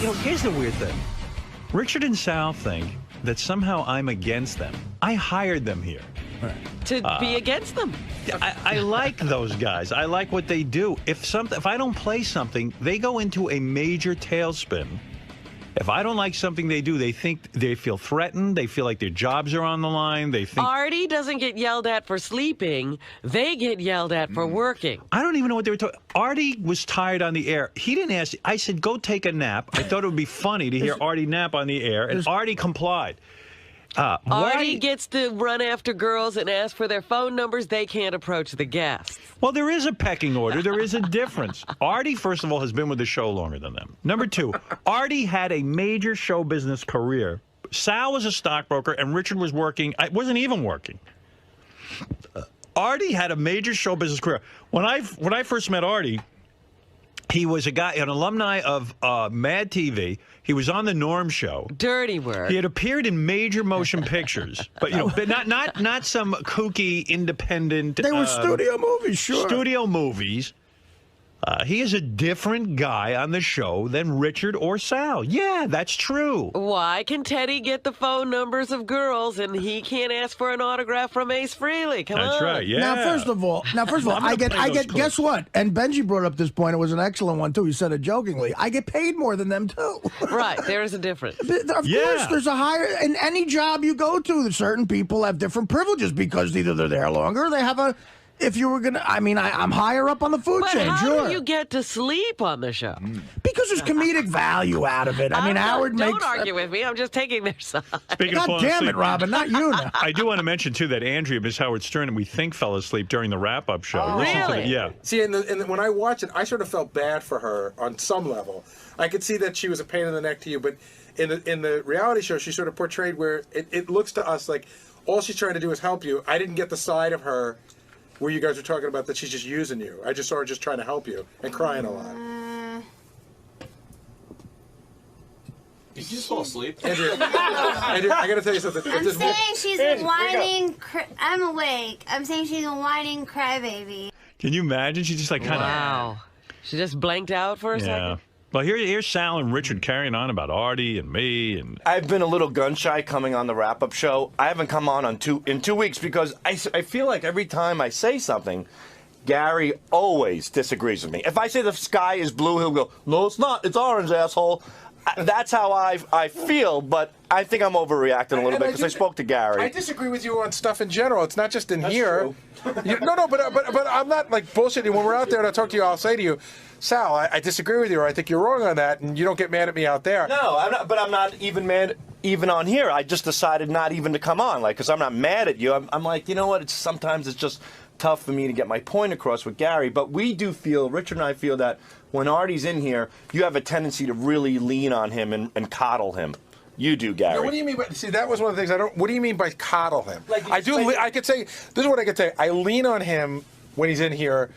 know, here's the weird thing. Richard and Sal think that somehow I'm against them. I hired them here. To be against them. I like those guys. I like what they do. If I don't play something, they go into a major tailspin. If I don't like something they do, they feel threatened. They feel like their jobs are on the line. They think Artie doesn't get yelled at for sleeping. They get yelled at for working. I don't even know what they were talking. Artie was tired on the air. He didn't ask. I said, go take a nap. I thought it would be funny to hear Artie nap on the air, and Artie complied. Artie gets to run after girls and ask for their phone numbers. They can't approach the guests. Well, there is a pecking order. There is a difference. Artie, first of all, has been with the show longer than them. Number two, Artie had a major show business career. Sal was a stockbroker, and Richard was working. I wasn't even working. Artie had a major show business career. When I first met Artie, he was an alumni of Mad TV. He was on the Norm Show. Dirty work. He had appeared in major motion pictures, but but not some kooky independent. They were studio movies, sure. Studio movies. He is a different guy on the show than Richard or Sal. Yeah, that's true. Why can Teddy get the phone numbers of girls and he can't ask for an autograph from Ace Frehley? Come on. That's right. Yeah. Now, first of all, I get. Guess what? And Benji brought up this point. It was an excellent one too. He said it jokingly. I get paid more than them too. Right. There is a difference. Of course, there's a higher. In any job you go to, certain people have different privileges because either they're there longer, or they have a. If you were gonna, I'm higher up on the food chain. How sure. do you get to sleep on the show? Because there's comedic value out of it. Howard makes. Don't argue with me. I'm just taking their side. Speaking of God damn it, Robin, not you now. I do want to mention too that Andrea, Miss Howard Stern, and we think fell asleep during the wrap-up show. Oh, really? Yeah. See, when I watched it, I sort of felt bad for her on some level. I could see that she was a pain in the neck to you, but in the reality show, she sort of portrayed where it looks to us like all she's trying to do is help you. I didn't get the side of her where you guys were talking about that she's just using you. I just saw her just trying to help you and crying a lot. Did you just fall asleep? Andrea, I got to tell you something. I'm saying she's a whining. I'm awake. I'm saying she's a whining crybaby. Can you imagine? She just like kind of. Wow. She just blanked out for a second. Well, here's Sal and Richard carrying on about Artie and me and. I've been a little gun shy coming on the wrap-up show. I haven't come on in 2 weeks because I feel like every time I say something, Gary always disagrees with me. If I say the sky is blue, he'll go, "No, it's not. It's orange, asshole." That's how I feel, but I think I'm overreacting a little bit because I spoke to Gary. I disagree with you on stuff in general. It's not just in here. No, but I'm not like bullshitting. When we're out there and I talk to you, I'll say to you, Sal, I disagree with you, or I think you're wrong on that, and you don't get mad at me out there. No, I'm not. But I'm not even mad even on here. I just decided not even to come on, because I'm not mad at you. I'm like, you know what? Sometimes it's just tough for me to get my point across with Gary. But we do feel, Richard and I feel that when Artie's in here, you have a tendency to really lean on him and coddle him. You do, Gary. No, what do you mean by? See, that was one of the things I don't. What do you mean by coddle him? I do. I could say this is what I could say. I lean on him when he's in here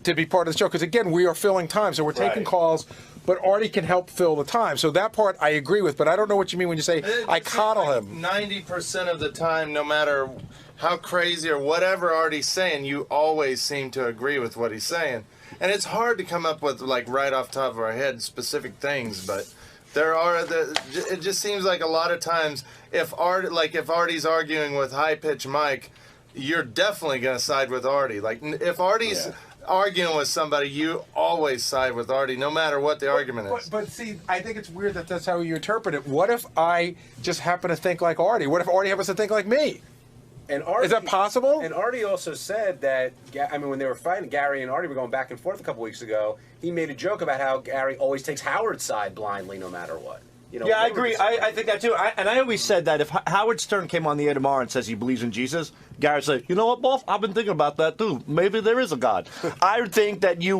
to be part of the show because again, we are filling time, so we're taking calls. But Artie can help fill the time, so that part I agree with. But I don't know what you mean when you say I coddle him. 90% of the time, no matter how crazy or whatever Artie's saying, you always seem to agree with what he's saying. And it's hard to come up with, like, right off the top of our head specific things, but it just seems like a lot of times if Artie's arguing with high-pitched Mike, you're definitely going to side with Artie. Like, if Artie's arguing with somebody, you always side with Artie, no matter what the argument is. But see, I think it's weird that that's how you interpret it. What if I just happen to think like Artie? What if Artie happens to think like me? And Artie, is that possible? And Artie also said that, when they were fighting, Gary and Artie were going back and forth a couple weeks ago, he made a joke about how Gary always takes Howard's side blindly no matter what. You know, yeah, I agree. I think that too. And I always said that if Howard Stern came on the air tomorrow and says he believes in Jesus, Gary said, you know what, Boff? I've been thinking about that too. Maybe there is a God. I think that you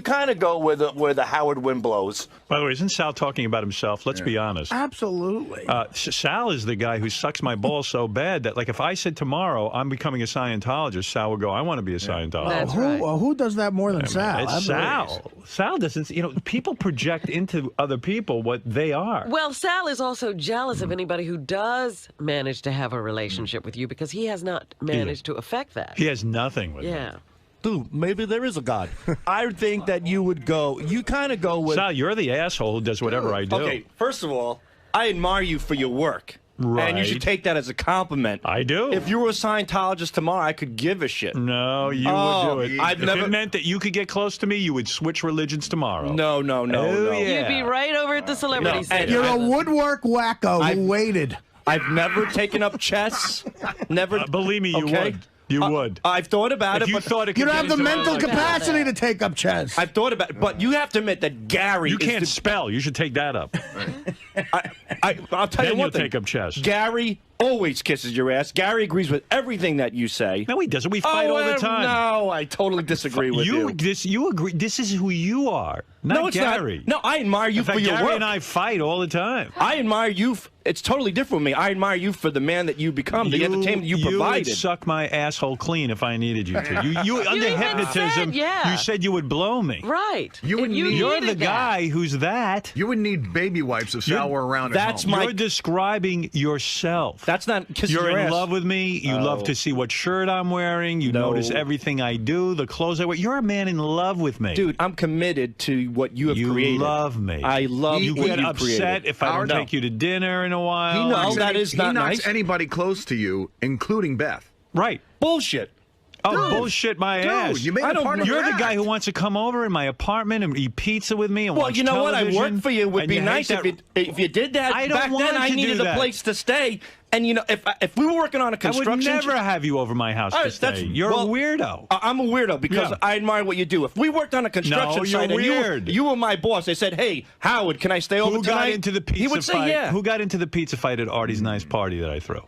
kind of go where the Howard wind blows. By the way, isn't Sal talking about himself? Let's be honest. Absolutely. Sal is the guy who sucks my balls so bad that, like, if I said tomorrow I'm becoming a Scientologist, Sal would go, I want to be a Scientologist. Who does that more than Sal? It's Sal. Sal doesn't, people project into other people what they are. Well, Sal is also jealous of anybody who does manage to have a relationship with you because he has not managed to affect that. He has nothing with me. Yeah. dude, maybe there is a God. I think that you would go. You kind of go with. Sal, you're the asshole who does whatever I do. Okay, first of all, I admire you for your work. Right. And you should take that as a compliment. I do. If you were a Scientologist tomorrow, I could give a shit. No, you would do it. I've if never... it meant that you could get close to me, you would switch religions tomorrow. No. Yeah. You'd be right over at the celebrity center. You're a woodwork wacko who waited. I've never taken up chess. Never. Believe me, you would. You would. I've thought about if it. You thought it could you don't have the mental like capacity to take up chess. I've thought about it, but you have to admit that Gary. You can't spell. You should take that up. I'll tell then you one you'll thing. Take up chess. Gary always kisses your ass. Gary agrees with everything that you say. No, he doesn't. We fight all the time. No, I totally disagree with you. You agree. This is who you are, not no, it's Gary. Not. No, I admire you In fact, for your Gary work. and I fight all the time. I admire you. It's totally different with me. I admire you for the man that you become, the entertainment you provided. You would suck my asshole clean if I needed you to. You under even hypnotism, said, yeah. you said you would blow me. Right. You're the guy who's that. You would need baby wipes if Sal were around That's at home. You're describing yourself. That's not kissing You're your in ass. love with me. You love to see what shirt I'm wearing. You notice everything I do, the clothes I wear. You're a man in love with me. Dude, I'm committed to what you have created. You love me. I love you what get you upset created. if I don't take you to dinner in a while. He knows that is not nice. He knocks anybody close to you, including Beth. Right. Bullshit. Oh, bullshit my ass. You made a part of You're your the guy act. who wants to come over in my apartment and eat pizza with me and Well, watch you know what? I television, work for you. It would and be hate nice that- if you did that. I don't Back want then, I to do needed a that. place to stay. And, you know, if we were working on a I construction... would never have you over my house to stay. You're a weirdo. I'm a weirdo because I admire what you do. If we worked on a construction No, you're site weird. and you were my boss, they said, hey, Howard, can I stay over Who tonight? got into the pizza He would fight? say, yeah. Who got into the pizza fight at Artie's nice party that I threw?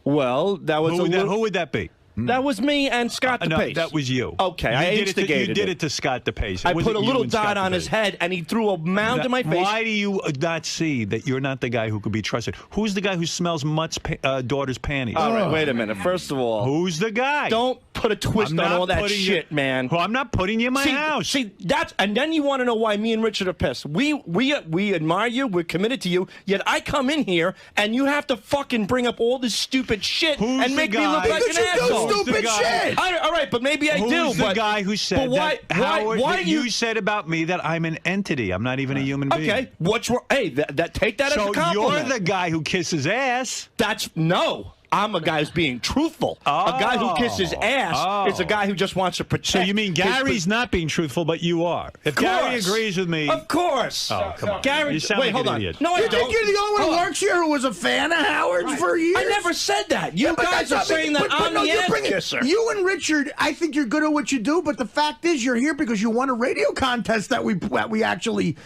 Well, that was Who would that be? That was me and Scott No, DePace. that was you. Okay, You I did it to- instigated You did it to Scott DePace. It I wasn't put a you little and Scott dot on his DePace. head, and he threw a mound in my face. Why do you not see that you're not the guy who could be trusted? Who's the guy who smells Mutt's daughter's panties? All right, wait a minute. First of all, who's the guy? Don't put a twist I'm on not all that putting shit, man. Well, I'm not putting you in my house. See, that's and then you want to know why me and Richard are pissed. We admire you. We're committed to you. Yet I come in here and you have to fucking bring up all this stupid shit Who's and the make me guy? look like Because an you do asshole. stupid shit. All right, but maybe I do. Who's the but guy who said but why, that? Howard, why that you? you said about me that I'm an entity. I'm not even a human being. Okay, what's wrong? Hey, take that as a So compliment. you're the guy who kisses ass. That's no. I'm a guy who's being truthful. A guy who kisses ass is a guy who just wants to protect. So you mean Gary's not being truthful, but you are? If Gary agrees with me, of course. Oh, come on. Gary, You sound wait, like hold an on. idiot. No, I You don't. think you're the only one Hold who on. works here who was a fan of Howard's for years? I never said that. You Yeah, but guys that's are not- saying that but I'm no, the you're ass bringing- kisser. You and Richard, I think you're good at what you do, but the fact is you're here because you won a radio contest that we actually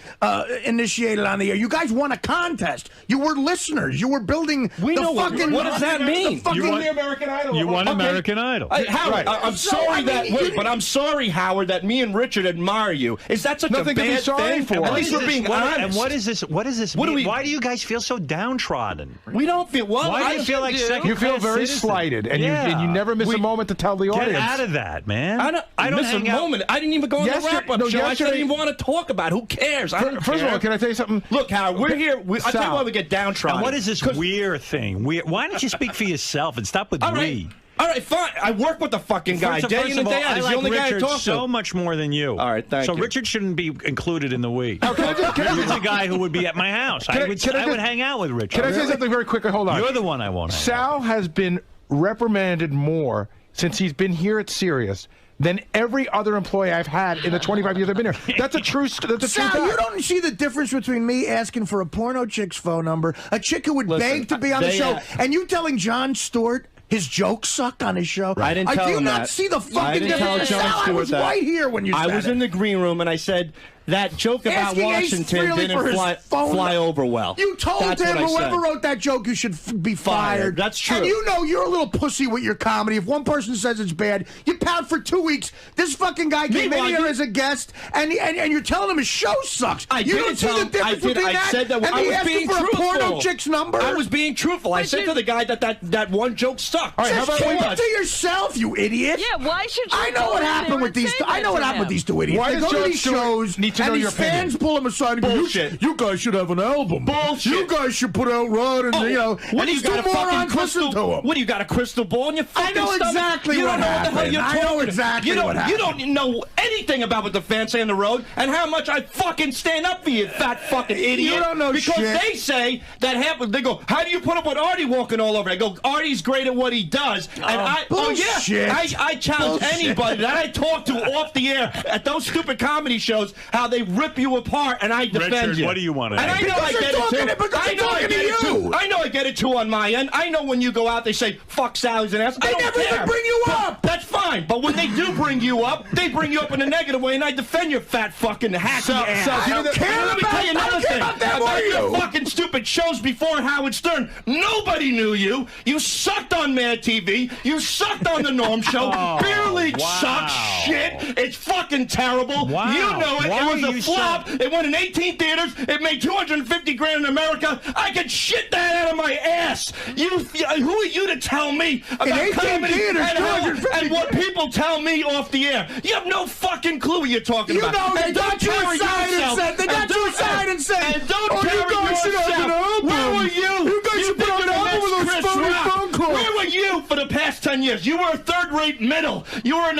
initiated on the air. You guys won a contest. You were listeners. You were building We the know what- fucking... what does that mean? The fucking, You won the American Idol. you won Okay. American Idol. Howard, I'm So, sorry I mean, but I'm sorry, Howard, that me and Richard admire you. Is that such Nothing a to be bad sorry thing? for. At What least is we're this- being what- honest. And what is this? What does this What do mean? we- Why do you guys feel so downtrodden? We don't feel well. Why do you feel like second You feel class very citizens? slighted, and you never miss a moment to tell the Get audience. out of that, man. I don't miss a hang out- moment. I didn't even go on the Yesterday- wrap-up no, show. I yesterday- didn't even want to talk about it. Who cares? I don't First care. of all, can I tell you something? Look, Howard, we're here. I'll tell you Sal. why we get downtrodden. And what is this weird thing? Why don't you speak for yourself and stop with All right. we? All right, fine. I work with the fucking guy First day in and of all, day out. I He's like the only guy I Richard talk so to. much more than you. All right, thank so you. Richard shouldn't be included in the we. Can I Richard's a guy who would be at my house. I would hang out with Richard. Can I say something very quickly? Hold on. You're the one I won't hang out Sal has been reprimanded more since he's been here at Sirius than every other employee I've had in the 25 years I've been here. That's a true. That's a Sal, true you fact. don't see the difference between me asking for a porno chick's phone number, a chick who would beg to be on the they, show, and you telling Jon Stewart his jokes suck on his show. I didn't tell do you him not that. see the I fucking didn't tell difference? Jon Sal, I Stewart was that. right here when you said I was it. in the green room and I said that joke about Asking Ace Washington Frehley for didn't his phone fly number. over well. You told That's him what I whoever said. wrote that joke you should be fired. That's true. And you know you're a little pussy with your comedy. If one person says it's bad, you pound for 2 weeks. This fucking guy came in Meanwhile, here you- as a guest, and you're telling him his show sucks. I you didn't don't see tell the him. I difference did. between I that said that and I me was asking being for truthful. a porno chick's number. I was being truthful. I said to the guy that one joke sucked. All right, how Just about keep we- it to yourself, you idiot. Yeah, why should you? I know go what in happened there with and these. say I know that what to happened with him? these two idiots. Why They does go to Jon these Stewart shows. need to know and your these fans opinion. pull him aside and go, Bullshit. you guys should have an album. Bullshit. You guys should put out Rod and, you know, what and do you these two got a fucking morons listen crystal? to him. What do you got a crystal ball in your fucking I know stomach? exactly You what don't know what the hell happened. you're I talking know about. exactly You what happened. don't know anything about what the fans say on the road and how much I fucking stand up for you, fat fucking idiot. You don't know because shit. they say that happens. They go, how do you put up with Artie walking all over? I go, Artie's great at what he does. And bullshit. I challenge Bullshit. anybody that I talk to off the air at those stupid comedy shows how they rip you apart and I defend Richard, you. what do you want to And I know Because I they're get it talking too. to- because I they're know I talking get to it too. you. I know I get it too on my end. I know when you go out, they say, fuck Sally's an ass. I They don't never care. even bring you up. That's fine. But when they do bring you up, they bring you up in a negative way, and I defend your fat fucking hacky ass. I don't care Let me tell you about- I another don't care thing about them or your you. fucking stupid shows before Howard Stern. Nobody knew you. You sucked on Mad TV. You sucked on the Norm Show. Beer League sucks shit. It's fucking terrible. Wow. You know it. Why It was were a you flop. It went in 18 theaters. It made $250,000 in America. I could shit that out of my ass. Who are you to tell me about 18 comedy theaters, and what people tell me off the air? You have no fucking clue what you're talking You about. know, they And don't got you carry aside and yourself- said, they got and you don't- aside and said, and don't oh, you carry guys should have yourself- an album. Where were you? You guys should put think out an you're the album with next those Chris phony Rock. phone calls. Where were you for the past 10 years? You were a third-rate middle. You were in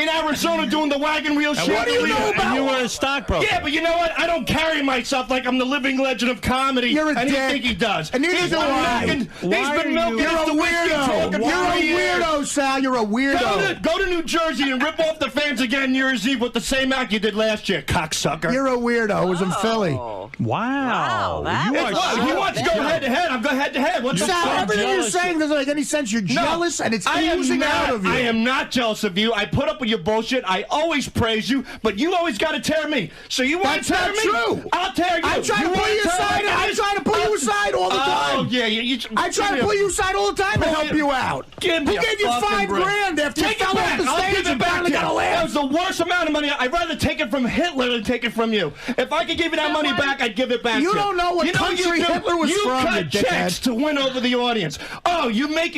Arizona doing the wagon wheel shit. what do you know about? And you were a stockbroker. Yeah, but you know what? I don't carry myself like I'm the living legend of comedy. You're a and dick. you think he does. And neither He's do been I. milking- Why He's are been you- milking You're off a the whiskey talking weirdo. You're for a years. weirdo, Sal. You're a weirdo. Go to New Jersey and rip off the fans again New Year's Eve with the same act you did last year, cocksucker. You're a weirdo. It was in Philly. Wow. that You was are What? He wants to go head to head. I'm going head to head. What the Sal, fuck? everything you're jealous. saying doesn't make any sense. You're jealous, and it's I am oozing not, out of you. I am not jealous of you. I put up with your bullshit. I always praise you, but you always got to tear me. So you want That's to tear not me? true. I'll tear you. I'm trying to pull you aside. I'm trying to pull you aside all the time. Oh yeah, I try to pull you aside all the time to help you out. Give me Who a gave you fucking break. $5,000 after you Take it fell off back. the I'll stage give and it back finally to got a you. laugh? That was the worst amount of money. I'd rather take it from Hitler than take it from you. If I could give you that money back, I'd give it back to you. You don't know what country you do? Hitler was you from, cut you checks dickhead. to win over the audience. Oh, you make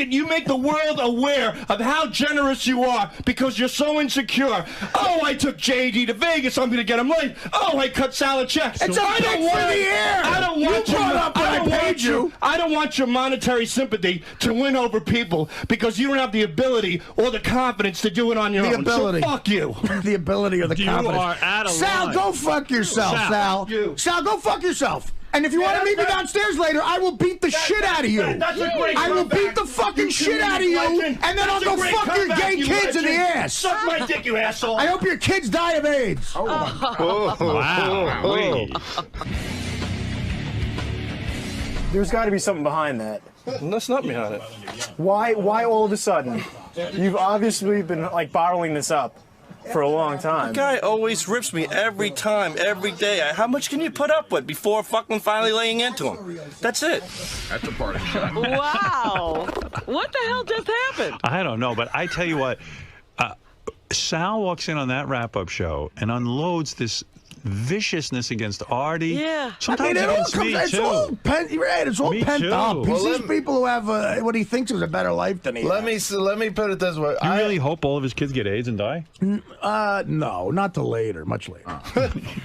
the world aware of how generous you are because you're so insecure. Oh, I took JD to Vegas. I'm going to get him late. Oh, I cut salad checks. It's a I pick don't for want the air. I don't You want brought up when I don't paid want you. I don't want your monetary sympathy to win over people because you don't have the ability or the confidence to do it on your The own. ability. So fuck you. The ability or the You confidence. are out of Sal, line. go fuck yourself, Sal. Sal, go fuck yourself. And if you want to meet me downstairs later, I will beat the shit out of you. That's a great I will comeback. beat the fucking You shit out of you, legend. and then I'll That's go a great fuck your comeback, gay you kids in the legend. ass. Suck my dick, you asshole. I hope your kids die of AIDS. Wow. There's got to be something behind that. That's not behind it. Why all of a sudden? You've obviously been like bottling this up for a long time. Guy always rips me every time, every day. How much can you put up with before fucking finally laying into him? That's it. That's a party shot. Wow. What the hell just happened? I don't know, but I tell you what, Sal walks in on that wrap-up show and unloads this viciousness against Artie. Yeah. Sometimes it all against comes. me, It's too. all pent. You're right. It's all Me pent too. up. He's Well, these people who have what he thinks is a better life than he. Let has. me put it this way. You really hope all of his kids get AIDS and die? No, not till later. Much later.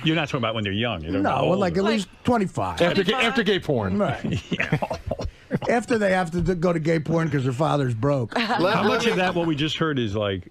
You're not talking about when they're young. You're talking about No, older. like at least 25. After gay porn. Right. After they have to go to gay porn because their father's broke. How much of that, what we just heard, is like...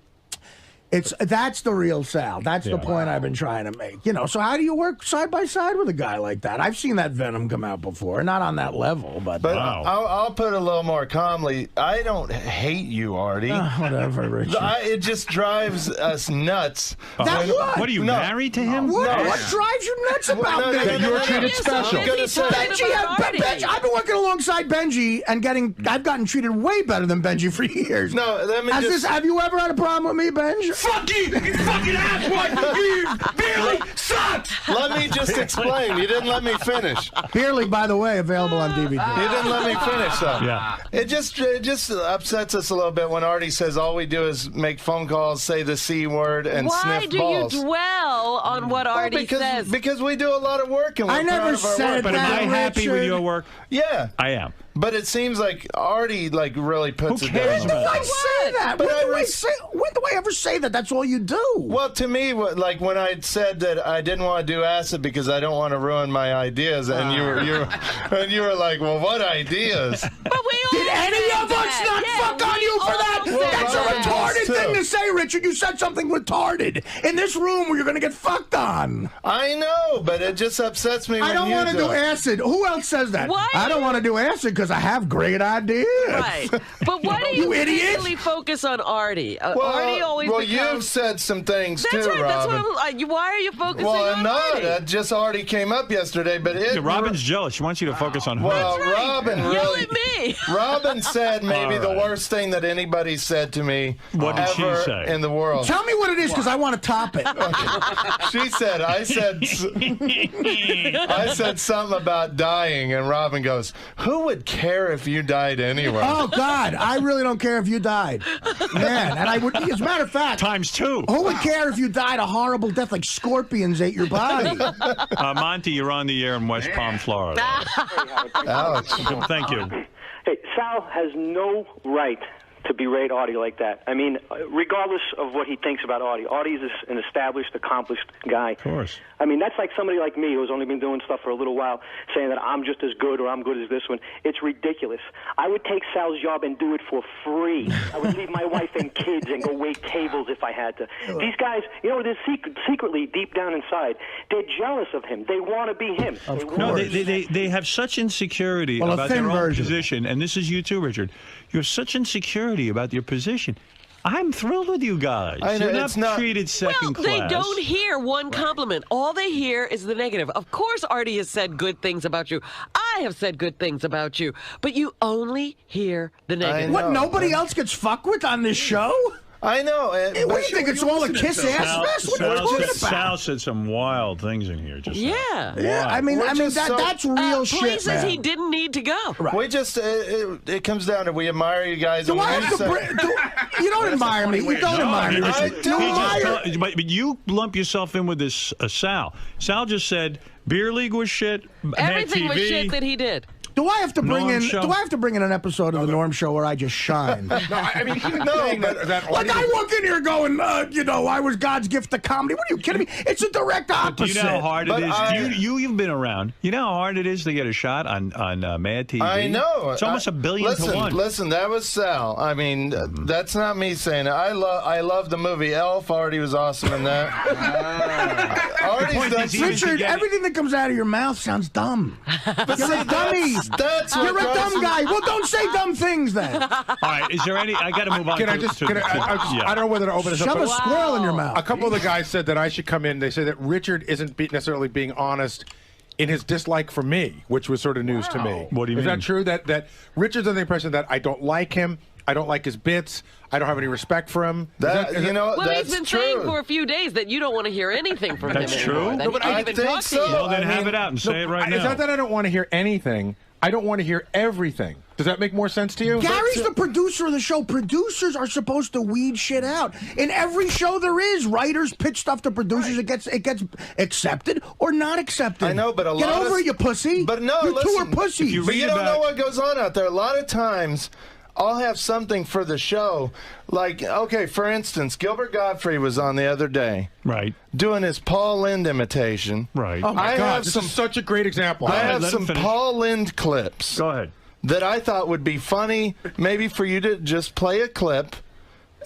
That's the real Sal. That's the Yeah. point I've been trying to make. You know, so how do you work side by side with a guy like that? I've seen that Venom come out before, not on that level, but Wow. I'll put it a little more calmly. I don't hate you, Artie. whatever, Richard. It just drives us nuts. That what? What are you, No. married to him? What? No. What drives you nuts about No, no, this? no, no, no, no. special. I'm gonna say- Benji, I've been working alongside Benji and I've gotten treated way better than Benji for years. No, let me just. Have you ever had a problem with me, Benji? Fuck you! You fucking asswipe! You barely sucked! Let me just explain. You didn't let me finish. Beer League, by the way, available on DVD. You didn't let me finish, though. Yeah. It just upsets us a little bit when Artie says all we do is make phone calls, say the C word, and Why sniff do balls. you dwell on what Artie because we do a lot of work and we're I never proud of our said work. But am I Richard. happy with your work? Yeah. I am. But it seems like Artie really puts it down. When did I say that? When do I ever say that? That's all you do. Well, to me, like when I said that I didn't want to do acid because I don't want to ruin my ideas, and you were like, well, what ideas? But we all did any of us not fuck on you for that? That's a retarded thing to say, Richard. You said something retarded in this room where you're going to get fucked on. I know, but it just upsets me. I don't want to do acid. Who else says that? Why I don't want to do acid because I have great ideas. Right. But why do you really focus on Artie? Artie always becomes... you've said some things too, right. Robin. That's what why are you focusing on Artie? That just already came up yesterday, but Robin's jealous. She wants you to focus on her. Well, That's right. Robin Yell really... at me. Robin said maybe the worst thing that anybody said to me ever in the world. Tell me what it is because I want to top it. She said, I said something about dying, and Robin goes, who would care if you died anyway? Oh, God, I really don't care if you died. Man, and I would, as a matter of fact, ×2. Who would care if you died a horrible death like scorpions ate your body? Monty, you're on the air in West Palm, Florida. Alex. Thank you. Hey, Sal has no right to berate Artie like that. I mean, regardless of what he thinks about Artie. Artie's an established, accomplished guy. Of course. I mean, that's like somebody like me who's only been doing stuff for a little while saying that I'm just as good or I'm good as this one. It's ridiculous. I would take Sal's job and do it for free. I would leave my wife and kids and go wait tables if I had to. These guys, you know, they're secretly, deep down inside, they're jealous of him. They want to be him. No, they have such insecurity about their own position, and this is you too, Richard. You have such insecurity about your position. I'm thrilled with you guys. You're not treated second class. They don't hear one compliment. All they hear is the negative. Of course, Artie has said good things about you. I have said good things about you. But you only hear the negative. What, nobody else gets fucked with on this show? I know. What do you think? It's all a kiss ass fest? What are you talking about? Sal said some wild things in here. Just yeah. I mean, that's real shit, places man. he didn't need to go. Right. We just it comes down to we admire you guys. Do I have to you don't admire me. You don't admire me. I do. But you lump yourself in with this Sal. Sal just said Beer League was shit. Everything was shit that he did. Do I have to bring Norm in? Show? Do I have to bring in an episode of the Norm Show where I just shine? No, I mean, he's saying that like I walk in here going, you know, I was God's gift to comedy. What are you kidding me? It's a direct opposite. Do you know how hard it is? You've been around. You know how hard it is to get a shot on Mad TV. I know. It's almost $1 billion to 1. Listen, that was Sal. I mean, that's not me saying it. I love the movie Elf. Artie was awesome in that. Richard, everything that comes out of your mouth sounds dumb. You're a dummy. You're a dumb guy. Well, don't say dumb things then. All right, is there any? I got to move on. I don't know whether to open this up. Shove a squirrel in your mouth. A couple of the guys said that I should come in. They say that Richard isn't necessarily being honest in his dislike for me, which was sort of news to me. What do you mean? Is that true? That Richard's under the impression that I don't like him, I don't like his bits, I don't have any respect for him. Well, he's been saying for a few days that you don't want to hear anything from him anymore. No, but I think so. Well, then have it out and say it right now. It's not that I don't want to hear anything. I don't want to hear everything. Does that make more sense to you? Gary's the producer of the show. Producers are supposed to weed shit out. In every show there is, writers pitch stuff to producers. Right. It gets accepted or not accepted. I know, but Get over it, you pussy. But no, you listen, two are pussies. But you don't know what goes on out there. A lot of times, I'll have something for the show. Like, okay, for instance, Gilbert Gottfried was on the other day. Right. Doing his Paul Lynde imitation. Right. Oh, my God. This is such a great example. I have some Paul Lynde clips. Go ahead. That I thought would be funny, maybe for you to just play a clip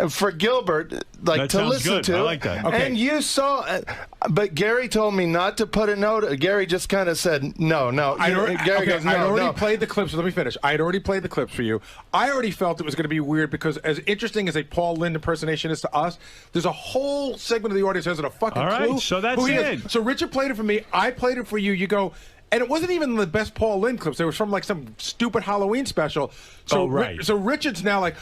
for Gilbert, like, to listen to. I like that. Okay. And you saw, but Gary told me not to put a note. Gary just kind of said, no. Gary goes, no, I already played the clips. So let me finish. I had already played the clips for you. I already felt it was going to be weird because as interesting as a Paul Lynde impersonation is to us, there's a whole segment of the audience who hasn't a fucking clue. All right, so that's who he it. is. So Richard played it for me. I played it for you. You go... And it wasn't even the best Paul Lynde clips. They were from like some stupid Halloween special. So, so Richard's now like,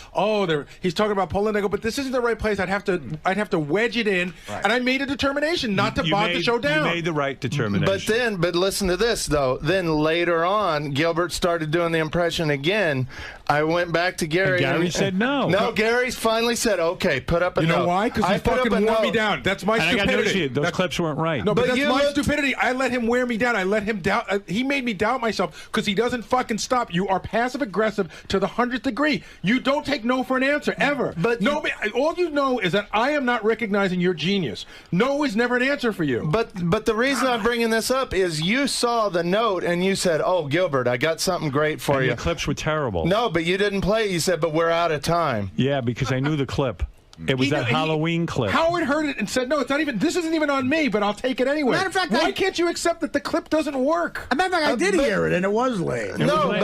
he's talking about Paul Lynde. I go, but this isn't the right place. I'd have to wedge it in. Right. And I made a determination not to bog the show down. You made the right determination. But listen to this though. Then later on, Gilbert started doing the impression again. I went back to Gary. And Gary said no. No, Gary finally said, okay, put up a note. You know why? Because he fucking wore me down. That's my stupidity. Those clips weren't right. No, but that's my stupidity. I let him wear me down. I let him doubt he made me doubt myself because he doesn't fucking stop. You are passive aggressive to the 100th degree. You don't take no for an answer ever. But no, all you know is that I am not recognizing your genius. No is never an answer for you. But the reason I'm bringing this up is you saw the note and you said, "Oh, Gilbert, I got something great for you." The clips were terrible. No, but you didn't play it. You said, "But we're out of time." Yeah, because I knew the clip. It was that Halloween clip. Howard heard it and said, "No, it's not even. This isn't even on me, but I'll take it anyway." Matter of fact, why can't you accept that the clip doesn't work? Matter of fact, I did hear it, and it was lame. No,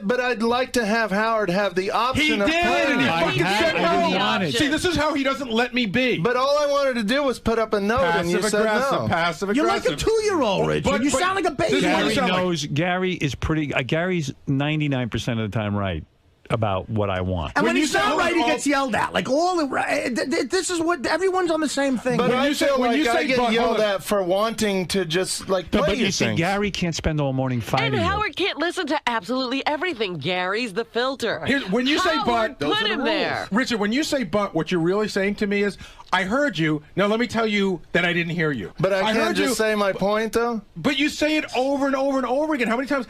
but I'd like to have Howard have the option. He of did, playing and he it. fucking said no. See, this is how he doesn't let me be. But all I wanted to do was put up a note, and you said no. Passive You're aggressive. like a 2-year-old, Richard. You sound like a baby. Gary knows. Gary is pretty. Gary's 99% of the time right about what I want. And when he's not right, he gets yelled at. Like this is what everyone's on the same thing. But when I you feel like I get yelled at. at for wanting to just like No, play but you see, things. Gary can't spend all morning And fighting you. Howard can't listen to absolutely everything. Gary's the filter. When you say Howard but, put him there. Richard, when you say but, what you're really saying to me is, I heard you. Now let me tell you that I didn't hear you. But I can't heard just you, say my point, though. But you say it over and over and over again. How many times?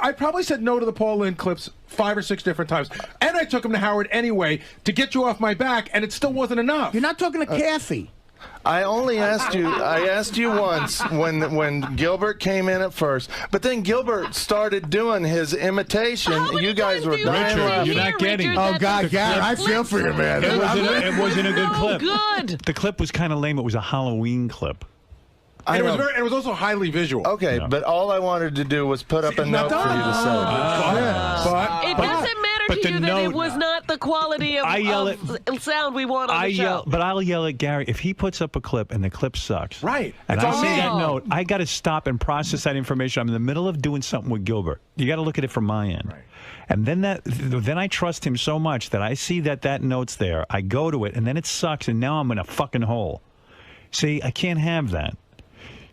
I probably said no to the Paul Lynde clips 5 or 6 different times, and I took him to Howard anyway to get you off my back, and it still wasn't enough. You're not talking to Kathy. I only asked you. I asked you once when Gilbert came in at first, but then Gilbert started doing his imitation. You guys were dying laughing. You're not getting. Oh God, Gary, I feel for you, man. It wasn't a good clip. Good. The clip was kind of lame. It was a Halloween clip. And it was also highly visual. Okay, but all I wanted to do was put up a note for you to say. It doesn't matter to you that it was not the quality of sound we want on the show. But I'll yell at Gary if he puts up a clip and the clip sucks. Right. And It's I on see me. that note. I got to stop and process that information. I'm in the middle of doing something with Gilbert. You got to look at it from my end. Right. And then I trust him so much that I see that note's there. I go to it, and then it sucks, and now I'm in a fucking hole. See, I can't have that.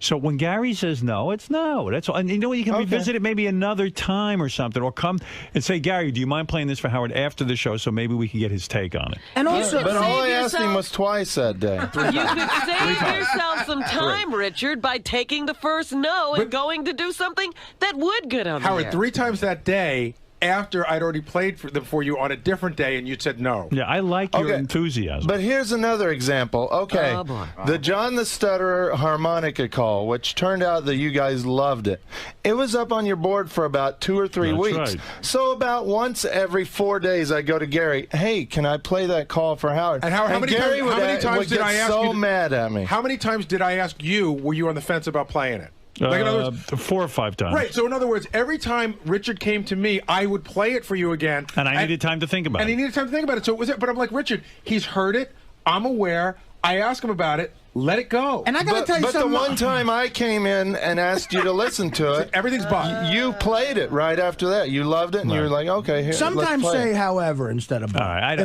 So when Gary says no, it's no. That's all. And you know what? You can revisit it maybe another time or something, or come and say, Gary, do you mind playing this for Howard after the show so maybe we can get his take on it? And also, but all I asked him was twice that day. You could save yourself some time, Richard, by taking the first no and going to do something that would get on Howard, the air. 3 times that day, after I'd already played them for you on a different day, and you'd said no. Yeah, I like your enthusiasm. But here's another example. Okay, Oh, boy. the John the Stutterer harmonica call, which turned out that you guys loved it. It was up on your board for about 2 or 3 That's weeks. right. So about once every 4 days, I go to Gary. Hey, can I play that call for Howard? And Howard, how many Gary times would did get I ask so you? mad at me. How many times did I ask you? Were you on the fence about playing it? Like in other words, 4 or 5 times. right. So in other words, every time Richard came to me, I would play it for you again. And I needed time to think about And it. he needed time to think about it. So it was it. But I'm like, Richard, he's heard it. I'm aware. I asked him about it. Let it go. And I got to tell you But something. the one time I came in and asked you to listen to it, everything's bought. You played it right after that. You loved it, and you were like, okay, here, Sometimes let's play say it. however instead of All right.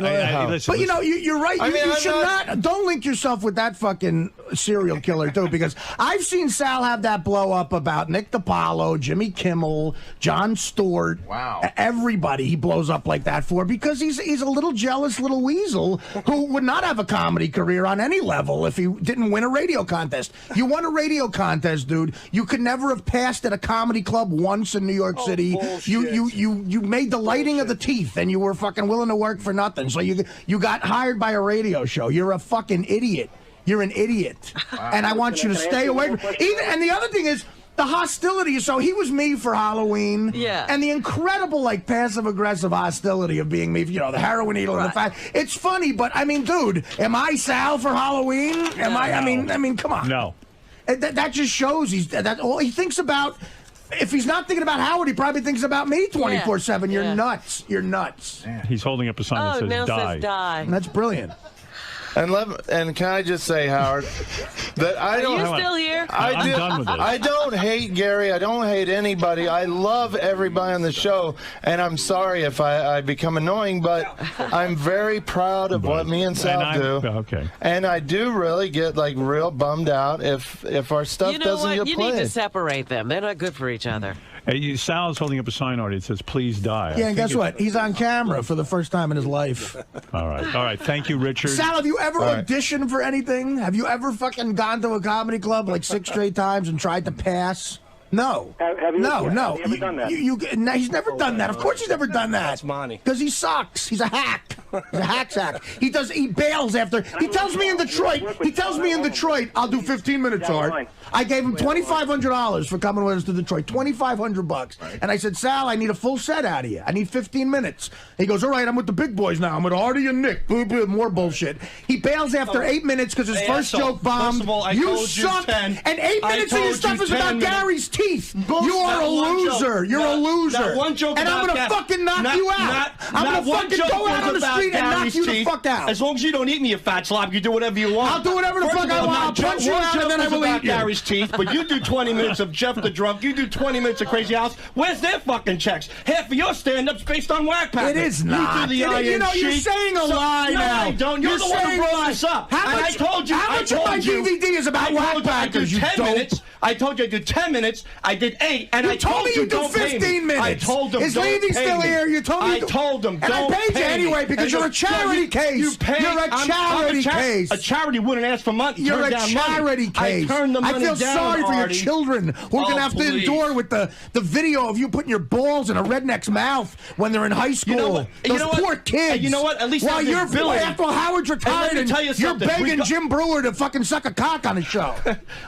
listen, but you know, you're right. I mean, You I'm should not. Don't link yourself with that fucking serial killer too, because I've seen Sal have that blow up about Nick DiPaolo, Jimmy Kimmel, Jon Stewart. Wow. Everybody he blows up like that for because he's a little jealous little weasel who would not have a comedy career on any level if he didn't win a radio contest. You won a radio contest, dude. You could never have passed at a comedy club once in New York City. You made the lighting of the teeth, and you were fucking willing to work for nothing. So you got hired by a radio show. You're a fucking idiot. You're an idiot, and I want you to stay away from. And the other thing is. The hostility, so he was me for Halloween. Yeah. And the incredible, like, passive-aggressive hostility of being me, you know, the heroin needle and the fact. It's funny, but, I mean, dude, am I Sal for Halloween? I mean, come on. No. That just shows that all he thinks about, if he's not thinking about Howard, he probably thinks about me 24/7. You're nuts. You're nuts. He's holding up a sign that says now die. says die. That's brilliant. And can I just say, Howard, that I don't. Are you still here? I'm done with it. I don't hate Gary. I don't hate anybody. I love everybody on the show, and I'm sorry if I become annoying, but I'm very proud of what me and Sal do. Okay. And I do really get like real bummed out if our stuff You know doesn't what? get You played. need to separate them. They're not good for each other. Sal's holding up a sign already that says please die. Yeah, and guess what? He's on camera for the first time in his life. All right. Thank you, Richard. Sal, have you ever auditioned for anything? Have you ever fucking gone to a comedy club like 6 straight times and tried to pass? No. Have you? No, Yeah, no. have you ever done that? No, he's never done that. Of course he's never done that. That's Monty. Because he sucks. He's a hack. He's a hack sack. He bails after. He tells me in Detroit, I'll do 15 minutes, Art. I gave him $2,500 for coming with us to Detroit. $2,500. And I said, Sal, I need a full set out of you. I need 15 minutes. He goes, all right, I'm with the big boys now. I'm with Artie and Nick. More bullshit. He bails after 8 minutes because his first joke bombed. First of all, I you told suck. you 10. And 8 minutes of your stuff is about Gary's teeth. You are a loser. You're a loser. That one joke and I'm about going to fucking knock you out. I'm going to fucking go out on the street and knock you the fuck out. As long as you don't eat me, you fat slob, you do whatever you want. I'll do whatever the fuck I want. I'll punch you out and then I will eat you. Gary's teeth, but you do 20 minutes of Jeff the Drunk. You do 20 minutes of Crazy House. Where's their fucking checks? Half of your stand-up's based on whack pack. It is not. You do the You know, you're saying a lie no, now. I don't. You're the one who brought this up. How much, I told you. How much of my DVD is about whack packers, you dope? Minutes. I told you I do 10 minutes. I did 8, and you I told me you do don't 15 minutes. I told them Is don't Levy pay still me. here? You told me. I told them and don't I paid you pay anyway me. because you're a charity case. You pay, you're a charity case. A charity wouldn't ask for money. You're a down charity money. case. I turned the money feel down, sorry for your Artie. children who are going to have to endure with the video of you putting your balls in a redneck's mouth when they're in high school. Those poor kids. You know what? At least while you're after Howard's retired and tell you you're something. begging Jim Brewer to fucking suck a cock on his show.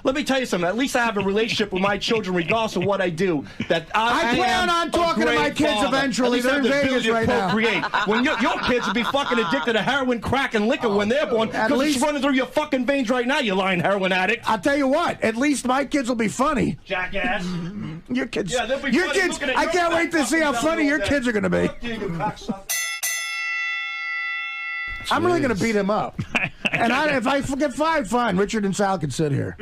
Let me tell you something. At least I have a relationship with my children, regardless of what I do. That I plan on talking to my kids eventually. They're in Vegas right now. When your kids would be fucking addicted to heroin, crack, and liquor when they're born, because it's running through your fucking veins right now, you lying heroin addict. I'll tell you what. At least my kids will be funny. Jackass. Your kids. Yeah, they'll be your funny kids. looking at I your can't wait to see how funny your kids are going to be. I'm really going to beat him up. And if I forget 5, fine. Richard and Sal can sit here.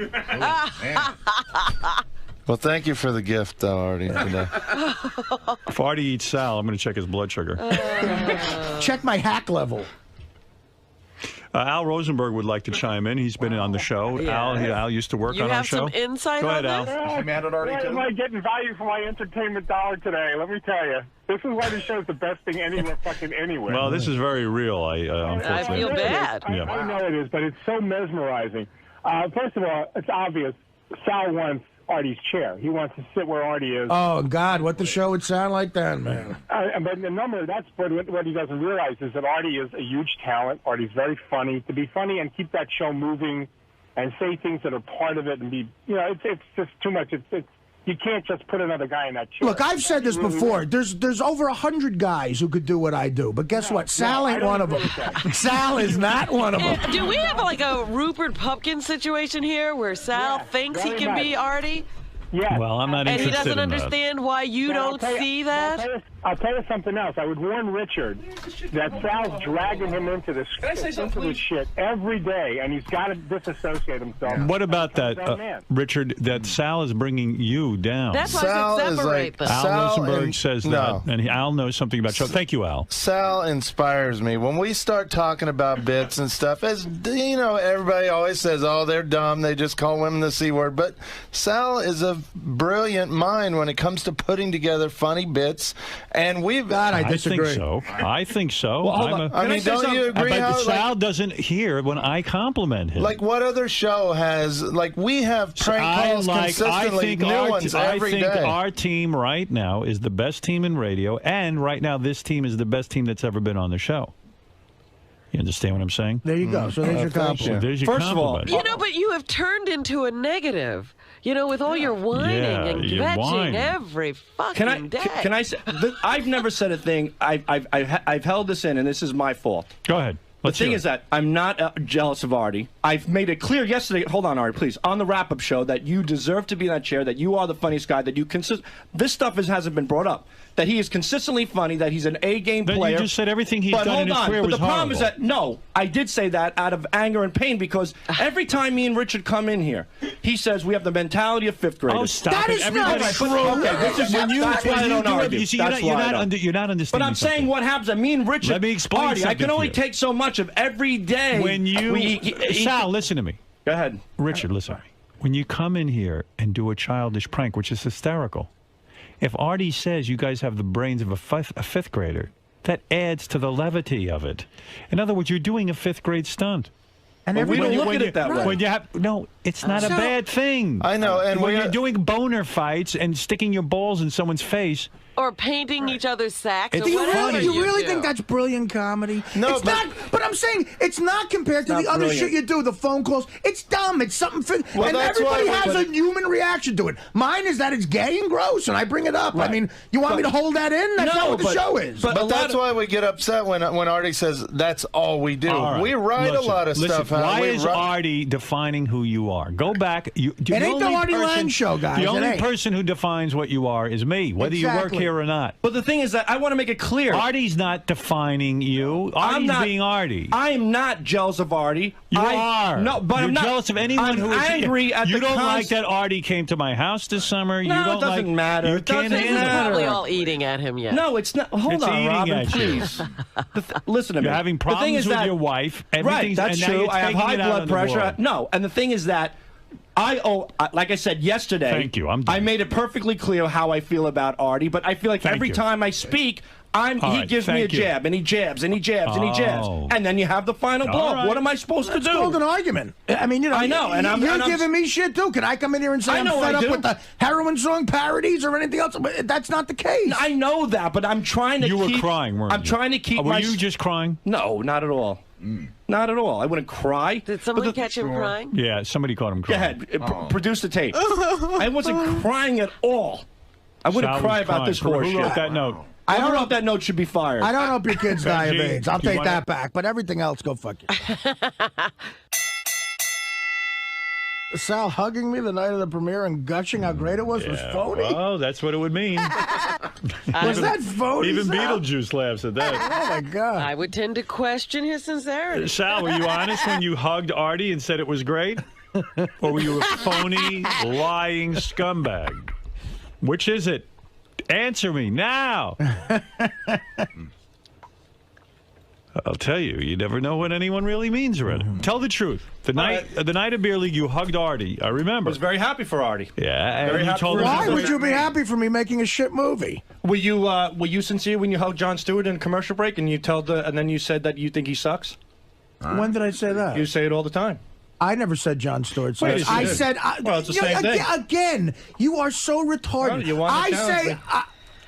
Well, thank you for the gift, though, Artie. Today. If Artie eats Sal, I'm going to check his blood sugar. Check my hack level. Al Rosenberg would like to chime in. He's been on the show. Yeah. Al used to work on our show. You have some insight Go on ahead, this? Al. Is he mad at Artie too? Am I getting value for my entertainment dollar today? Let me tell you. This is why this show's the best thing anywhere, fucking anywhere. Well, this is very real. Unfortunately. I feel bad. I know it is, but it's so mesmerizing. First of all, it's obvious. Sal wants Artie's chair. He wants to sit where Artie is. Oh, God, what the show would sound like then, man. But the number, what he doesn't realize is that Artie is a huge talent. Artie's very funny. To be funny and keep that show moving and say things that are part of it and be, it's just too much. You can't just put another guy in that chair. Look, I've said this before. There's over 100 guys who could do what I do, but guess what? Sal ain't one of them. Sal is not one of them. Do we have like a Rupert Pupkin situation here where Sal thinks he can be Artie? Yeah. Well, I'm not and interested he doesn't in understand why you don't see that? I'll tell you something else. I would warn Richard that Sal's dragging him into this shit every day, and he's got to disassociate himself. What about that, Richard, that Sal is bringing you down? That's why I said separate them. Al Rosenberg says that, and Al knows something about show. Thank you, Al. Sal inspires me. When we start talking about bits and stuff, as you know, everybody always says, oh, they're dumb, they just call women the C word, but Sal is a brilliant mind when it comes to putting together funny bits. And I disagree. I think so. Well, hold on. I mean, don't you agree? But how, Sal doesn't hear when I compliment him. Like, what other show has, like, we have prank calls consistently, new ones every day. I think our team right now is the best team in radio, and right now this team is the best team that's ever been on the show. You understand what I'm saying? There you go. So there's your compliment. There's your compliment. But you have turned into a negative. With all your whining and kvetching every fucking day. Can I say? I've never said a thing. I've held this in, and this is my fault. Go ahead. The thing is that I'm not jealous of Artie. I've made it clear yesterday. Hold on, Artie, please. On the wrap-up show, that you deserve to be in that chair. That you are the funniest guy. That you This stuff hasn't been brought up. That he is consistently funny. That he's an A-game player. You just said everything he's done in his career was But the problem is that I did say that out of anger and pain because every time me and Richard come in here, he says we have the mentality of fifth graders. Oh, stop it! That is not true. Okay, this is that's why I don't argue. You're not understanding. But I'm saying what happens. That me and Richard. Let me explain Artie, I can only take so much of every day. When you Sal, listen to me. Go ahead, Richard. Listen to me. When you come in here and do a childish prank, which is hysterical. If Artie says you guys have the brains of a fifth grader, that adds to the levity of it. In other words, you're doing a fifth grade stunt. And we don't look at it that way. When you have It's not a bad thing. I know, and when you're doing boner fights and sticking your balls in someone's face. Or painting each other's sacks. Do or whatever you really do. think that's brilliant comedy? No, it's not. But I'm saying it's not compared to the other shit you do. The phone calls. It's dumb. It's something. And everybody has a human reaction to it. Mine is that it's gay and gross, and I bring it up. Right. I mean, you want me to hold that in? That's not what the show is. But that's why we get upset when Artie says that's all we do. All right. We write a lot of stuff out. Why is Artie defining who you are? Go back. It ain't the Artie Lang show, guys. The only person who defines what you are is me, whether you work here or not. But the thing is that I want to make it clear. Artie's not defining you. Artie's being Artie. I am not jealous of Artie. You are. No, but You're I'm not jealous of anyone who is angry at You don't like that Artie came to my house this summer. No, you don't it doesn't like, matter. You can't This is handle probably it. all eating at him yet. No, it's not. Hold It's on, eating Robin, at you. please. Listen to me. You're having The thing problems is with that- your wife. Right, that's and now true. you're I have taking high it out blood on the pressure. world. No, and the thing is that like I said yesterday. Thank you. I'm done. I made it perfectly clear how I feel about Artie, but I feel like every time I speak, he gives me a jab, and he jabs, and he jabs, and he jabs, and then you have the final blow. right. What am I supposed to do? It's called an argument. I mean, you know, I know, and you're giving me shit too. Can I come in here and say I'm fed up with the heroin song parodies or anything else? But that's not the case. I know that, but I'm trying to. You were crying, weren't you? I'm trying to keep. Were you just crying? No, not at all. Not at all. I wouldn't cry. Did someone catch him crying? Yeah, somebody caught him Go crying. ahead. Produce the tape. I wasn't crying at all. I wouldn't Sal cry was about crying. this Who horse wrote shit. that note? Whoever wrote that note should be fired. I don't hope your kids die of Benji, AIDS. I'll you take wanna- that back. But everything else, go fuck yourself. Sal hugging me the night of the premiere and gushing how great it was phony? Oh, that's what it would mean. Was that phony, Even Sal? Beetlejuice laughs at that. Oh, my God. I would tend to question his sincerity. Sal, were you honest when you hugged Artie and said it was great? Or were you a phony, lying scumbag? Which is it? Answer me now. I'll tell you, you never know what anyone really means, Red. Tell the truth. The night of Beer League, you hugged Artie. I remember. I was very happy for Artie. Yeah, Very and you happy told for him. Why would you be happy for me making a shit movie? Were you sincere when you hugged Jon Stewart in a commercial break and and then you said that you think he sucks? When did I say that? You say it all the time. I never said Jon Stewart. Wait, I you did. said. Well, it's the same thing. Again, you are so retarded. Well, you want to I challenge say. me.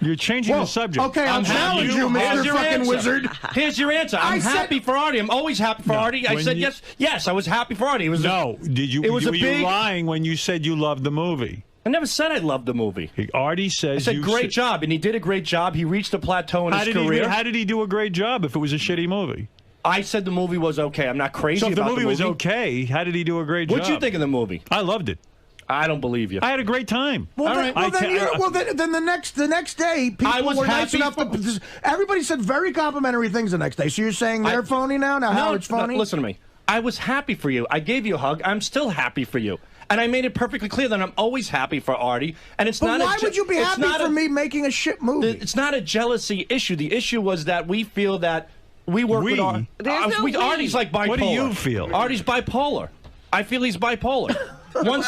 You're changing the subject. Okay, I'll challenge you, Here's Mr. your Fucking answer. Wizard. Here's your answer. I'm happy for Artie. I'm always happy for Artie. I when said you- yes. Yes, I was happy for Artie. It was Did you? It was were a you big. lying when you said you loved the movie? I never said I loved the movie. Artie says I said you great job, and he did a great job. He reached a plateau in his career. How did he do a great job if it was a shitty movie? I said the movie was okay. I'm not crazy So if the about movie was okay, how did he do a great job? What'd you think of the movie? I loved it. I don't believe you. I had a great time. Well, then the next day, people was were nice happy enough to. Everybody said very complimentary things the next day. So you're saying they're phony now? Now Howard's phony? Listen to me. I was happy for you. I gave you a hug. I'm still happy for you. And I made it perfectly clear that I'm always happy for Artie. And it's But not. why would you be happy for me making a shit movie? It's not a jealousy issue. The issue was that we feel that we work with Artie. There's no we. Artie's like bipolar. What do you feel? Artie's bipolar. I feel he's bipolar. One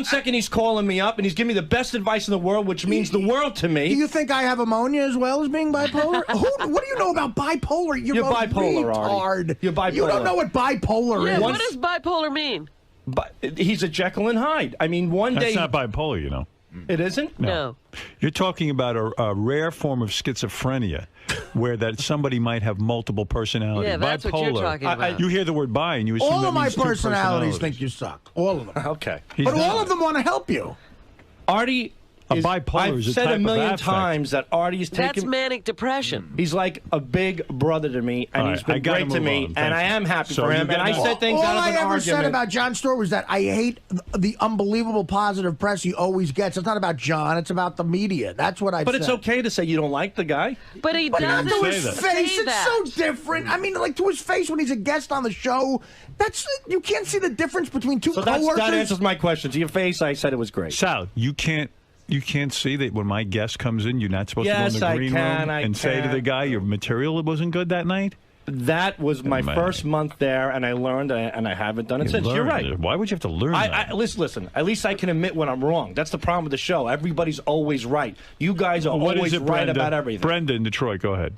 second he's calling me up and he's giving me the best advice in the world, which means the world to me. Do you think I have ammonia as well as being bipolar? What do you know about bipolar? You're bipolar, retard. Artie. You're bipolar. You don't know what bipolar is. What does bipolar mean? But he's a Jekyll and Hyde. I mean, one That's day not bipolar, you know. It isn't? No. You're talking about a rare form of schizophrenia where that somebody might have multiple personalities. Yeah, that's bipolar, what you're talking about. You hear the word bi and you assume All that of my means two personalities think you suck. All of them. Okay. But all of them want to help you. Artie A bipolar I've is a said type a of million affect. times that Artie is That's taking. manic depression. He's like a big brother to me, and All he's right, I been gotta great to move me, on. and Thank I you. am happy So for you him. And get I that. said things All out of I an ever argument. said about Jon Stewart was that I hate the unbelievable positive press he always gets. It's not about John. It's about the media. That's what I But said. it's okay to say you don't like the guy. But he But not doesn't to his say face. say It's that. so different. I mean, like to his face when he's a guest on the show. That's you can't see the difference between two So coworkers. that answers my question. To your face, I said it was great. Sal, you can't see that when my guest comes in, you're not supposed Yes, to go in the green room I and say to the guy your material wasn't good that night? That was my first month there, and I learned, and I haven't done it since. You're right. Why would you have to learn that? Listen. At least I can admit when I'm wrong. That's the problem with the show. Everybody's always right. You guys are What is always it, right Brenda? about everything. Brenda in Detroit, go ahead.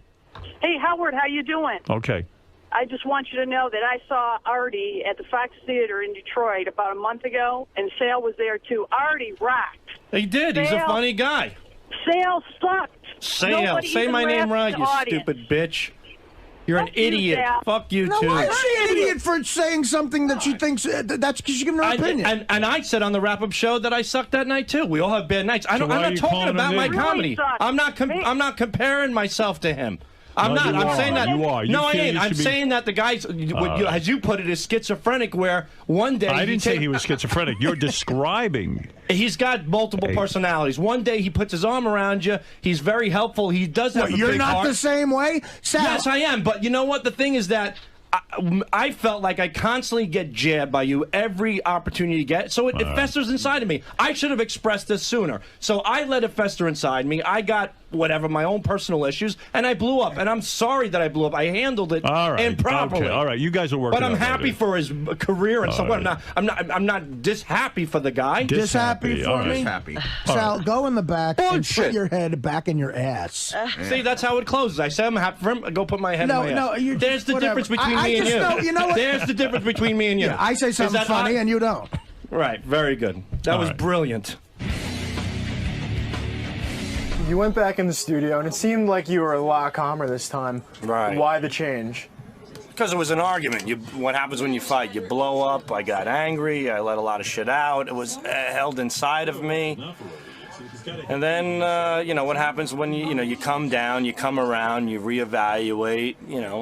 Hey, Howard, how you doing? Okay. I just want you to know that I saw Artie at the Fox Theater in Detroit about a month ago, and Sal was there too. Artie rocked. He did. He's a funny guy. Sal sucked. Sal, Nobody say even my name laughed right, at you the audience. stupid bitch. You're an Fuck you, idiot. Sal. Fuck you, No, too. why is she an idiot for saying something that she thinks that's because she's giving her opinion? And I said on the wrap-up show that I sucked that night too. We all have bad nights. I'm why are not you talking calling about him my in? comedy. Really I'm not comparing myself to him. I'm No, not. you I'm are. saying that. You are. You No, I feel ain't. you I'm should be- saying that the guy's, as you put it, is schizophrenic. Where one day I didn't say he was schizophrenic. You're describing. He's got multiple personalities. One day he puts his arm around you. He's very helpful. He does have a You're big not heart. the same way, Sal. Yes, I am. But you know what? The thing is that I felt like I constantly get jabbed by you every opportunity you get. So it festers inside of me. I should have expressed this sooner. So I let it fester inside me. I got whatever, my own personal issues, and I blew up. And I'm sorry that I blew up. I handled it improperly. Okay. All right. You guys are working. But I'm on happy it. for his career and All stuff. right. I'm not dishappy for the guy. Dishappy for me? Sal, go in the back and put your head back in your ass. See, that's how it closes. I say I'm happy for him. I go put my head in my ass. you're There's the whatever. difference between I me and just you. know- you know what? There's the difference between me and you. Yeah, I say Is something that funny and you don't. Right, very good. That was brilliant. You went back in the studio, and it seemed like you were a lot calmer this time. Right. Why the change? Because it was an argument. What happens when you fight? You blow up. I got angry. I let a lot of shit out. It was held inside of me. And then, what happens when you come down, you come around, you reevaluate,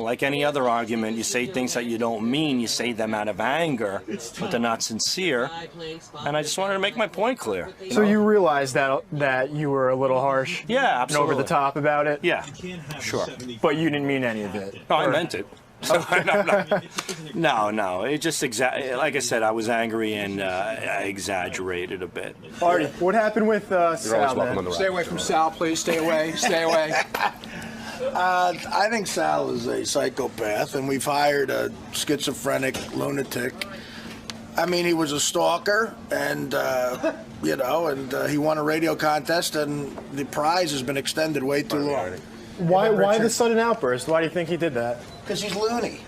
like any other argument, you say things that you don't mean, you say them out of anger, but they're not sincere. And I just wanted to make my point clear. So you realized that you were a little harsh? Yeah, and over the absolutely. top about it? Yeah, sure. But you didn't mean any of it? No, I meant it. No. It just like I said, I was angry and I exaggerated a bit. Artie, what happened with Sal, man? Stay away from Sal, please. Stay away. Stay away. I think Sal is a psychopath, and we've hired a schizophrenic lunatic. I mean, he was a stalker, and he won a radio contest, and the prize has been extended way too long. Why the sudden outburst? Why do you think he did that? Because he's loony.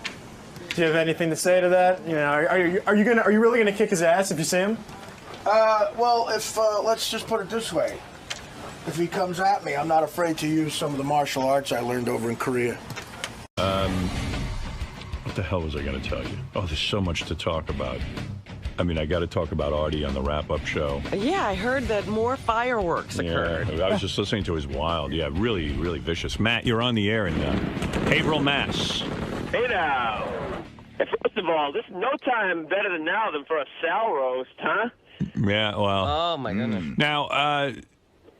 Do you have anything to say to that? Are you really gonna kick his ass if you see him? Well, if let's just put it this way: if he comes at me, I'm not afraid to use some of the martial arts I learned over in Korea. What the hell was I going to tell you? Oh, there's so much to talk about. I mean, I got to talk about Artie on the wrap-up show. Yeah, I heard that more fireworks occurred. Yeah, I was just listening to his wild. Yeah, really, really vicious. Matt, you're on the air in Haverhill, Mass. Hey now. First of all, this is no time better than now than for a Sal roast, huh? Yeah, well. Oh, my goodness. Now,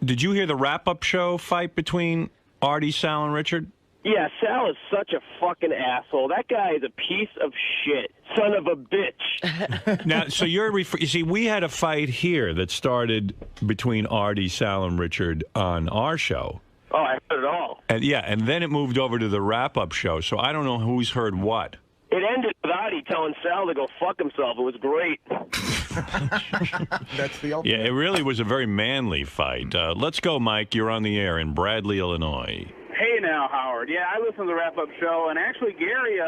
did you hear the wrap-up show fight between Artie, Sal, and Richard? Yeah, Sal is such a fucking asshole. That guy is a piece of shit. Son of a bitch. Now, so you see, we had a fight here that started between Artie, Sal, and Richard on our show. Oh, I heard it all. And yeah, and then it moved over to the wrap-up show, so I don't know who's heard what. It ended with Artie telling Sal to go fuck himself. It was great. That's the ultimate. Yeah, it really was a very manly fight. Let's go, Mike. You're on the air in Bradley, Illinois. Hey now, Howard. Yeah, I listened to the wrap-up show, and actually Gary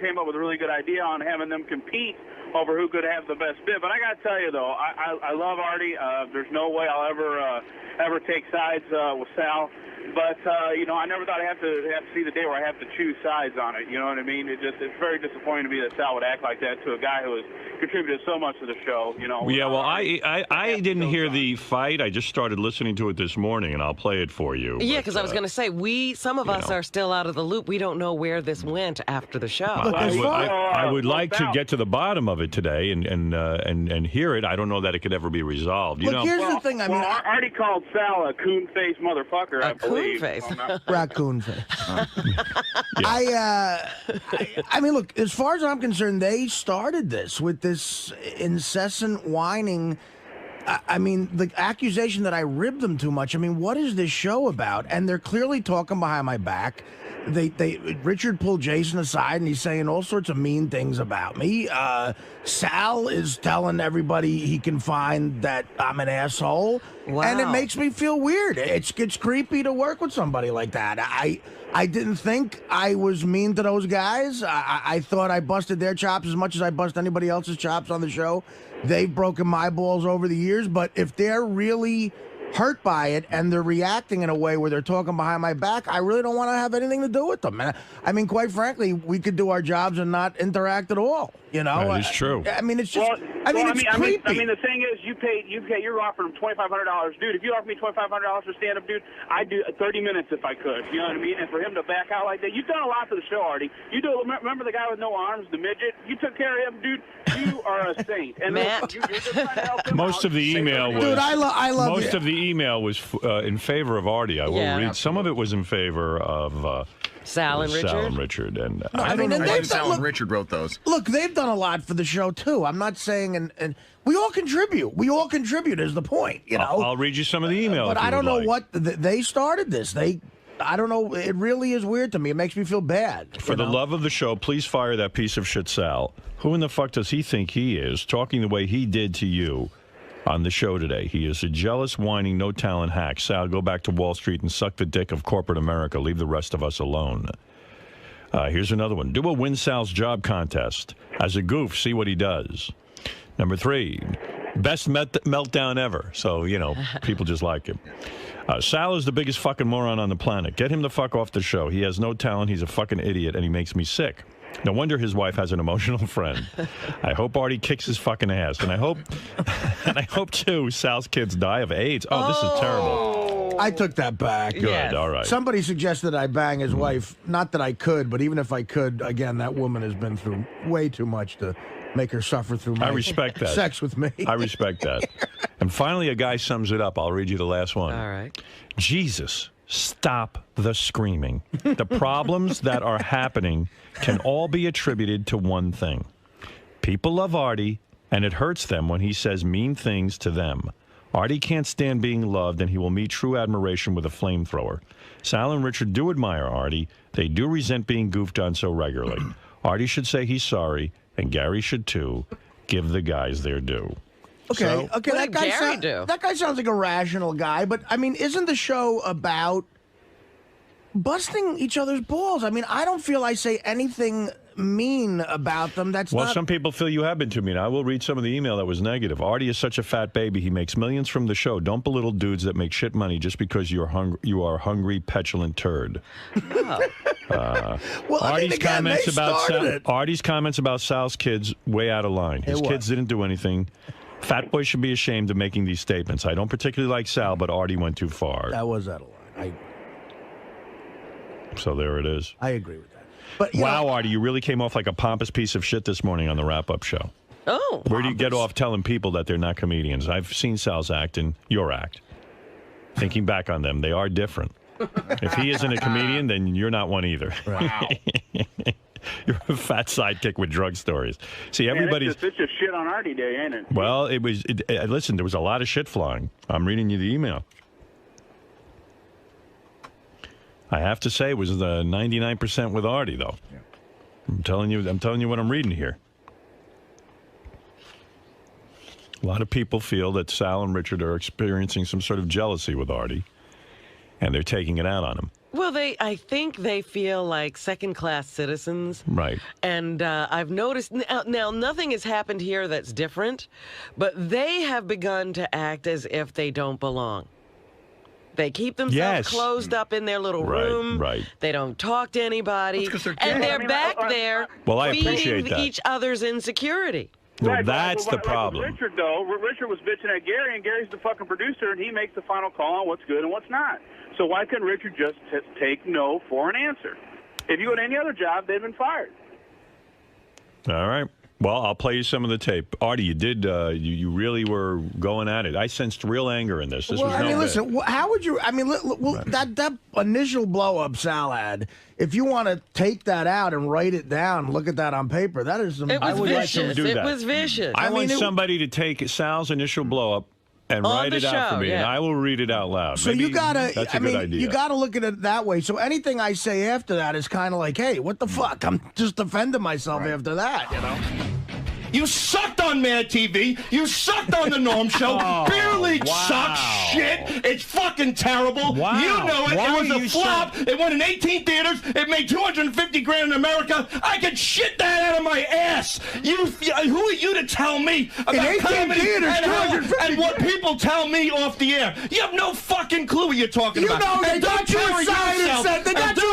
came up with a really good idea on having them compete over who could have the best bit. But I got to tell you, though, I love Artie. There's no way I'll ever take sides with Sal. But I never thought I'd have to see the day where I have to choose sides on it. You know what I mean? It's very disappointing to me that Sal would act like that to a guy who has contributed so much to the show. Yeah, well, I didn't hear the fight. I just started listening to it this morning, and I'll play it for you. Yeah, because I was going to say, some of us are still out of the loop. We don't know where this went after the show. I would like to get to the bottom of it today and hear it. I don't know that it could ever be resolved. Here's the thing. I mean, Artie called Sal a coon-faced motherfucker. I believe. Raccoon face. I mean, look, as far as I'm concerned, they started this with this incessant whining. I mean, the accusation that I ribbed them too much. I mean, what is this show about? And they're clearly talking behind my back. Richard pulled Jason aside and he's saying all sorts of mean things about me. Sal is telling everybody he can find that I'm an asshole. Wow. And it makes me feel weird. It's creepy to work with somebody like that. I didn't think I was mean to those guys. I thought I busted their chops as much as I bust anybody else's chops on the show. They've broken my balls over the years, but if they're really hurt by it and they're reacting in a way where they're talking behind my back, I really don't want to have anything to do with them. And I mean, quite frankly, we could do our jobs and not interact at all. You know, that is true. I mean, it's just. It's creepy. I mean, the thing is, you're offering him $2,500, dude. If you offer me $2,500 for stand-up, dude, I'd do 30 minutes if I could. You know what I mean? And for him to back out like that, you've done a lot for the show, Artie. You do. Remember the guy with no arms, the midget? You took care of him, dude. You are a saint. And Matt. you're just trying to help him Most out. of the email was. Dude, I love most you. of the email was in favor of Artie. I will Yeah. read. Some of it was in favor of Sal and Richard. Sal and Richard, and No, I don't and know why they've Sal done- and Richard wrote those. Look, they've done a lot for the show too. I'm not saying, and we all contribute. We all contribute is the point. You know. I'll read you some of the email. But if you I don't would know like. what they started this. I don't know. It really is weird to me. It makes me feel bad. For the love of the show, please fire that piece of shit, Sal. Who in the fuck does he think he is, talking the way he did to you on the show today? He is a jealous, whining, no-talent hack. Sal, go back to Wall Street and suck the dick of corporate America. Leave the rest of us alone. Here's another one. Do a Win Sal's Job contest. As a goof, see what he does. Number 3, best meltdown ever. So, you know, people just like him. Sal is the biggest fucking moron on the planet. Get him the fuck off the show. He has no talent. He's a fucking idiot, and he makes me sick. No wonder his wife has an emotional friend. I hope Artie kicks his fucking ass, and I hope too Sal's kids die of AIDS. Oh, this is terrible. I took that back. Good, all right. Somebody suggested I bang his wife. Not that I could, but even if I could, again, that woman has been through way too much to make her suffer through my I respect that. sex with me. I respect that. And finally, a guy sums it up. I'll read you the last one. All right. Jesus, stop the screaming. The problems that are happening can all be attributed to one thing. People love Artie, and it hurts them when he says mean things to them. Artie can't stand being loved, and he will meet true admiration with a flamethrower. Sal and Richard do admire Artie. They do resent being goofed on so regularly. Artie should say he's sorry, and Gary should too. Give the guys their due. Okay, So- okay. What That did guy, Gary do? that guy sounds like a rational guy, but I mean, isn't the show about busting each other's balls? I mean, I don't feel I say anything mean about them. That's Well, not. some people feel you have been to me. And I will read some of the email that was negative. Artie is such a fat baby. He makes millions from the show. Don't belittle dudes that make shit money just because you are a hungry, petulant turd. Well, I mean, again, they started it. Artie's comments about Sal's kids way out of line. His It kids was. didn't do anything. Fat boy should be ashamed of making these statements. I don't particularly like Sal, but Artie went too far. That was out of line. So there it is. I agree with that. But Wow, Artie, you really came off like a pompous piece of shit this morning on the wrap-up show. Oh. Where do you get off telling people that they're not comedians? I've seen Sal's act and your act. Thinking back on them, they are different. If he isn't a comedian, then you're not one either. Wow. You're a fat sidekick with drug stories. See, everybody's... It's just shit on Artie Day, ain't it? Well, listen, there was a lot of shit flying. I'm reading you the email. I have to say it was the 99% with Artie, though. Yeah. I'm telling you what I'm reading here. A lot of people feel that Sal and Richard are experiencing some sort of jealousy with Artie, and they're taking it out on him. Well, I think they feel like second-class citizens. Right. And I've noticed, now nothing has happened here that's different, but they have begun to act as if they don't belong. They keep themselves Yes. closed up in their little Right, room. right. They don't talk to anybody. That's 'cause they're and gay. they're back there Well, I appreciate feeding that. each other's insecurity. Well, Right, but that's the like with problem. Richard, though, Richard was bitching at Gary, and Gary's the fucking producer, and he makes the final call on what's good and what's not. So why couldn't Richard just take no for an answer? If you go to any other job, they'd been fired. All right. Well, I'll play you some of the tape. Artie, you did. You really were going at it. I sensed real anger in this. This well, was I no mean, bit. listen. How would you? I mean, that initial blow up Sal had. If you want to take that out and write it down, look at that on paper. That is some. It was I would like to vicious. do It that. was vicious. I want mean, somebody to take Sal's initial blow up and On write the it out for show, me, and yeah. I will read it out loud. So Maybe you gotta. That's a I good mean, idea. you gotta look at it that way. So anything I say after that is kind of like, hey, what the fuck? I'm just defending myself after that, you know. You sucked on Mad TV. You sucked on the Norm Show. Beer League sucks shit. It's fucking terrible. Wow. You know it. Why It was a flop. It went in 18 theaters. It made $250 grand in America. I could shit that out of my ass. Who are you to tell me about 18 comedy theaters, and what people tell me off the air? You have no fucking clue what you're talking about. You know, they got you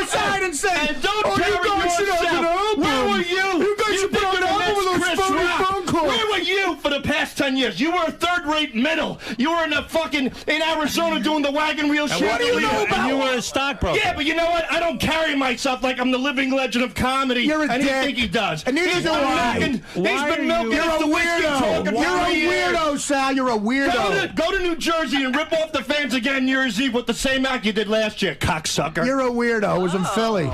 aside and said, and don't oh, carry you guys should have an yourself. album. Where were you? You guys should put out an album with those phony phone calls. Where were you for the past 10 years? You were a third-rate middle. You were in Arizona doing the wagon wheel shit. What do you know about? You were a stockbroker. Yeah, but you know what? I don't carry myself like I'm the living legend of comedy. You're a and dick. you think he does. And neither do I. He's been milking You're a weirdo. You're a weirdo, Sal. You're a weirdo. Go to New Jersey and rip off the fans again New Year's Eve with the same act you did last year, cocksucker. You're a weirdo. It was in Philly.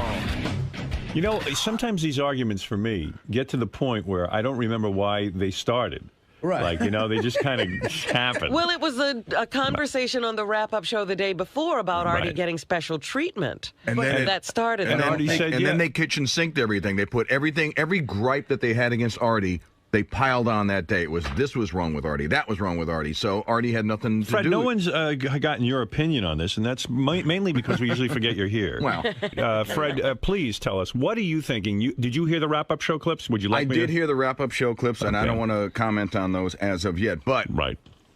You know, sometimes these arguments for me get to the point where I don't remember why they started. Right. Like, you know, they just kind of happen. Well, it was a conversation on the wrap-up show the day before about Artie Right. getting special treatment. And then that started and the whole then, thing. and then they kitchen sinked everything. They put everything, every gripe that they had against Artie, they piled on that day. It was this was wrong with Artie, that was wrong with Artie. So Artie had nothing to Fred, do. no one's gotten your opinion on this, and that's mainly because we usually forget you're here. Wow. Fred, please tell us, what are you thinking? Did you hear the wrap-up show clips? Would you like I me did to... hear the wrap-up show clips, and I don't want to comment on those as of yet. But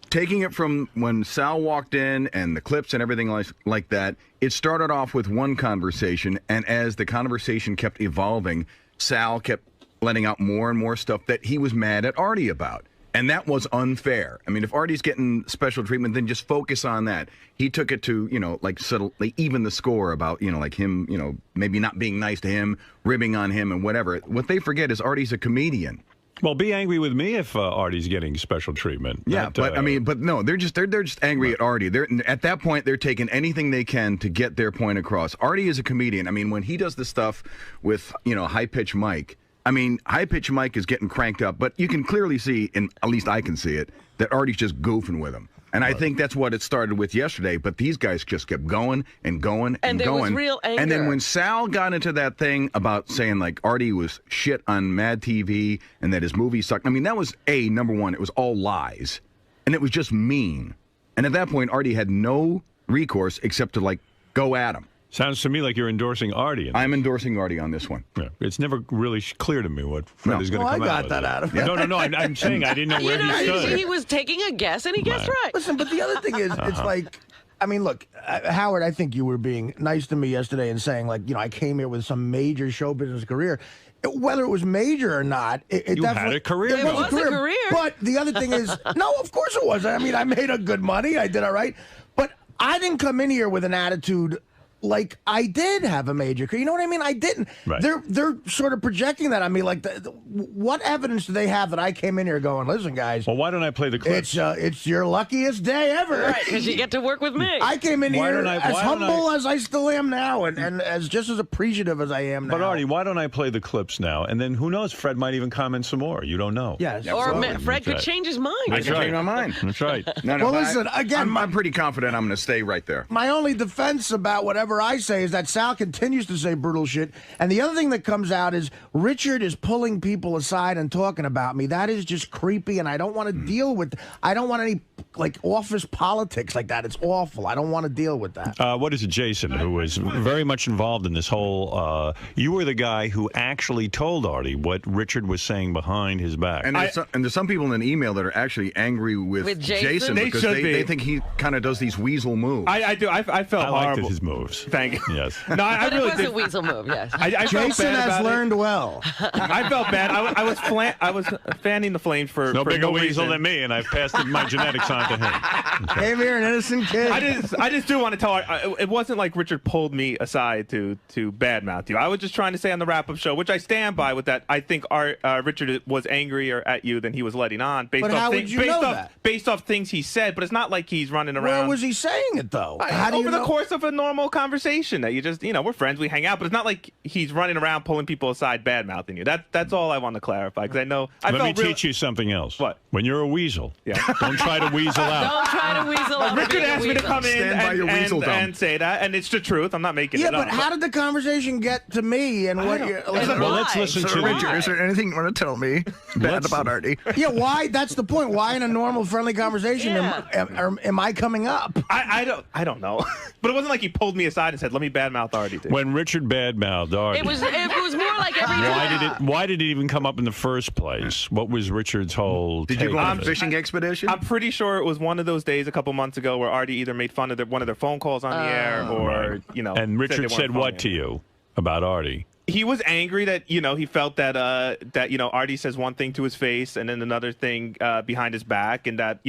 taking it from when Sal walked in and the clips and everything like that, it started off with one conversation, and as the conversation kept evolving, Sal kept letting out more and more stuff that he was mad at Artie about. And that was unfair. I mean, if Artie's getting special treatment, then just focus on that. He took it to, you know, like settle, like even the score about, you know, like him, you know, maybe not being nice to him, ribbing on him and whatever. What they forget is Artie's a comedian. Well, be angry with me if Artie's getting special treatment. Yeah, Not, but I mean, but no, they're just angry at Artie. They're at that point they're taking anything they can to get their point across. Artie is a comedian. I mean, when he does the stuff with, you know, High Pitch Mike, I mean, High Pitch Mike is getting cranked up, but you can clearly see, and at least I can see it, that Artie's just goofing with him. And I think that's what it started with yesterday, but these guys just kept going and going and there going. was real anger. And then when Sal got into that thing about saying, like, Artie was shit on Mad TV and that his movie sucked, I mean, that was, number one, it was all lies. And it was just mean. And at that point, Artie had no recourse except to, like, go at him. Sounds to me like you're endorsing Artie. I'm endorsing Artie on this one. Yeah. It's never really clear to me what Fred is going to come out I got with. that out of it. No. I'm saying I didn't know where he stood. He was taking a guess, and he guessed right. Listen, but the other thing is, it's like, I mean, look, Howard, I think you were being nice to me yesterday and saying, like, you know, I came here with some major show business career. Whether it was major or not, it You definitely had a career. It was a career. But the other thing is, no, of course it was. I mean, I made a good money. I did all right. But I didn't come in here with an attitude like I did have a major career. You know what I mean? I didn't. Right. They're sort of projecting that on me. Like, what evidence do they have that I came in here going, listen, guys? Well, why don't I play the clips? It's your luckiest day ever. Right, because you get to work with me. I came in Why here don't I- as why don't humble as I still am now, and as just as appreciative as I am now. But Artie, why don't I play the clips now? And then who knows? Fred might even comment some more. You don't know. Yes. Or absolutely. Fred could right. change his mind. I can change my mind. That's right. No, Well, but listen, again, I'm pretty confident I'm going to stay right there. My only defense about whatever I say is that Sal continues to say brutal shit. And the other thing that comes out is Richard is pulling people aside and talking about me. That is just creepy, and I don't want to deal with. I don't want any like office politics like that. It's awful. I don't want to deal with that. What is it, Jason, who was very much involved in this whole... you were the guy who actually told Artie what Richard was saying behind his back. And there's some people in an email that are actually angry with Jason? They because should be. they think he kind of does these weasel moves. I do. I felt I liked horrible. his moves. Thank you. Yes. No, I But really it was did. a weasel move, yes. I felt Jason bad has about learned well. I felt bad. I was fanning the flames for No for bigger no weasel reason. than me, and I've passed my genetics on to him. Came here an innocent kid. I just do want to tell her, it wasn't like Richard pulled me aside to badmouth you. I was just trying to say on the wrap-up show, which I stand by with that. I think Richard was angrier at you than he was letting on based But off how would things you know that? based off things he said. But it's not like he's running around. Where was he saying it though? How do you over the know? course of a normal conversation. conversation that you just, we're friends, we hang out, but it's not like he's running around pulling people aside, bad mouthing you. That's all I want to clarify, because I know Let me teach you something else. What? When you're a weasel, don't try to weasel out. Don't try to weasel out. Richard asked me to come in and say that, and it's the truth. I'm not making it up. Yeah, but how did the conversation get to me? And what? Well, let's listen to Richard. Is there anything you want to tell me bad about Artie? Yeah, why? That's the point. Why in a normal, friendly conversation am I coming up? I don't know. But it wasn't like he pulled me aside and said, "Let me badmouth Artie." When Richard badmouthed Artie, it was more like every time. Why did it even come up in the first place? What was Richard's whole? Did you go on take a fishing expedition? I'm pretty sure it was one of those days a couple months ago where Artie either made fun of one of their phone calls on the air, or And Richard said what to you about Artie? He was angry that he felt that Artie says one thing to his face and then another thing behind his back, and that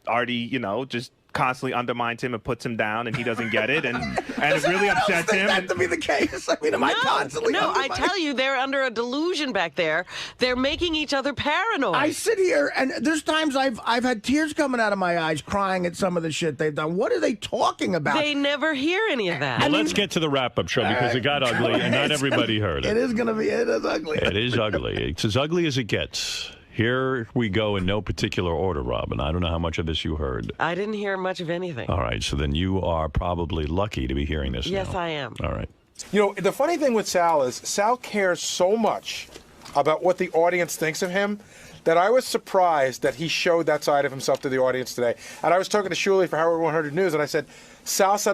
Artie just constantly undermines him and puts him down, and he doesn't get it, and it really upsets him. That to be the case. I mean, am I constantly? No, I tell you, they're under a delusion back there. They're making each other paranoid. I sit here, and there's times I've had tears coming out of my eyes, crying at some of the shit they've done. What are they talking about? They never hear any of that. Well, let's get to the wrap-up show because it got ugly, and not everybody heard it. It is ugly. It is ugly. It's as ugly as it gets. Here we go in no particular order, Robin. I don't know how much of this you heard. I didn't hear much of anything. All right, so then you are probably lucky to be hearing this Yes, now. I am. All right. The funny thing with Sal is Sal cares so much about what the audience thinks of him that I was surprised that he showed that side of himself to the audience today. And I was talking to Shuley for Howard 100 News, and I said, Sal set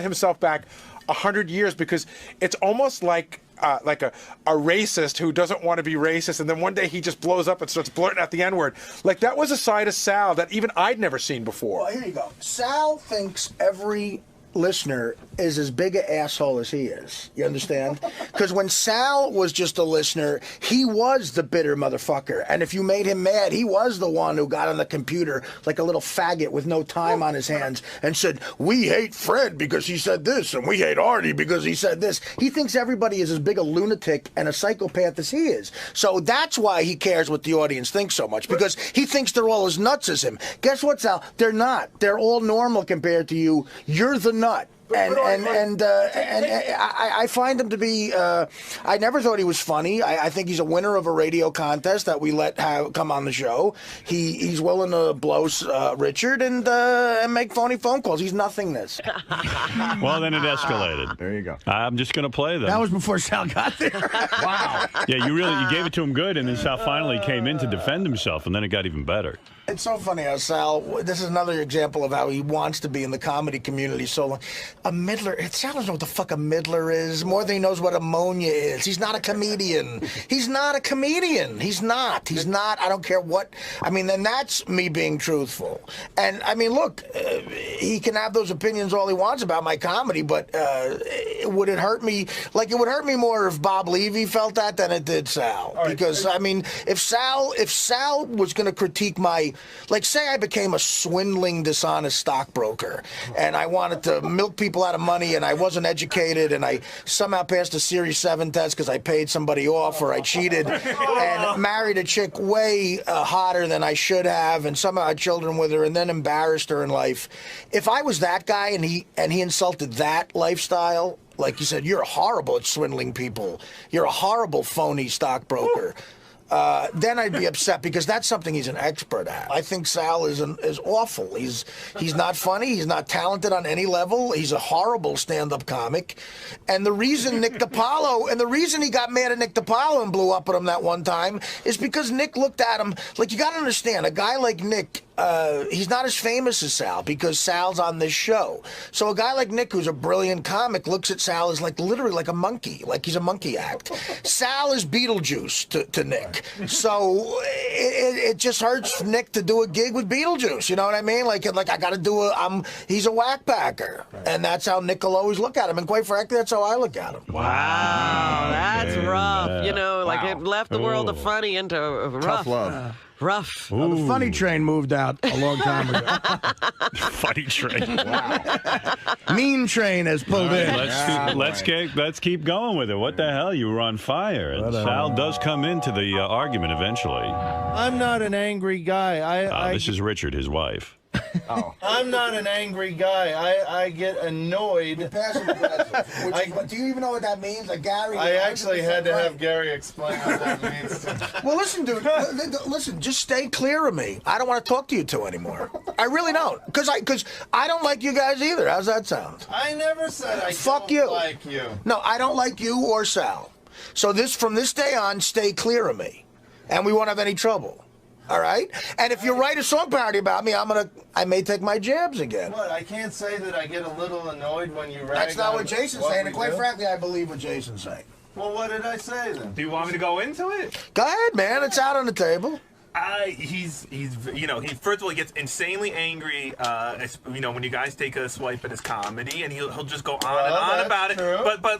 himself back 100 years, because it's almost like a racist who doesn't want to be racist, and then one day he just blows up and starts blurting out the N-word. Like, that was a side of Sal that even I'd never seen before. Well, here you go. Sal thinks every listener is as big an asshole as he is. You understand? Because when Sal was just a listener, he was the bitter motherfucker. And if you made him mad, he was the one who got on the computer like a little faggot with no time on his hands and said, we hate Fred because he said this, and we hate Artie because he said this. He thinks everybody is as big a lunatic and a psychopath as he is. So that's why he cares what the audience thinks so much, because he thinks they're all as nuts as him. Guess what, Sal? They're not. They're all normal compared to you. You're the nut. And I find him to be. I never thought he was funny. I think he's a winner of a radio contest that we let come on the show. He's willing to blow Richard and make phony phone calls. He's nothingness. Well, then it escalated. There you go. I'm just going to play them. That was before Sal got there. Wow. Yeah, you gave it to him good, and then Sal finally came in to defend himself, and then it got even better. It's so funny how Sal, this is another example of how he wants to be in the comedy community so long. A middler, Sal doesn't know what the fuck a middler is, more than he knows what ammonia is. He's not a comedian. He's not a comedian. He's not. I don't care what. I mean, then that's me being truthful. And, I mean, look, he can have those opinions all he wants about my comedy, but would it hurt me? Like, it would hurt me more if Bob Levy felt that than it did Sal. Right. Because, I mean, if Sal was going to critique my, like, say I became a swindling, dishonest stockbroker, and I wanted to milk people out of money, and I wasn't educated, and I somehow passed a Series 7 test because I paid somebody off, or I cheated, and married a chick way hotter than I should have, and somehow had children with her, and then embarrassed her in life. If I was that guy and he insulted that lifestyle, like you said, you're horrible at swindling people, you're a horrible phony stockbroker. Then I'd be upset, because that's something he's an expert at. I think Sal is awful. He's not funny. He's not talented on any level. He's a horrible stand-up comic. And the reason he got mad at Nick DiPaolo and blew up at him that one time is because Nick looked at him, like, you got to understand, a guy like Nick, he's not as famous as Sal because Sal's on this show. So a guy like Nick, who's a brilliant comic, looks at Sal as literally like a monkey, like he's a monkey act. Sal is Beetlejuice to Nick. So it just hurts Nick to do a gig with Beetlejuice. You know what I mean? Like I got to do he's a whackpacker. And that's how Nick will always look at him. And quite frankly, that's how I look at him. Wow, that's rough. Like it left the world of funny into rough. Tough love. Rough. Well, the funny train moved out a long time ago. Funny train. Wow. Mean train has pulled in. Let's keep going with it. What the hell? You were on fire. And Sal does come into the argument eventually. I'm not an angry guy. This is Richard, his wife. Oh. I'm not an angry guy. I get annoyed. Passive aggressive. Do you even know what that means? Like Gary. I actually had to right. have Gary explain what that means. Well, listen, dude. Listen, just stay clear of me. I don't want to talk to you two anymore. I really don't, because I don't like you guys either. How's that sound? I never said I Fuck don't you. like you. No, I don't like you or Sal. So from this day on, stay clear of me, and we won't have any trouble. All right? And if you write a song parody about me, I may take my jabs again. What? I can't say that I get a little annoyed when you rag That's not on what Jason's saying, and quite do. frankly, I believe what Jason's saying. Well, what did I say then? Do you want me to go into it? Go ahead, man. It's out on the table. He's you know, he first of all he gets insanely angry you know, when you guys take a swipe at his comedy, and he'll just go on and on about it.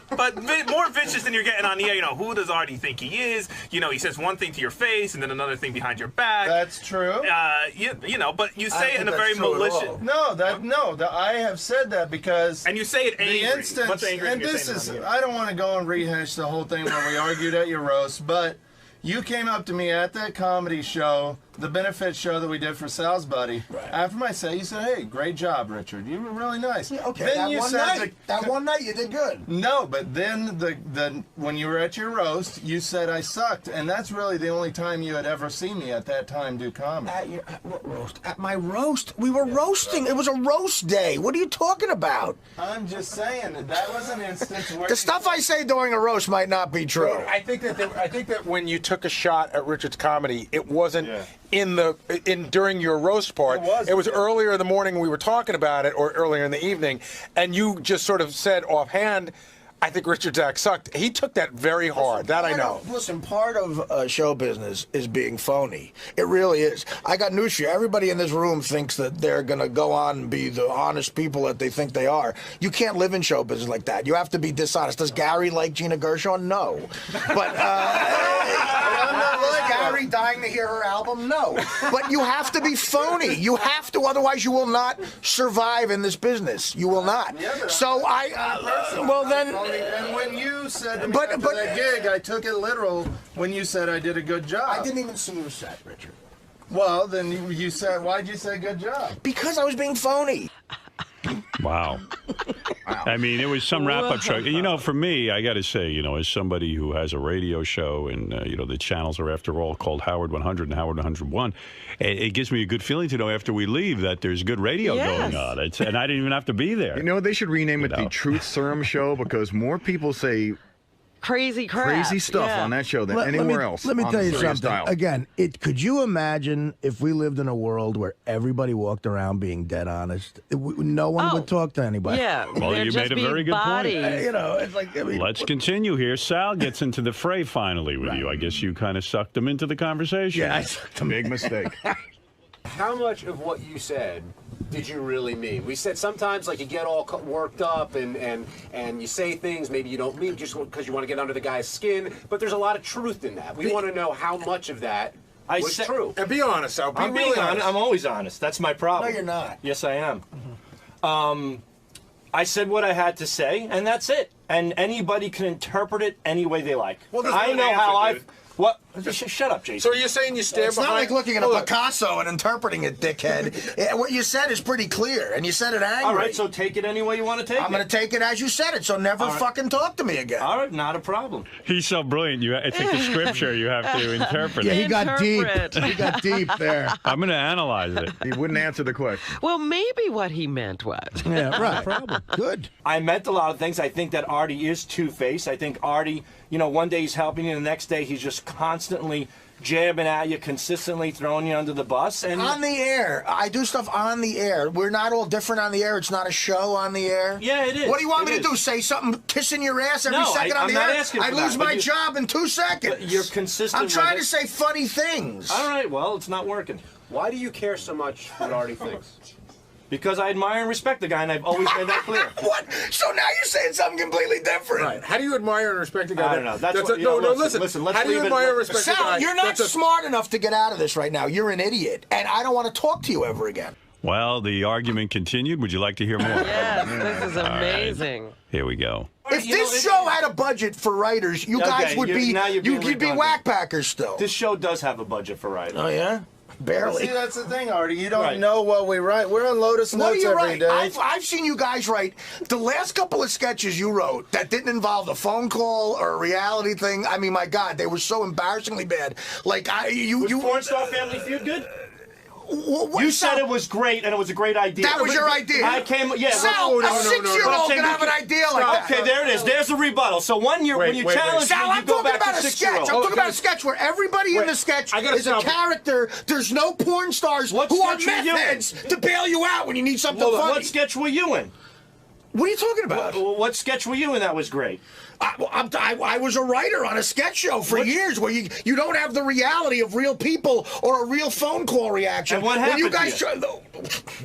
But more vicious than you're getting on the air. You know, who does Artie think he is? You know, he says one thing to your face and then another thing behind your back. That's true. You know, but you say it in a very malicious. No, I have said that because. And you say it angry. The instance, What's angry? and this is. I don't want to go and rehash the whole thing where we argued at your roast, but. You came up to me at that comedy show, the benefit show that we did for Sal's buddy. Right. After my set, you said, "Hey, great job, Richard. You were really nice." Yeah, okay, then that you one said night. That one night you did good. No, but then when you were at your roast, you said I sucked, and that's really the only time you had ever seen me at that time do comedy. What roast? At my roast? We were roasting. It was a roast day. What are you talking about? I'm just saying that was an instance where the stuff I say during a roast might not be true. I think that when you took a shot at Richard's comedy, it wasn't during your roast part. It was earlier in the morning we were talking about it, or earlier in the evening, and you just sort of said offhand, I think Richard's act sucked. He took that very hard. That I know. Listen, part of show business is being phony. It really is. I got news for you. Everybody in this room thinks that they're going to go on and be the honest people that they think they are. You can't live in show business like that. You have to be dishonest. Does Gary like Gina Gershon? No. But is Gary dying to hear her album? No. But you have to be phony. You have to, otherwise you will not survive in this business. You will not. Yeah, so well then. And when you said to me after that gig, I took it literal when you said I did a good job. I didn't even see your set, Richard. Well, then you said, why'd you say good job? Because I was being phony. Wow. I mean, it was some wrap-up show. You know, for me, I got to say, you know, as somebody who has a radio show and, you know, the channels are, after all, called Howard 100 and Howard 101, it gives me a good feeling to know after we leave that there's good radio going on. And I didn't even have to be there. You know, they should rename it the Truth Serum Show, because more people say crazy crap, crazy stuff on that show than anywhere else. Let me tell you something. Dial. Again, could you imagine if we lived in a world where everybody walked around being dead honest? No one would talk to anybody. Yeah, well, you made a very good point. You know, it's like, I mean, let's continue here. Sal gets into the fray finally with you. I guess you kind of sucked him into the conversation. Yeah, I sucked him. Big mistake. How much of what you said did you really mean? We said sometimes, like, you get all worked up and you say things maybe you don't mean just because you want to get under the guy's skin, but there's a lot of truth in that. We want to know how much of that was true. And be honest, Sal. I'm being honest. I'm always honest. That's my problem. No, you're not. Yes, I am. I said what I had to say, and that's it. And anybody can interpret it any way they like. Well, I know how I've... What? Shut up, Jason. So are you saying you stand it's behind... not like looking at a Picasso and interpreting it, dickhead. What you said is pretty clear, and you said it angry. All right, so take it any way you want to take it. I'm going to take it as you said it, so never fucking talk to me again. All right, not a problem. He's so brilliant. It's like a scripture you have to interpret. Yeah, he got deep. He got deep there. I'm going to analyze it. He wouldn't answer the question. Well, maybe what he meant was. Yeah, right. Problem. Good. I meant a lot of things. I think that Artie is two-faced. I think Artie, you know, one day he's helping you, and the next day he's just constantly jabbing at you, consistently throwing you under the bus. And on the air, I do stuff on the air. We're not all different on the air. It's not a show on the air. Yeah, it is. What do you want me to do? Say something kissing your ass every second on the air? I lose my job in 2 seconds. But you're consistent. I'm trying to say funny things. All right, well, it's not working. Why do you care so much what Artie thinks? Because I admire and respect the guy, and I've always made that clear. What? So now you're saying something completely different. Right. How do you admire and respect the guy? I don't know. That's what, listen. Let's how do you admire and respect the guy? Sal, you're not smart enough to get out of this right now. You're an idiot, and I don't want to talk to you ever again. Well, the argument continued. Would you like to hear more? Yes, this is amazing. Right. Here we go. If this show had a budget for writers, you guys would be you'd be whack packers still. This show does have a budget for writers. Oh yeah. Barely. See, that's the thing, Artie. You don't know what we write. We're on Lotus Notes every day. I've seen you guys write the last couple of sketches you wrote that didn't involve a phone call or a reality thing. I mean, my God, they were so embarrassingly bad. Like Was Porn Star Family Feud good? You said it was great and it was a great idea. That was your idea. I came, yeah. Sal, a 6-year-old can have an idea like that. Okay, there it is. There's the rebuttal. So when you challenge Sal, me, you I'm go talking back about to a sketch. I'm talking about a sketch where everybody in the sketch is a character. There's no porn stars who are meth heads to bail you out when you need something funny. What sketch were you in? What are you talking about? What sketch were you in that was great? I was a writer on a sketch show for years where you don't have the reality of real people or a real phone call reaction. And what happened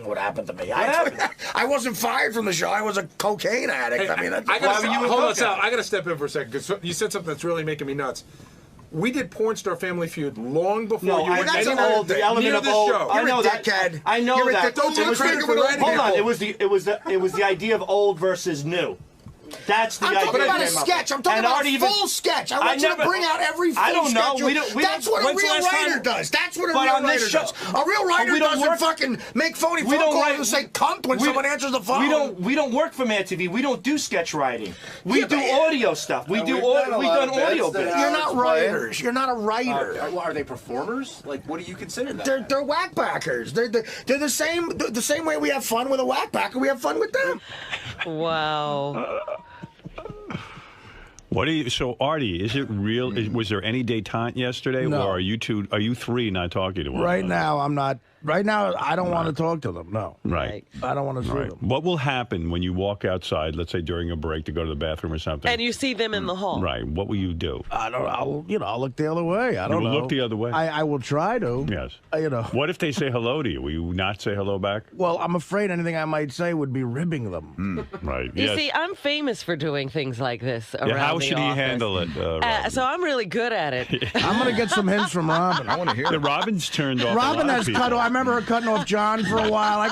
What happened to me? I wasn't fired from the show. I was a cocaine addict. Hey, I mean, hold on, Sal. I got to step in for a second because you said something that's really making me nuts. We did Porn Star Family Feud long before you were old. The element of old. I know that. I know that. Hold on. It was the idea of old versus new. That's the idea. I'm talking about a sketch. I'm talking about a full sketch. I want you to bring out every full sketch. I don't know. That's what a real writer does. That's what a real writer does. A real writer doesn't fucking make phony phone calls and say cunt when someone answers the phone. We don't work for Mad TV. We don't do sketch writing. We do audio stuff. We've done audio bits. You're not writers. You're not a writer. Are they performers? Like, what do you consider that? They're whackbackers. They're the same way we have fun with a whackbacker. We have fun with them. Wow. What do you? So, Artie, is it real? Was there any detente yesterday, No. or are you three not talking to one? Right now, I'm not. Right now, I don't want to talk to them. No. Right. I don't want to see them. What will happen when you walk outside, let's say during a break to go to the bathroom or something? And you see them in the hall. Right. What will you do? I'll look the other way. I don't You know. will look the other way? I will try to. Yes. What if they say hello to you? Will you not say hello back? Well, I'm afraid anything I might say would be ribbing them. Right. You see, I'm famous for doing things like this around How the should he office. handle it? Robin? So I'm really good at it. I'm going to get some hints from Robin. I want to hear it. Robin's turned off. Robin a lot has of cut people. off. I remember her cutting off John for a while. I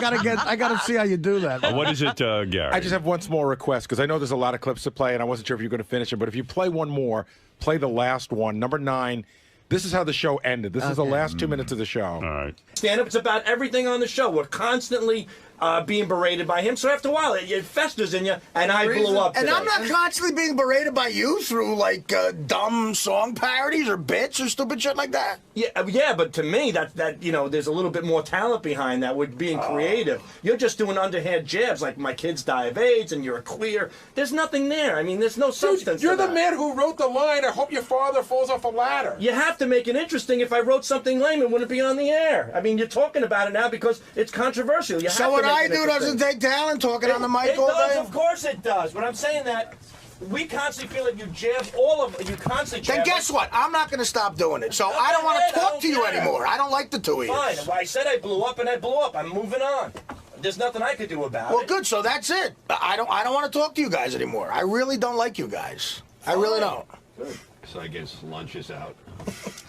gotta see how you do that. What is it, Gary? I just have one small request because I know there's a lot of clips to play, and I wasn't sure if you're going to finish them. But if you play one more, play the last one, number 9. This is how the show ended. This is the last 2 minutes of the show. All right. Stand up. It's about everything on the show. We're constantly being berated by him. So after a while, it festers in you, and I blew up. And today. I'm not constantly being berated by you through like dumb song parodies or bits or stupid shit like that. Yeah, but to me, that there's a little bit more talent behind that with being creative. You're just doing underhand jabs like my kids die of AIDS and you're a queer. There's nothing there. I mean, there's no substance. You're to the that. man who wrote the line, I hope your father falls off a ladder. You have to make it interesting. If I wrote something lame, it wouldn't be on the air. I mean, you're talking about it now because it's controversial. You So have what to make I it do interesting. doesn't take talent talking on the mic It all does, day? of course it does. But I'm saying that we constantly feel like you jab you constantly jab. Then guess what? I'm not going to stop doing it. So I don't want to talk to you anymore. I don't like the two of you. Fine. Well, I said I blew up, and I blew up. I'm moving on. There's nothing I could do about Well, it. good. So that's it. I don't want to talk to you guys anymore. I really don't like you guys. I really don't. So I guess lunch is out.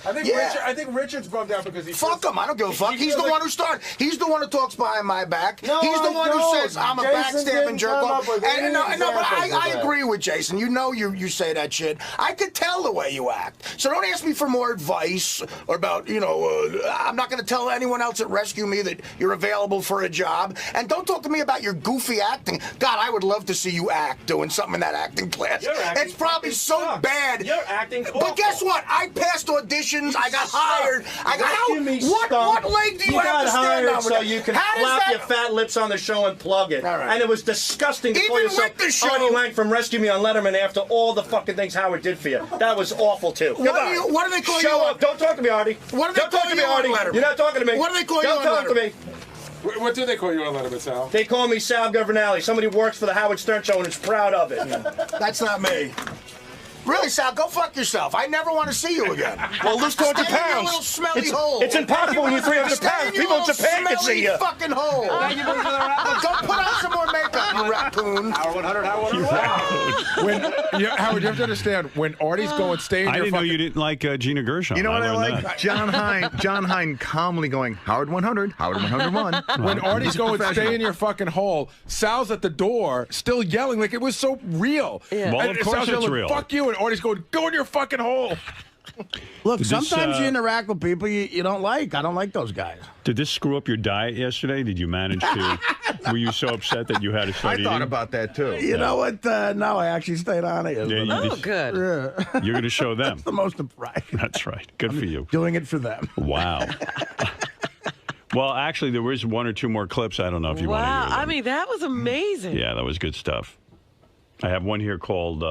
I think Richard's bummed out because he Fuck him. I don't give a fuck. He's the one who started. He's the one who talks behind my back. No, He's the I one who don't. says I'm a Jason backstabbing didn't jerk come off. up with And any no, but examples of I that. agree with Jason. You know you say that shit. I could tell the way you act. So don't ask me for more advice or about, I'm not going to tell anyone else at Rescue Me that you're available for a job. And don't talk to me about your goofy acting. God, I would love to see you act doing something in that acting class. Your acting It's probably so sucks. bad. Your acting's But guess what? I passed auditions. I got hired. What leg do you have got to stand hired on with so that? you can How does flap that- your fat lips on the show and plug it. All right. And it was disgusting to call Even yourself with the show- Artie Lang from Rescue Me on Letterman after all the fucking things Howard did for you. That was awful too. What Goodbye. what do they call Show you? up. Don't talk to me, Artie. What do they Don't call talk to you me, on Artie. Letterman? You're not talking to me. What do they call you Don't on talk to me. What do they call you on Letterman, Sal? They call me Sal Governale. Somebody who works for the Howard Stern Show and is proud of it. That's not me. Really, Sal, go fuck yourself. I never want to see you again. Well, lose 200 Stay in your pounds. little smelly It's- hole. it's impossible when you're 300 Stay pounds. in your People in little Japan can smelly see you. fucking hole. Go put on some more makeup, you raccoon. Hour 100, Hour 100. Howard, you have to understand, when Artie's going, stay in I your didn't know fucking... you didn't like Gina Gershon. You know what I learned like? that. John Hine calmly going, Howard 100, Howard 101. When Artie's going, stay in your fucking hole, Sal's at the door, still yelling like it was so real. Yeah. Well, And of course Sal's it's yelling, real. fuck you, and Artie's going, go in your fucking hole. Look, Did this, sometimes you interact with people you don't like. I don't like those guys. Did this screw up your diet yesterday? Did you manage to? Were you so upset that you had to start I thought eating? about that too. You know what? No, I actually stayed on it. Yeah, you just- good. Yeah. You're going to show them. That's the most right. That's right. Good for you. Doing it for them. Wow. Well, actually, there was one or two more clips. I don't know if you want to hear Wow, them. I mean, that was amazing. Yeah, that was good stuff. I have one here called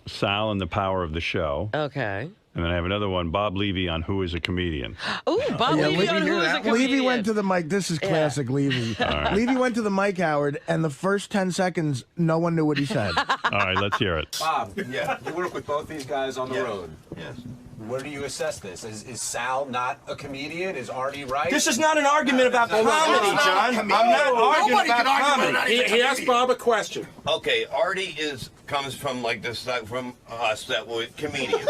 Sal and the Power of the Show. Okay. And then I have another one, Bob Levy on Who is a Comedian. Ooh, Bob Levy on Who is a Comedian. Levy went to the mic. This is classic Levy. All right. Levy went to the mic, Howard, and the first 10 seconds, no one knew what he said. All right, let's hear it. Bob, you work with both these guys on the road. Yes. Where do you assess this? Is Sal not a comedian? Is Artie right? This is not an argument about comedy, John. I'm not arguing about comedy. He asked Bob a question. Okay, Artie comes from like this, from us that were comedians.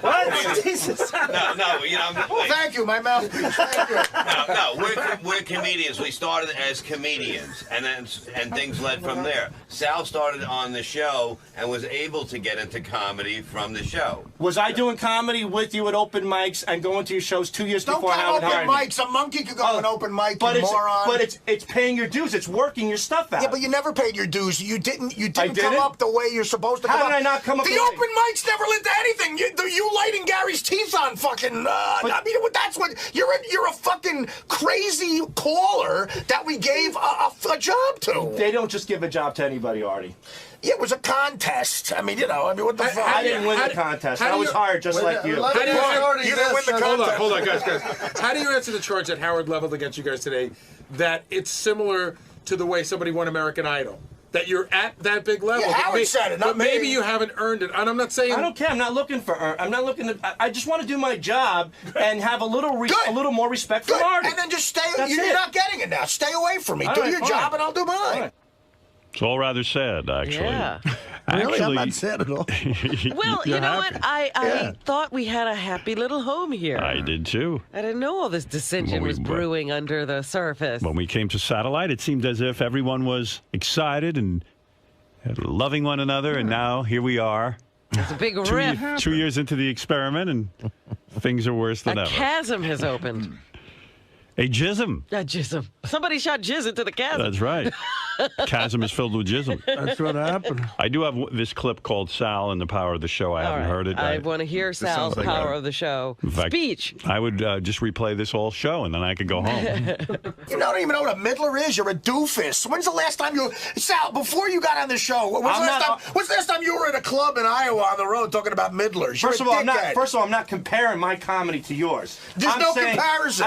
What? Jesus. No, you know. Well, thank you, my mouthpiece. Thank you. No, we're comedians. We started as comedians, and things led from there. Sal started on the show and was able to get into comedy from the show. Was I doing comedy with you at open mics and going to your shows 2 years Don't before get Howard open hired me? mics. A monkey could go to an open mic, But you moron. it's paying your dues. It's working your stuff out. Yeah, but you never paid your dues. You didn't come didn't? up the way you're supposed to How come did up. I not come up The the way? open mics never led to anything. You lighting Gary's teeth on fucking. I mean, that's what you're a fucking crazy caller that we gave a job to. They don't just give a job to anybody, Artie. Yeah, it was a contest. I mean, what the fuck? I didn't win the contest. I was hired just like you. How do you didn't win the contest. Hold on, guys. How do you answer the charge that Howard leveled against you guys today that it's similar to the way somebody won American Idol? That you're at that big level. Yeah, Howard said it, not But maybe me. you haven't earned it. And I'm not saying... I don't care. I'm not looking for. I'm not looking to. I just want to do my job and have a little more respect for Artie. And then just stay. That's You're it. not getting it now. Stay away from me. All Do right, your fine. job, and I'll do mine. It's all rather sad, actually. Yeah. Really? I'm not sad at all. Well, you know what? I thought we had a happy little home here. I did too. I didn't know all this dissension was brewing under the surface. When we came to Satellite, it seemed as if everyone was excited and loving one another, and now here we are. It's a big rift. 2 years into the experiment, and things are worse than A ever. chasm has opened. A jism. A jism. Somebody shot jizz into the chasm. That's right. Chasm is filled with jism. That's what happened. I do have this clip called Sal and the Power of the Show. I haven't heard it. I want to hear Sal's Power of the Show In fact, speech. I would just replay this whole show, and then I could go home. You don't even know what a middler is. You're a doofus. When's the last time Sal, before you got on the show, when's the last time you were at a club in Iowa on the road talking about middlers? First of all, I'm not comparing my comedy to yours. There's no comparison.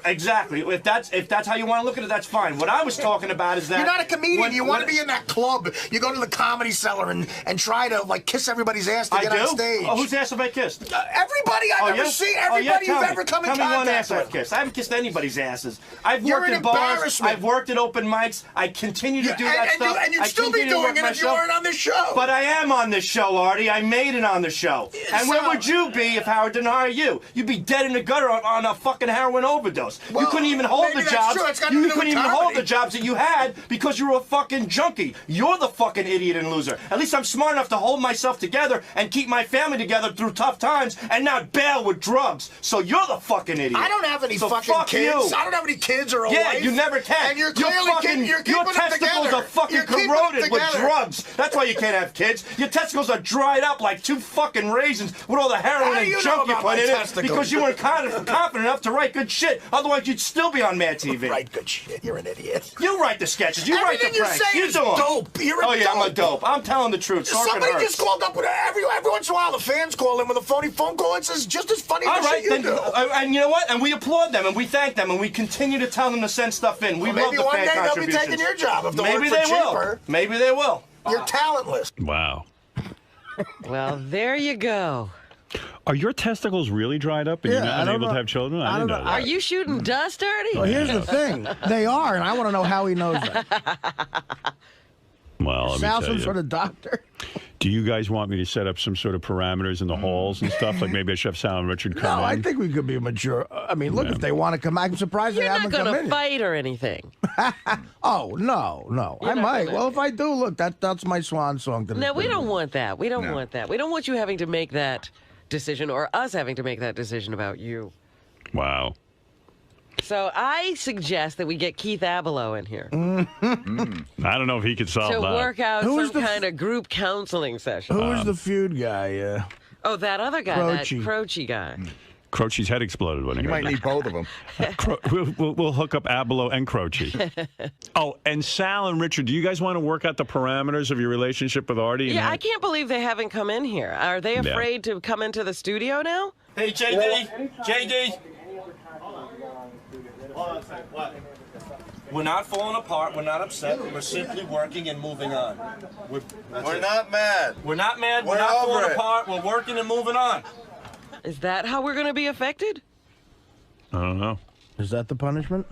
Exactly. If that's how you want to look at it, that's fine. What I was talking about is that you're not a comedian. You want to be in that club. You go to the Comedy Cellar and try to like kiss everybody's ass to get on stage. Oh, whose ass have I kissed? Everybody I've ever seen. Everybody you've ever come in contact with. Tell me one ass I've with. kissed. I haven't kissed anybody's asses. I've You're worked an in bars. embarrassment. I've worked at open mics. I continue to do that stuff. And you'd still be doing it if you weren't on this show. But I am on this show, Artie. I made it on the show. And where would you be if Howard didn't hire you? You'd be dead in the gutter on a fucking heroin overdose. Well, you couldn't even hold maybe the that's jobs. true. It's got nothing You to do couldn't with even hold comedy. the jobs that you had because you were a fucking junkie. You're the fucking idiot and loser. At least I'm smart enough to hold myself together and keep my family together through tough times and not bail with drugs. So you're the fucking idiot. I don't have any So fucking fuck kids. You. I don't have any kids or a Yeah, wife. you never can. And you're clearly your keeping it testicles together. are fucking You're keeping it corroded with together. drugs. That's why you can't have kids. Your testicles are dried up like two fucking raisins with all the heroin How do and you know junk you about put my in it testicles? because you weren't confident enough to write good shit. Otherwise, you'd still be on Mad TV. Write good shit. You're an idiot. You write the sketches. You write the Everything you're pranks. saying You is do 'em. dope. You're a Oh yeah, I'm a dope. dope. I'm telling the truth. Sorkin Somebody hurts. just called up with every once in a while the fans call in with a phony phone call. It's just as funny All as the right, shit you then, do. and you know what? And we applaud them, and we thank them, and we continue to tell them to send stuff in. We Well, love maybe the one fan day they'll be contributions. taking your job if they Maybe work they for will. cheaper. Maybe they will. You're talentless. Wow. Well, there you go. Are your testicles really dried up and you're not unable to have children? I didn't know that. Are you shooting dust, Artie? Well, here's the thing. They are, and I want to know how he knows that. Well, let me Sal tell some you. sort of doctor. Do you guys want me to set up some sort of parameters in the halls and stuff? Like maybe I should have Sal and Richard come No, in? I think we could be mature. I mean, look, Yeah. if they want to come, I'm surprised You're they not haven't going come to in. fight or anything. Oh, no. You're I not might. gonna- Well, if I do, look, that's my swan song to the No, we don't want that. We don't No. want that. We don't want you having to make that decision or us having to make that decision about you. Wow. So I suggest that we get Keith Abelo in here I don't know if he could solve to that. work out Who's some kind of group counseling session. Who is the feud guy? Oh, that other guy, Croce. that Croce guy. Croce's head exploded when he You heard might that. need both of them. We'll hook up Abelo and Croce. Oh, and Sal and Richard, do you guys want to work out the parameters of your relationship with Artie? Yeah, I can't believe they haven't come in here. Are they afraid to come into the studio now? Hey, JD. We're not falling apart. We're not upset. We're simply working and moving on. We're not mad. We're not mad. We're We're not over falling it. apart. We're working and moving on. Is that how we're going to be affected? I don't know. Is that the punishment?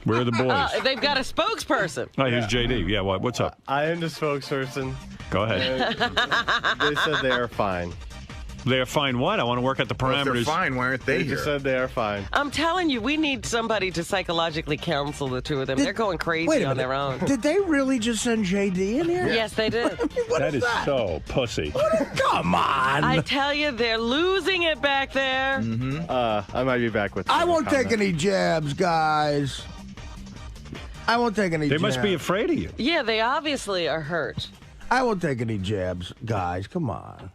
Where are the boys? They've got a spokesperson. Oh, here's JD. Yeah, what's up? I am the spokesperson. Go ahead. They said they are fine. They're fine what? I want to work out the Well, if parameters. they're fine, why aren't they They just here? said they are fine. I'm telling you, we need somebody to psychologically counsel the two of them. They're going crazy on their own. Did they really just send JD in here? Yes, they did. That is so pussy. Come on. I tell you, they're losing it back there. I might be back with. I won't take any jabs, guys. I won't take any They jabs. must be afraid of you. Yeah, they obviously are hurt. I won't take any jabs, guys. Come on.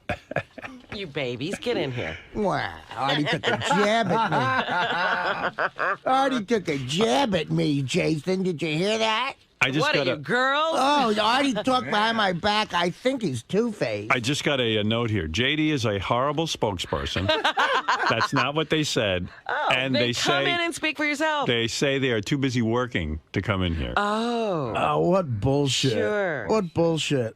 You babies, get in here. Wow, Artie took a jab at me. Artie took a jab at me, Jason. Did you hear that? I just What got are you, girls? Oh, Artie talked behind my back. I think he's two-faced. I just got a note here. JD is a horrible spokesperson. That's not what they said. Oh, and they come say in and speak for yourself. they say they are too busy working to come in here. Oh, what bullshit. Sure. What bullshit.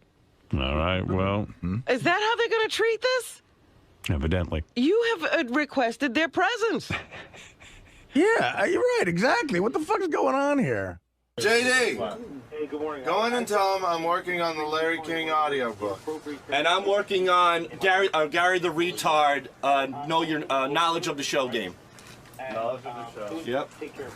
All right. Well, Is that how they're going to treat this? evidently. You have requested their presence. Yeah, you're right. Exactly. What the fuck is going on here? JD, go in and tell him I'm working on the Larry King audiobook. And I'm working on Gary the retard. Know your knowledge of the show game. Knowledge of the show. Yep.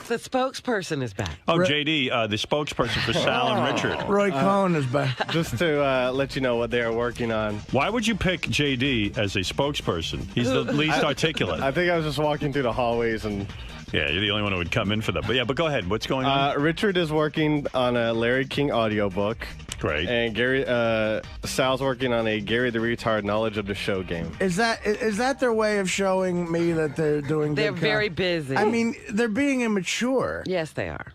The spokesperson is back. Oh, JD, the spokesperson for Sal and Richard. Roy Cohn is back. Just to let you know what they are working on. Why would you pick JD as a spokesperson? He's the least articulate. I think I was just walking through the hallways and. Yeah, you're the only one who would come in for that. But go ahead. What's going on? Richard is working on a Larry King audiobook. Great. And Sal's working on a Gary the Retard knowledge of the show game. Is that their way of showing me that they're doing They're good very busy. I mean, they're being immature. Yes, they are.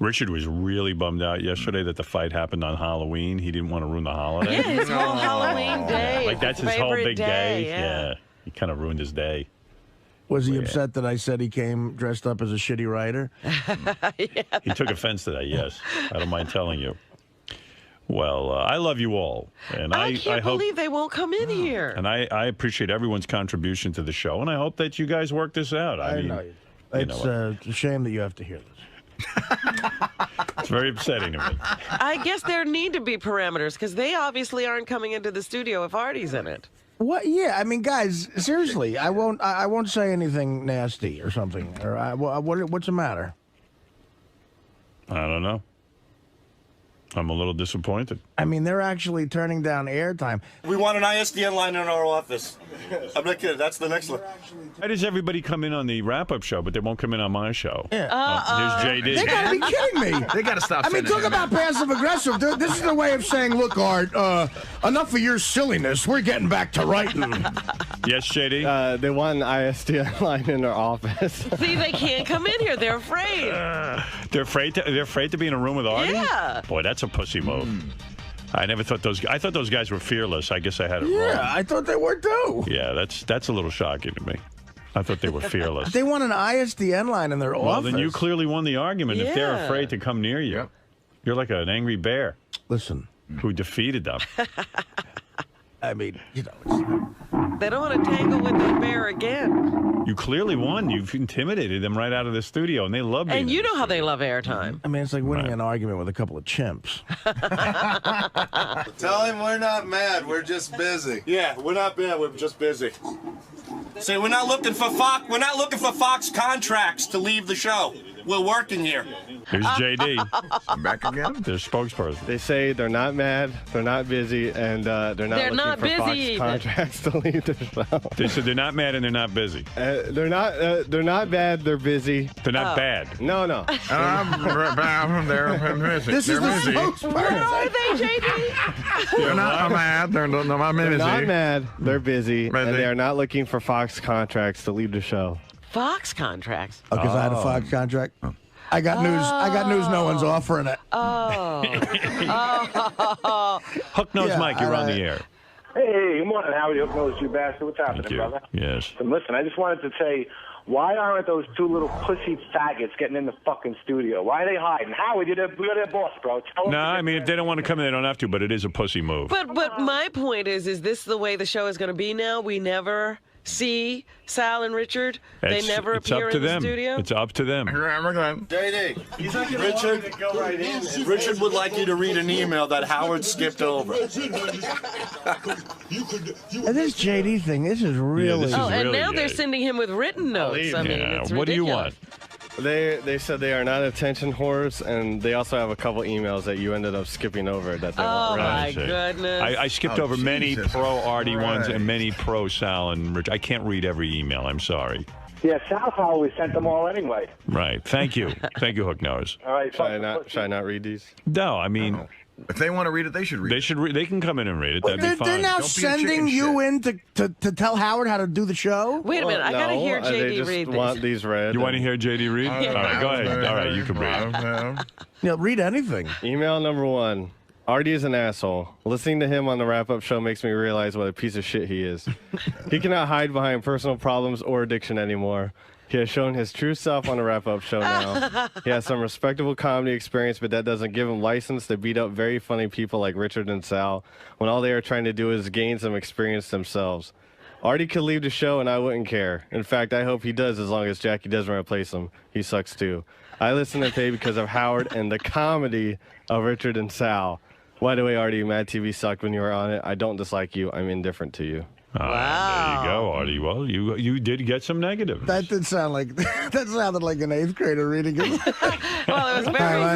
Richard was really bummed out yesterday that the fight happened on Halloween. He didn't want to ruin the holiday. Yeah, his whole Halloween day. Like, that's his whole favorite big day. Yeah. He kind of ruined his day. Was he upset that I said he came dressed up as a shitty writer? He took offense to that, yes. I don't mind telling you. Well, I love you all. And I can't hope, believe they won't come in here. and I appreciate everyone's contribution to the show, and I hope that you guys work this out. I mean, know. you It's know, a shame that you have to hear this. it's very upsetting to me. I guess there need to be parameters because they obviously aren't coming into the studio if Artie's in it. What? Yeah, I mean, guys, seriously, I won't say anything nasty or something. Or what's the matter? I don't know. I'm a little disappointed. I mean, they're actually turning down airtime. We want an ISDN line in our office. I'm not kidding. That's the next one. Why does everybody come in on the wrap-up show, but they won't come in on my show? Yeah. Here's JD. They gotta be kidding me. They gotta stop. I mean, talk about passive aggressive. This is their way of saying, look, Art, enough of your silliness. We're getting back to writing. Yes, JD? They want an ISDN line in their office. See, they can't come in here. They're afraid. They're afraid to be in a room with Artie? Yeah. Boy, that's a pussy move. I never thought I thought those guys were fearless. I guess I had it wrong. Yeah, I thought they were too. Yeah, that's a little shocking to me. I thought they were fearless. They want an ISDN line in their Well, office. then you clearly won the argument. If they're Yeah. afraid to come near you, you're like an angry bear. Listen. Who defeated them. I mean, you know. They don't want to tangle with the bear again. You clearly won. You've intimidated them right out of the studio, and they love being And you know how they love airtime. I mean, it's like winning an argument with a couple of chimps. Tell him we're not mad. We're just busy. Yeah, we're not bad. We're just busy. Say we're not looking for Fox. We're not looking for Fox contracts to leave the show. We're working here. Here's JD. Back again? Their spokesperson. They say they're not mad, they're not busy, and they're not looking for Fox contracts to leave the show. They said they're not mad and they're not busy. They're not bad, they're busy. They're not bad. No. They're busy. This is the busy. spokesperson. Where are they, JD? They're not mad. They're not busy. They're not mad, they're busy, and they are not looking for Fox contracts to leave the show. Fox contracts. Oh, because I had a Fox contract. I got news. I got news. No one's offering it. Oh. Hook Nose Mike, you're on the air. Hey, good morning, Howard. Hook Nose, you bastard. What's happening, brother? Yes. And listen, I just wanted to say, why aren't those two little pussy faggots getting in the fucking studio? Why are they hiding? Howard, you're their boss, bro. No, I mean, if they don't want to come in, they don't have to, but it is a pussy move. But my point is this the way the show is going to be now? We never see Sal and Richard. They never appear in the studio. It's up to them. JD, Richard would like you to read an email that Howard skipped over. And this JD thing, this is really. And now they're sending him with written notes. I mean, it's what do you ridiculous. want? They said they are not attention whores, and they also have a couple emails that you ended up skipping over that they Oh, won't read. my goodness. I skipped over many pro Artie ones and many pro Sal and Rich. I can't read every email. I'm sorry. Yeah, Sal always sent them all anyway. Right. Thank you. Thank you, Hook Nose. All right. Should I not read these? No, I mean. If they want to read it, they should read it. They can come in and read it. That'd be fine. They're now sending you in to tell Howard how to do the show? Wait a minute. I got to hear JD they just read want these. these read. You want to hear JD read? Yeah. All right, go ahead. All right, you can read. Read anything. Email number 1. Artie is an asshole. Listening to him on the wrap-up show makes me realize what a piece of shit he is. He cannot hide behind personal problems or addiction anymore. He has shown his true self on the wrap-up show now. He has some respectable comedy experience, but that doesn't give him license to beat up very funny people like Richard and Sal when all they are trying to do is gain some experience themselves. Artie could leave the show and I wouldn't care. In fact, I hope he does as long as Jackie doesn't replace him. He sucks too. I listen and pay because of Howard and the comedy of Richard and Sal. By the way, Artie, Mad TV sucked when you were on it. I don't dislike you. I'm indifferent to you. Wow. There you go, Artie. Well, you did get some negatives. That did sound like that sounded like an 8th grader reading it. Well, it was very All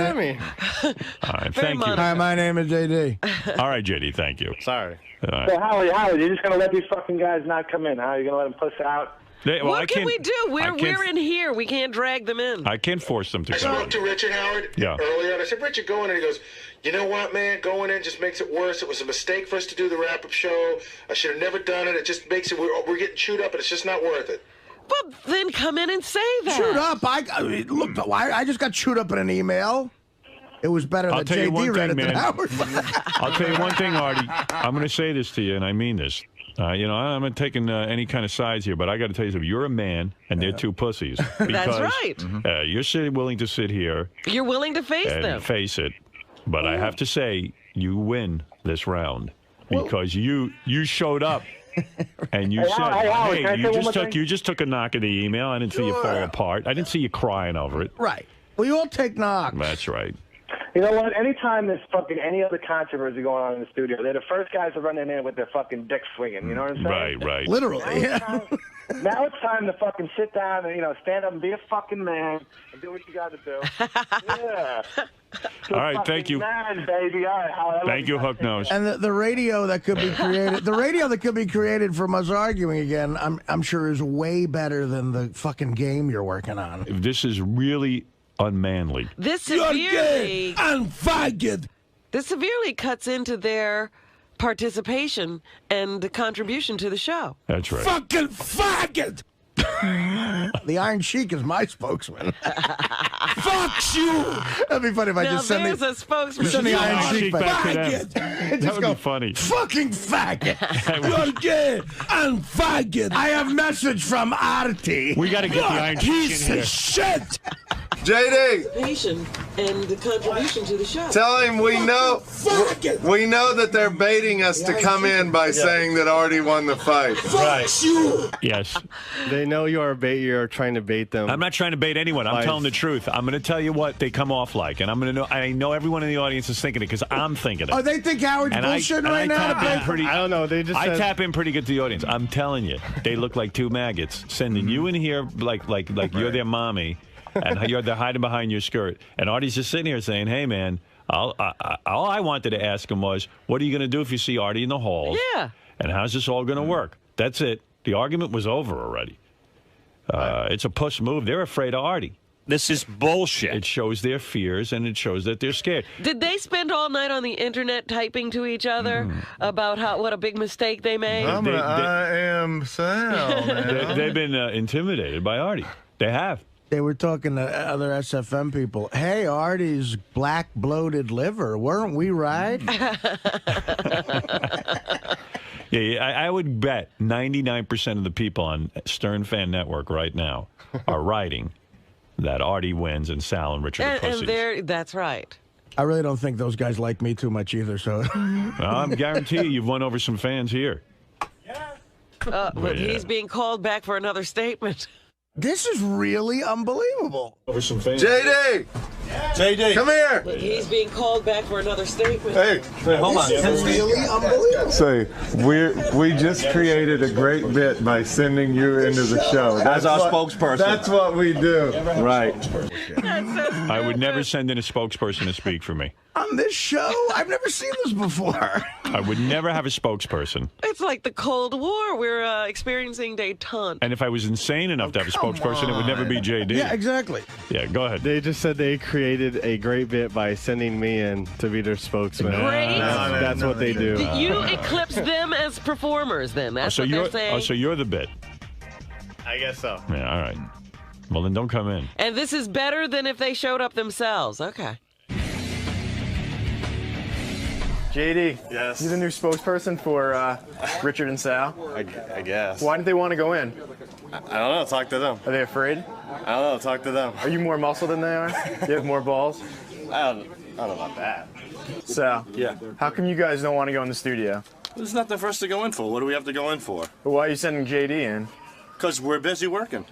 right, thank you. Hi, my name is JD. All right, JD, thank you. Sorry. All right. So Howard, you're just gonna let these fucking guys not come in, huh? You're gonna let them puss out? What can we do? We're in here. We can't drag them in. I can't force them to I come. spoke to Richard Howard earlier, and I said, Richard, go in. And he goes, you know what, man? Going in just makes it worse. It was a mistake for us to do the wrap-up show. I should have never done it. It just makes it, we're getting chewed up, and it's just not worth it. But then come in and say that. Chewed up? I mean, look, I just got chewed up in an email. It was better I'll that tell you one JD read thing, it than man. Howard. I'll tell you one thing, Artie. I'm going to say this to you, and I mean this. I'm not taking any kind of sides here, but I got to tell you something. You're a man, and they're two pussies. That's right. You're willing to sit here. You're willing to face and them. face it. But I have to say, you win this round because you showed up. And you said, hey, you just took a knock of the email. I didn't see you fall apart. I didn't see you crying over it. Right. We all take knocks. That's right. You know what? Anytime there's fucking any other controversy going on in the studio, they're the first guys to run in there with their fucking dick swinging. You know what I'm saying? Right. Literally, Now it's time to fucking sit down and, stand up and be a fucking man and do what you got to do. Yeah. All right, thank you. Man, baby. All right, Howard, thank you, Hook Nose. And the radio that could be created, from us arguing again, I'm sure is way better than the fucking game you're working on. This is really unmanly. This severely faggot. This severely cuts into their participation and the contribution to the show. That's right. Fucking faggot. The Iron Sheik is my spokesman. Fuck you. That'd be funny if I just send a spokesman. Send the Iron Sheik back to them. That would be funny. Fucking faggot. You're gay and faggot. I have message from Artie. We got to get the Iron Sheik in piece here. of shit. JD, Participation and the contribution to the show. tell him we know that they're baiting us to come in by saying that Artie won the fight. Right. Yes. They know you are you're trying to bait them. I'm not trying to bait anyone. I'm telling the truth. I'm going to tell you what they come off like, and I know everyone in the audience is thinking it because I'm thinking it. Oh, they think Howard's bullshitting right now? I don't know. They just tap in pretty good to the audience. I'm telling you, they look like two maggots sending you in here like you're their mommy. and they're hiding behind your skirt. And Artie's just sitting here saying, "Hey, man, all I wanted to ask him was, what are you going to do if you see Artie in the halls? Yeah. And how's this all going to work?" That's it. The argument was over already. It's a push move. They're afraid of Artie. This is bullshit. It shows their fears, and it shows that they're scared. Did they spend all night on the internet typing to each other about what a big mistake they made? I am Sal. They've been intimidated by Artie. They have. They were talking to other SFM people. Hey, Artie's black bloated liver. Weren't we right? Yeah, I would bet 99% of the people on Stern Fan Network right now are writing that Artie wins and Sal and Richard are pussies. That's right. I really don't think those guys like me too much either. So I guarantee you've won over some fans here. But he's being called back for another statement. This is really unbelievable. Over some fans. JD! JD, come here! He's being called back for another statement. Hey, hold on. This is really unbelievable. Say, we just created a great bit by sending you into the show. As our spokesperson. That's what we do. Right. I would never send in a spokesperson to speak for me. On this show? I've never seen this before. I would never have a spokesperson. It's like the Cold War. We're experiencing detente. And if I was insane enough to have a spokesperson, it would never be JD. Yeah, exactly. Yeah, go ahead. They just said they created a great bit by sending me in to be their spokesman. Great. That's what they do. You eclipse them as performers, then. That's what they're saying. Oh, so you're the bit. I guess so. Yeah, all right. Well, then don't come in. And this is better than if they showed up themselves. Okay. JD, Yes. you the new spokesperson for Richard and Sal? I guess. Why didn't they want to go in? I don't know. Talk to them. Are they afraid? I don't know. Talk to them. Are you more muscle than they are? You have more balls? I don't know about that. Sal, Yeah. how come you guys don't want to go in the studio? There's nothing for us to go in for. What do we have to go in for? But why are you sending JD in? Because we're busy working.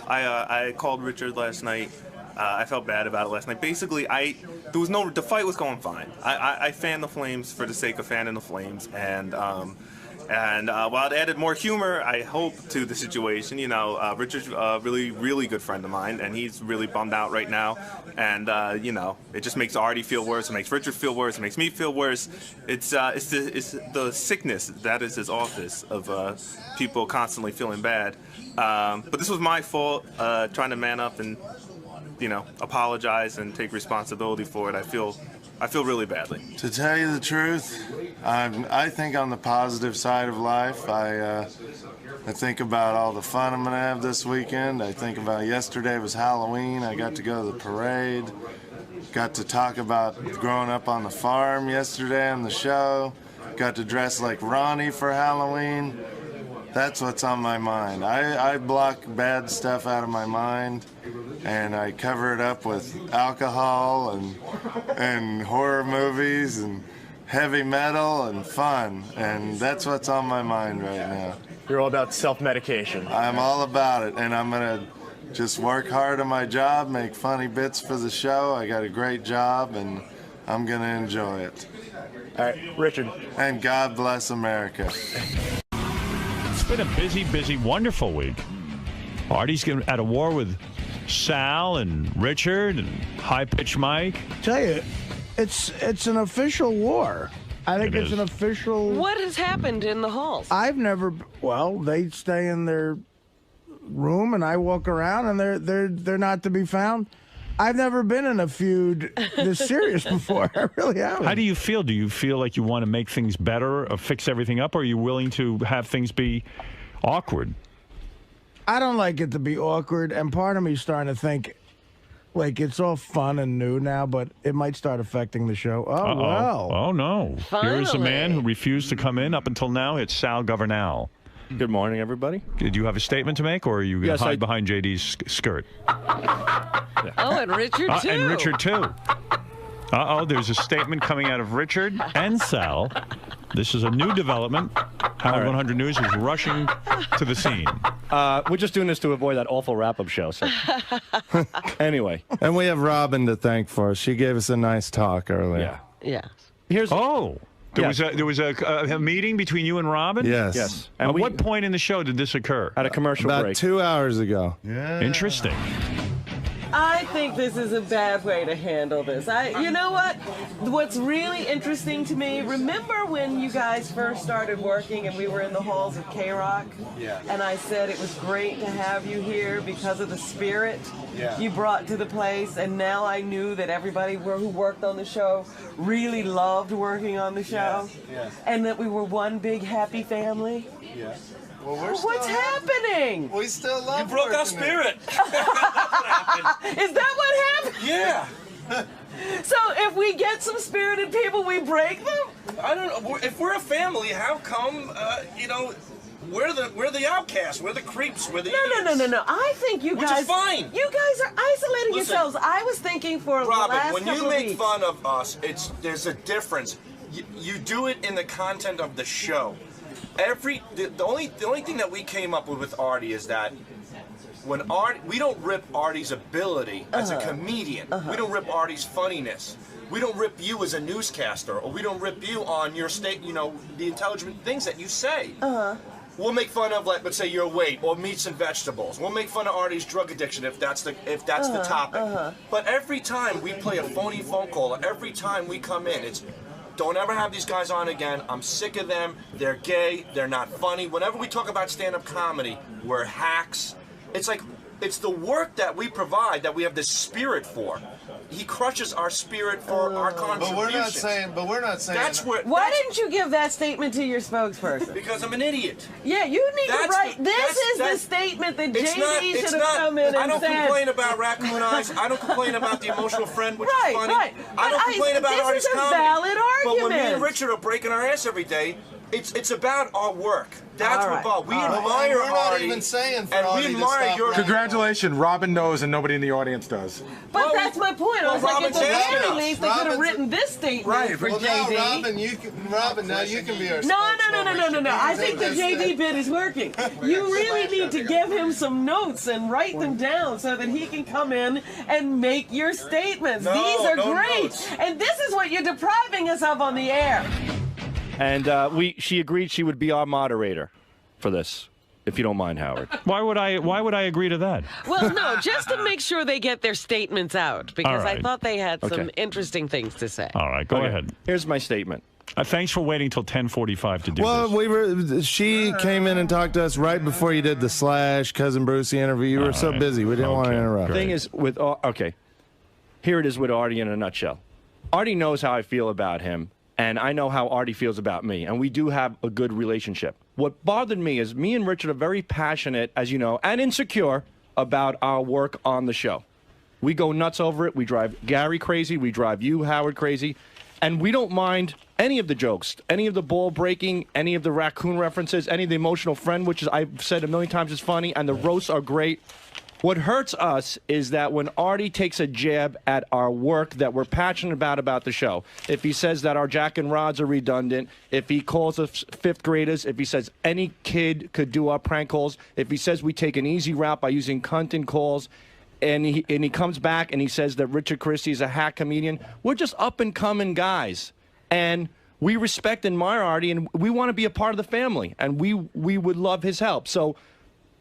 I called Richard last night. I felt bad about it last night. Basically, the fight was going fine. I fanned the Flames for the sake of fanning the Flames, and while it added more humor, I hope, to the situation. You know, Richard's a really, really good friend of mine, and he's really bummed out right now. And you know, it just makes Artie feel worse. It makes Richard feel worse. It makes me feel worse. It's the sickness that is his office of people constantly feeling bad. But this was my fault, trying to man up and, you know, apologize and take responsibility for it. I feel really badly. To tell you the truth, I think on the positive side of life. I think about all the fun I'm going to have this weekend. I think about yesterday was Halloween. I got to go to the parade. Got to talk about growing up on the farm yesterday on the show. Got to dress like Ronnie for Halloween. That's what's on my mind. I block bad stuff out of my mind, and I cover it up with alcohol and horror movies and heavy metal and fun, and that's what's on my mind right now. You're all about self-medication. I'm all about it, and I'm going to just work hard on my job, make funny bits for the show. I got a great job, and I'm going to enjoy it. All right, Richard. And God bless America. It's been a busy, wonderful week. Artie's at a war with Sal and Richard and High Pitch Mike. Tell you, it's an official war. I think it's an official. What has happened in the halls? I've never. Well, they stay in their room, and I walk around, and they're not to be found. I've never been in a feud this serious before. I really haven't. How do you feel? Do you feel like you want to make things better or fix everything up, or are you willing to have things be awkward? I don't like it to be awkward, and part of me is starting to think, like, it's all fun and new now, but it might start affecting the show. Oh, well. Oh, no. Finally. Here's a man who refused to come in up until now. It's Sal Governal. Good morning, everybody. Did you have a statement to make, or are you going to hide behind JD's skirt? Oh, and Richard, too. And Richard, too. Uh-oh, there's a statement coming out of Richard and Sal. This is a new development. Howard 100 News is rushing to the scene. We're just doing this to avoid that awful wrap-up show. So. Anyway. And we have Robin to thank for us. She gave us a nice talk earlier. Yeah. Here's There was a meeting between you and Robin? Yes. Yes. And at what point in the show did this occur? At a commercial About break. 2 hours ago. Yeah. Interesting. I think this is a bad way to handle this. You know what? What's really interesting to me, remember when you guys first started working and we were in the halls of K-Rock? Yeah. And I said it was great to have you here because of the spirit you brought to the place. And now I knew that everybody who worked on the show really loved working on the show. Yeah. And that we were one big happy family. Yeah. Well, we're What's happening? We still love. You broke our working there. spirit. Is that what happened? Yeah. So if we get some spirited people, we break them? I don't know. If we're a family, how come, we're the outcasts, we're the creeps, we're the idiots. No. I think you Which guys. is fine. You guys are isolating Listen, yourselves. I was thinking for the Robin, last when couple you of make weeks. fun of us, there's a difference. You do it in the content of the show. The only thing that we came up with Artie is that when we don't rip Artie's ability as a comedian. We don't rip Artie's funniness. We don't rip you as a newscaster, or we don't rip you on your the intelligent things that you say. We'll make fun of, like, let's say your weight or meats and vegetables. We'll make fun of Artie's drug addiction if that's the topic. But every time we play a phony phone call, or every time we come in, it's don't ever have these guys on again. I'm sick of them. They're gay. They're not funny. Whenever we talk about stand-up comedy, we're hacks. It's like, it's the work that we provide that we have this spirit for. He crushes our spirit for our contributions. But we're not saying. That's where. Why didn't you give that statement to your spokesperson? Because I'm an idiot. Yeah, you need to write. This is the statement that JD should have come in and I don't said. complain about raccoon eyes. I don't complain about the emotional friend, which is funny. Right. I don't complain about Artie's This is a comedy. valid But when me argument. and Richard are breaking our ass every day, it's about our work. That's All what right. about. We All right. admire We're not Artie, even saying for and Artie we to admire stop your. writing. Congratulations, Robin knows and nobody in the audience does. But that's my point. I was like, at the very least, they could have written this statement for Well, JD. now, Robin, now you can be our. No. I think the JD bit is working. You really need to give him some notes and write them down so that he can come in and make your statements. No, These are no great. notes. And this is what you're depriving us of on the air. And she agreed she would be our moderator for this, if you don't mind, Howard. Why would I agree to that? Well, no, just to make sure they get their statements out, because All right. I thought they had some Okay. interesting things to say. All right, go Okay. ahead. Here's my statement. Thanks for waiting till 10:45 to do Well, this. she came in and talked to us right before you did the Slash Cousin Brucey interview. You were so right. busy, we didn't want to interrupt. Thing is, here it is with Artie in a nutshell. Artie knows how I feel about him, and I know how Artie feels about me, and we do have a good relationship. What bothered me is me and Richard are very passionate, as you know, and insecure about our work on the show. We go nuts over it. We drive Gary crazy. We drive you, Howard, crazy. And we don't mind any of the jokes, any of the ball breaking, any of the raccoon references, any of the emotional friend, which is, I've said a million times is funny, and the roasts are great. What hurts us is that when Artie takes a jab at our work that we're passionate about the show, if he says that our jack and rods are redundant, if he calls us fifth graders, if he says any kid could do our prank calls, if he says we take an easy route by using cunt in calls, and he comes back and he says that Richard Christie is a hack comedian, we're just up-and-coming guys. And we respect and admire Artie, and we want to be a part of the family, and we would love his help. So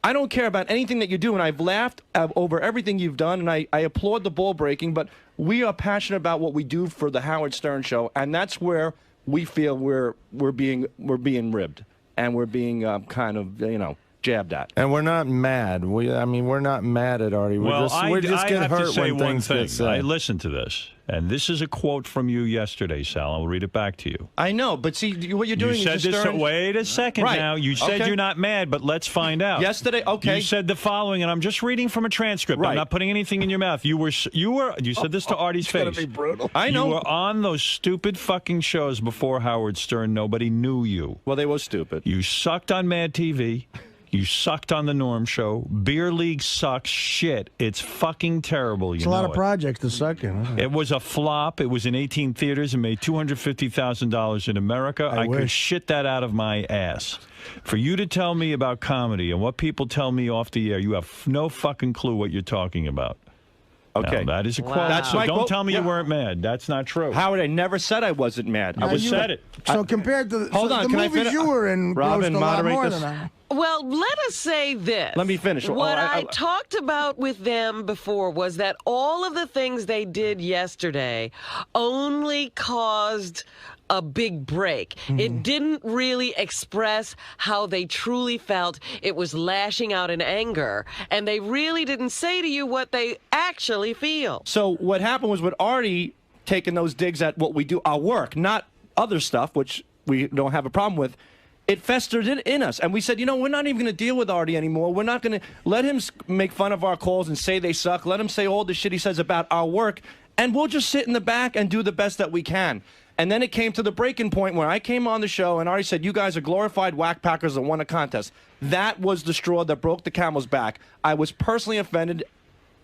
I don't care about anything that you do, and I've laughed over everything you've done, and I applaud the ball breaking, but we are passionate about what we do for the Howard Stern Show, and that's where we feel we're being ribbed, and we're being kind of, jabbed at. And we're not mad. We're not mad at Artie. Well, we're just I get have hurt to say when one things thing. get said. I listened to this, and this is a quote from you yesterday, Sal. I'll read it back to you. I know, but see, what you're doing You said is this. Wait a second Right. now. You said Okay. you're not mad, but let's find out. Yesterday, okay. You said the following, and I'm just reading from a transcript. Right. I'm not putting anything in your mouth. You said this to Artie's face. It's gonna be brutal. I know. You were on those stupid fucking shows before Howard Stern. Nobody knew you. Well, they were stupid. You sucked on Mad TV. You sucked on the Norm Show. Beer League sucks shit. It's fucking terrible. It's a lot of projects to suck in. Huh? It was a flop. It was in 18 theaters and made $250,000 in America. I could shit that out of my ass. For you to tell me about comedy and what people tell me off the air, you have no fucking clue what you're talking about. Okay. Now, that is a quote. Wow. That's So my don't quote. tell me you Yeah. weren't mad. That's not true. Howard, I never said I wasn't mad. I was said it. So compared to Hold so on, the can I movies finish? you were in, Robin, grossed a lot moderate more this. than that. Well, let us say this. Let me finish. What Oh, I talked about with them before was that all of the things they did yesterday only caused a big break. It didn't really express how they truly felt. It was lashing out in anger, and they really didn't say to you what they actually feel. So what happened was with Artie taking those digs at what we do, our work, not other stuff, which we don't have a problem with. It festered in us, and we said, you know, we're not even going to deal with Artie anymore. We're not going to let him make fun of our calls and say they suck. Let him say all the shit he says about our work, and we'll just sit in the back and do the best that we can. And then it came to the breaking point where I came on the show and Artie said, you guys are glorified whack packers that won a contest. That was the straw that broke the camel's back. I was personally offended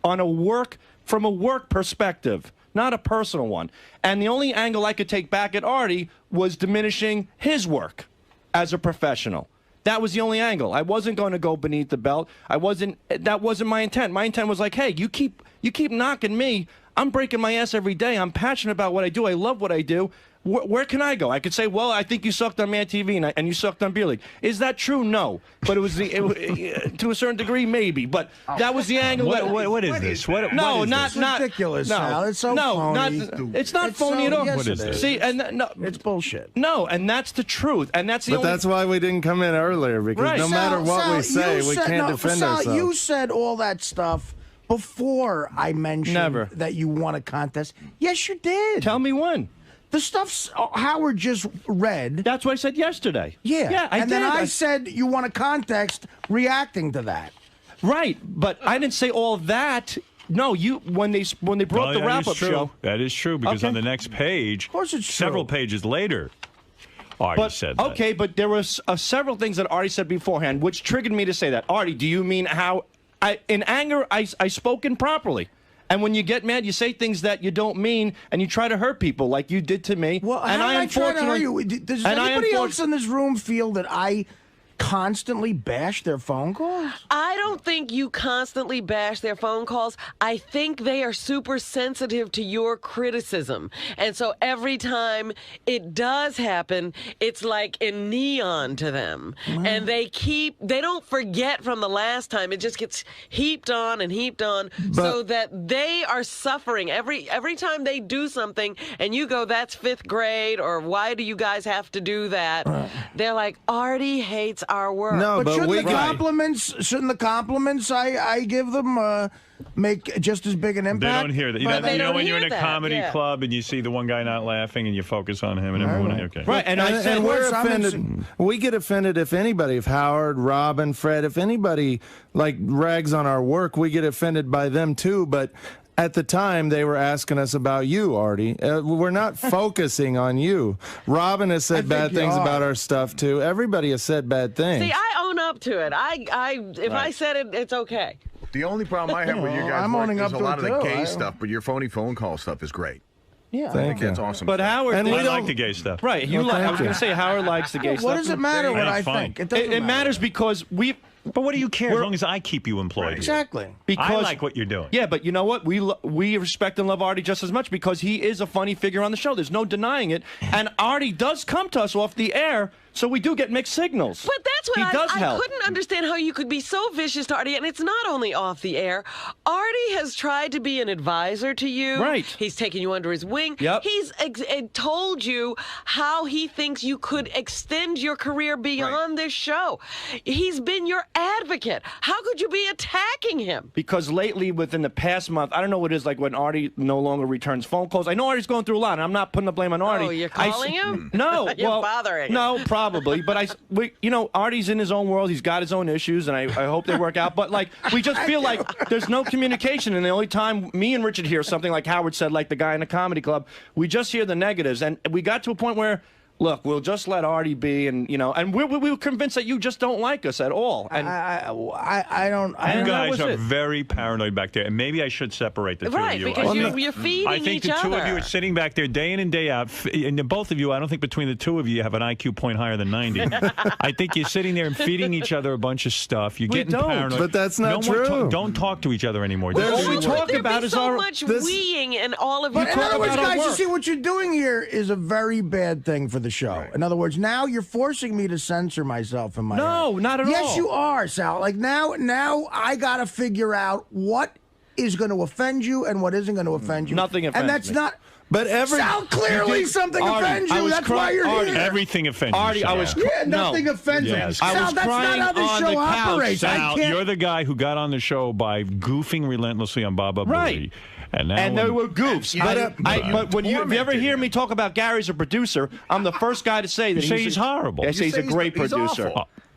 from a work perspective, not a personal one. And the only angle I could take back at Artie was diminishing his work as a professional. That was the only angle. I wasn't going to go beneath the belt. That wasn't my intent. My intent was like, hey, you keep knocking me. I'm breaking my ass every day. I'm passionate about what I do. I love what I do. Where can I go? I could say, well, I think you sucked on Mad TV and you sucked on Beer League. Is that true? No. But it was to a certain degree, maybe. But that was the angle. What is this? It's ridiculous, Sal. It's so phony. It's not phony at all. Yes, it is. See, and no, it's bullshit. No, and that's the truth, and that's the. But that's why we didn't come in earlier, because no matter what we say, we can't defend ourselves. You said all that stuff before I mentioned that you won a contest. Yes, you did. Tell me when. The stuff Howard just read. That's what I said yesterday. Yeah, I and did. then I said you won a contest reacting to that. Right, but I didn't say all that. No, when they brought the wrap-up show. That is true, because on the next page, of course it's several pages later, Artie said that. Okay, but there was several things that Artie said beforehand, which triggered me to say that. Artie, do you mean how? In anger, I spoke improperly. And when you get mad, you say things that you don't mean, and you try to hurt people like you did to me. Well, and how did I try to hurt you? Does anybody else in this room feel that I constantly bash their phone calls? I don't think you constantly bash their phone calls. I think they are super sensitive to your criticism. And so every time it does happen, it's like in neon to them. And they don't forget from the last time. It just gets heaped on and heaped on, so that they are suffering. Every time they do something and you go, that's 5th grade, or why do you guys have to do that? They're like, Artie hates our work. No, but shouldn't the compliments I give them make just as big an impact? They don't hear that. You know when you're in a comedy club and you see the one guy not laughing and you focus on him and everyone. Okay. Right, and we're offended. We get offended if Howard, Robin, Fred, if anybody like rags on our work, we get offended by them too. But at the time, they were asking us about you, Artie. We're not focusing on you. Robin has said bad things about our stuff, too. Everybody has said bad things. See, I own up to it. If I said it, it's okay. The only problem I have with you guys is a lot of the gay stuff, but your phony phone call stuff is great. Yeah, Thank you. That's awesome. But stuff. Howard, I like the gay stuff. Right, I was going to say Howard likes the gay stuff. What does it matter what I think? It doesn't It matters because we. But what do you care as long as I keep you employed? Exactly. Because I like what you're doing. Yeah, but you know what? We respect and love Artie just as much because he is a funny figure on the show. There's no denying it. And Artie does come to us off the air, so we do get mixed signals. But that's what I help. couldn't understand how you could be so vicious to Artie, and it's not only off the air. Artie has tried to be an advisor to you. Right. He's taken you under his wing. Yep. He's told you how he thinks you could extend your career beyond this show. He's been your advocate. How could you be attacking him? Because lately, within the past month, I don't know what it is like when Artie no longer returns phone calls. I know Artie's going through a lot, and I'm not putting the blame on Artie. Oh, you're calling him? No. You're bothering him. No, probably. But Artie's in his own world. He's got his own issues, and I hope they work out. But like, we just feel like there's no communication, and the only time me and Richard hear something like Howard said, like the guy in the comedy club, we just hear the negatives, and we got to a point where Look, we'll just let Artie be, and and we were convinced that you just don't like us at all. And I don't. You guys are very paranoid back there, and maybe I should separate the two of you. Because you're feeding I think each the two other. of you are sitting back there day in and day out, and both of you, I don't think between the two of you have an IQ point higher than 90. I think you're sitting there and feeding each other a bunch of stuff. You're getting paranoid. But that's not true. Don't talk to each other anymore. All we talk about is so much weeing and all of you. But in other words, guys, you see what you're doing here is a very bad thing for the show. Right. In other words, now you're forcing me to censor myself in my No, head. not at all. Yes, you are, Sal. Like now I got to figure out what is going to offend you and what isn't going to offend you. Nothing offends And that's me. not... But Sal, clearly something offends you. That's why you're here. Everything offends you. Artie, I was nothing offends me. Yes. Sal, that's not how the show operates. Sal, you're the guy who got on the show by goofing relentlessly on Baba Booey. And there were goofs. But when you ever hear me talk about Gary as a producer, I'm the first guy to say that he's horrible. I say he's a great producer.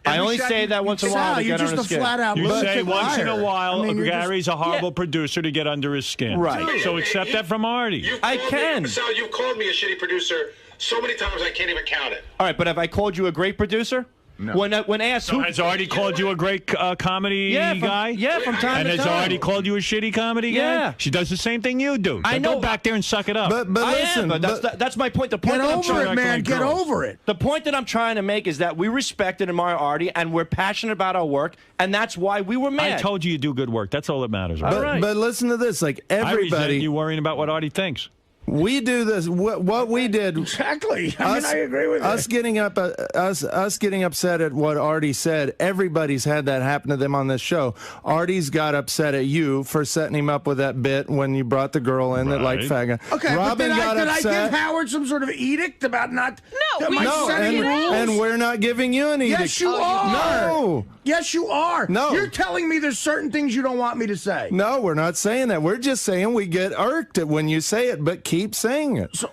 I only say that once in a while to get under his skin. You say once in a while Gary's a horrible producer to get under his skin. Right. So accept that from Artie. I can. Sal, you've called me a shitty producer so many times I can't even count it. All right, but have I called you a great producer? No. When asked who has Artie called you a great comedy guy? Yeah, from time and to time. And has Artie called you a shitty comedy guy? Yeah. She does the same thing you do. I know. Go back there and suck it up. But listen, that's my point. The point Get that I'm over trying it, man. Get over it. The point that I'm trying to make is that we respect and admire Artie, and we're passionate about our work, and that's why we were mad. I told you do good work. That's all that matters. Right? But listen to this. Like I resent everybody, you worrying about what Artie thinks. We do this. What we did exactly. I mean, I agree with us getting up. Us getting upset at what Artie said. Everybody's had that happen to them on this show. Artie's got upset at you for setting him up with that bit when you brought the girl in that liked faggot. Okay, Robin but got did I upset. give Howard some sort of edict about not? And we're not giving you an edict. Yes, you are. No. Yes, you are. No. You're telling me there's certain things you don't want me to say. No, we're not saying that. We're just saying we get irked when you say it, but keep saying it.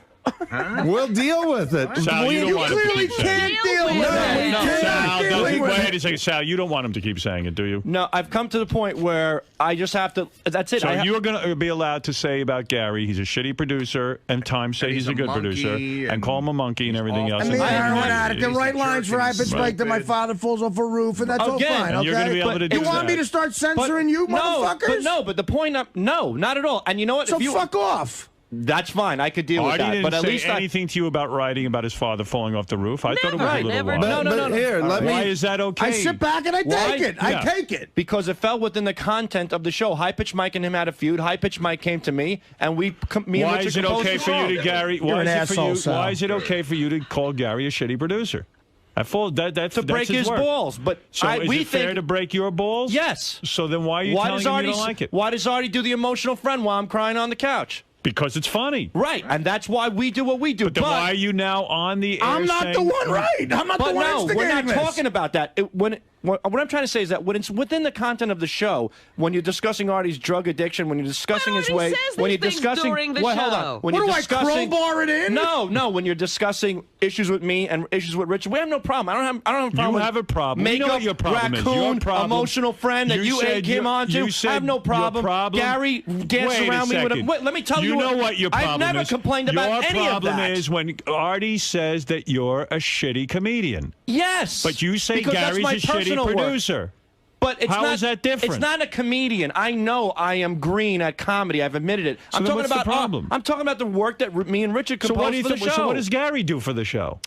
We'll deal with it. Sal, you don't want him to clearly keep saying can't deal with it. No, Sal, wait a second. Sal, you don't want him to keep saying it, do you? No, I've come to the point where I just have to. That's it. So you're going to be allowed to say about Gary, he's a shitty producer, and Time say he's a good producer, and call him a monkey and everything else. I mean, heroin addict, and write lines for I bitch like that my father falls off a roof, and that's all fine. And you're going to be able to do You want me to start censoring you, motherfuckers? But the point, no, not at all. And you know what? So fuck off. That's fine. I could deal with that. Didn't But at say least anything to you about writing about his father falling off the roof. I thought it was a little wild. No. Here, let me. Why is that okay? I sit back and I take it. I take it. Because it fell within the content of the show. High Pitch Mike and him had a feud. High Pitch Mike came to me, and me and Why Richard is it okay for you to Gary? You're an asshole, Sal. Why is it okay for you to call Gary a shitty producer? That's to break his balls. But so is it fair to break your balls? Yes. So then why are you telling him you don't like it? Why does Artie do the emotional friend while I'm crying on the couch? Because it's funny. Right, and that's why we do what we do. But then why are you now on the air I'm not saying, the one right. I'm not the one instigating we're not this. talking about that. What I'm trying to say is that when it's within the content of the show, when you're discussing Artie's drug addiction, when you're discussing his way, when you're discussing, hold on, when what you're do discussing, I crowbar it in? No, when you're discussing issues with me and issues with Richard, we have no problem. I don't have a problem. You have a problem. Makeup, We know what your problem is. Your raccoon, problem, emotional friend that you egg him onto. I have no problem. Gary dances around me with a. Wait, let me tell you. You know what your problem is. I've never complained about any of that. Your problem is when Artie says that you're a shitty comedian. Yes. But you say because Gary's a shitty producer. But it's How not, is that different? It's not a comedian. I know I am green at comedy. I've admitted it. So I'm then talking what's the about problem? I'm talking about the work that me and Richard composed for the show. So what does Gary do for the show?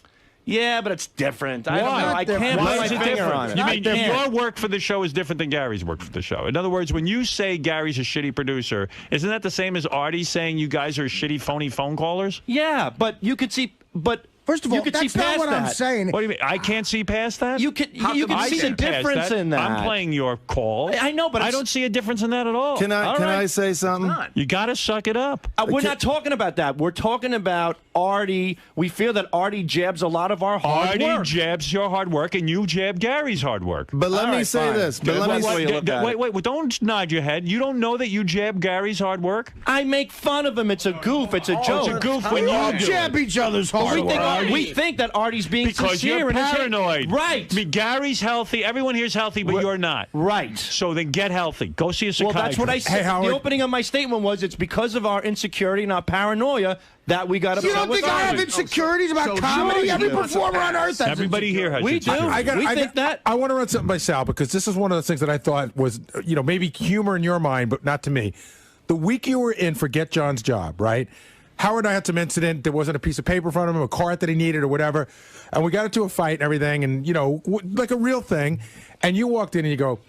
Yeah, but it's different. Why? I don't know. I can't Why put my is it finger different? on it. You I mean can't. your work for the show is different than Gary's work for the show? In other words, when you say Gary's a shitty producer, isn't that the same as Artie saying you guys are shitty, phony phone callers? Yeah, but you could see. But first of all, you could that's see not past what that. I'm saying. What do you mean? I can't see past that? You can see the difference in that. I'm playing your call. I know, but I don't see a difference in that at all. Can I say something? You got to suck it up. We're not talking about that. We're talking about Artie. We feel that Artie jabs a lot of our hard work. Artie jabs your hard work, and you jab Gary's hard work. But let me say this. But Wait, don't nod your head. You don't know that you jab Gary's hard work? I make fun of him. It's a goof. It's a joke. It's a goof We when all you do jab it. each other's hard We think work. We think that Artie's being because sincere you're in his hate. paranoid. Right. I mean, Gary's healthy. Everyone here's healthy, but you're not. Right. So then get healthy. Go see a Well, psychiatrist. that's what I said. The opening of my statement was it's because of our insecurity and our paranoia that we got upset You don't with think I have Artie. insecurities about comedy? Every performer on earth has Everybody here has We do. I want to run something by Sal because this is one of the things that I thought was, maybe humor in your mind, but not to me. The week you were in for Get John's Job, right? Howard and I had some incident. There wasn't a piece of paper in front of him, a cart that he needed or whatever. And we got into a fight and everything and, like a real thing. And you walked in and you go,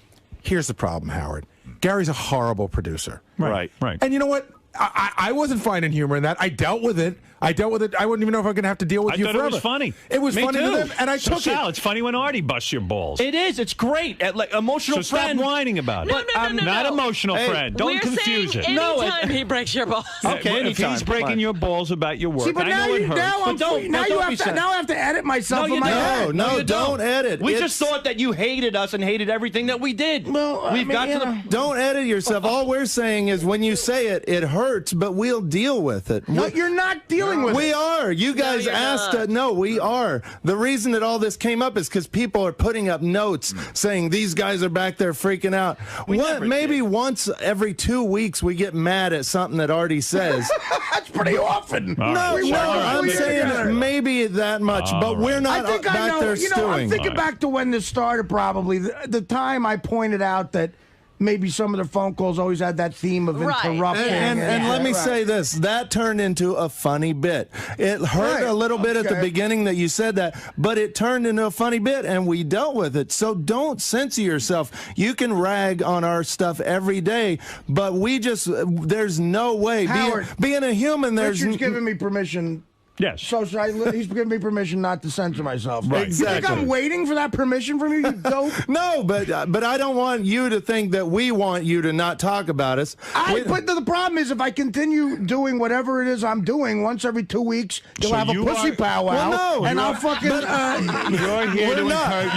here's the problem, Howard. Gary's a horrible producer. Right. And you know what? I wasn't finding humor in that. I dealt with it. I wouldn't even know if I'm going to have to deal with you forever. I thought it was funny. It was Me funny too. to them, and I So, took Sal, it. it's funny when Artie busts your balls. It is. It's great. Like emotional So friend. stop whining about it. Not emotional friend. Don't confuse it. Anytime he breaks your balls. Okay, if he's breaking your balls about your work, See, but I now know it you hurts. now I'm free. Now you have to. Now I have to edit myself in my head. No, don't edit. We just thought that you hated us and hated everything that we did. Well, we've got to the. Don't edit yourself. All we're saying is when you say it, it hurts, but we'll deal with it. No, you're not dealing with it. We are. You guys asked. No, we are. The reason that all this came up is because people are putting up notes saying these guys are back there freaking out. Maybe once every 2 weeks we get mad at something that Artie says. That's pretty often. I'm saying maybe that much, but we're not back there stewing. I'm thinking back to when this started, probably. The time I pointed out that maybe some of the phone calls always had that theme of interrupting. And let me say this, that turned into a funny bit. It hurt a little bit at the beginning that you said that, but it turned into a funny bit, and we dealt with it. So don't censor yourself. You can rag on our stuff every day, but there's no way. Howard, being a human, Richard's giving me permission. Yes. So he's giving me permission not to censor myself. Right. Exactly. You think I'm waiting for that permission from you, you dope? No, but I don't want you to think that we want you to not talk about us. But the problem is, if I continue doing whatever it is I'm doing, once every 2 weeks, you'll have a pussy powwow, and I'll fucking.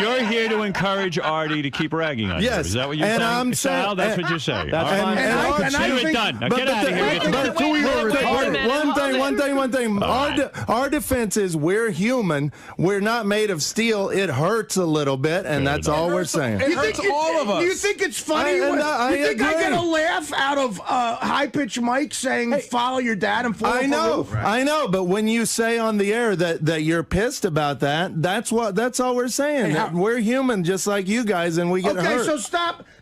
You're here to encourage Artie to keep ragging on you. Yes. Is that what you're saying? I'm Sal, saying, that's what you're saying. That's All right. fine. You're done. Now get out of here. One thing. Our defense is we're human. We're not made of steel. It hurts a little bit, and that's all we're saying. It hurts all of us. Do you think it's funny? I get a laugh out of high-pitched Mike saying follow your dad and fall off a roof? I know, but when you say on the air that you're pissed about that, that's all we're saying. We're human just like you guys, and we get hurt. Okay, so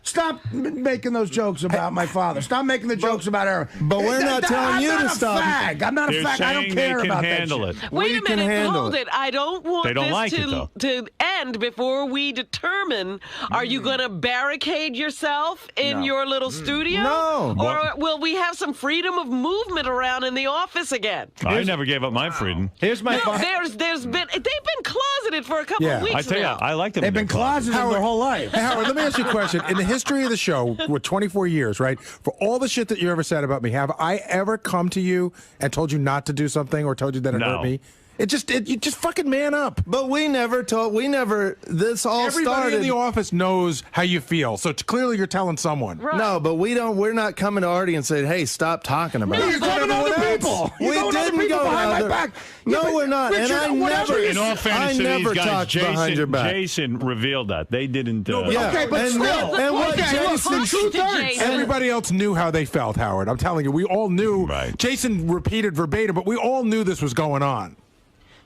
stop making those jokes about my father. Stop making the jokes about Aaron. But we're not telling you to stop. I'm not a fag. I don't care about that shit. Wait a minute, hold it. I don't want this to end before we determine, are you going to barricade yourself in your little studio? No. Or will we have some freedom of movement around in the office again? I never gave up my freedom. Here's my they've been closeted for a couple of weeks I tell you, now. I like them. They've been closeted their whole life. Hey, Howard, let me ask you a question. In the history of the show, with 24 years, right, for all the shit that you ever said about me, have I ever come to you and told you not to do something or told you that it hurt me? You just fucking man up. But this all Everybody started. in the office knows how you feel, so clearly you're telling someone. Right. No, but we're not coming to Artie and saying, hey, stop talking about it. You're going to other people. We didn't go behind my back. No, we're not. Richard, and I never, In all fairness to these guys, talked behind your back. Jason revealed that. They didn't. Okay, but still. And what Jason, everybody else knew how they felt, Howard. I'm telling you, we all knew. Right. Jason repeated verbatim, but we all knew this was going on.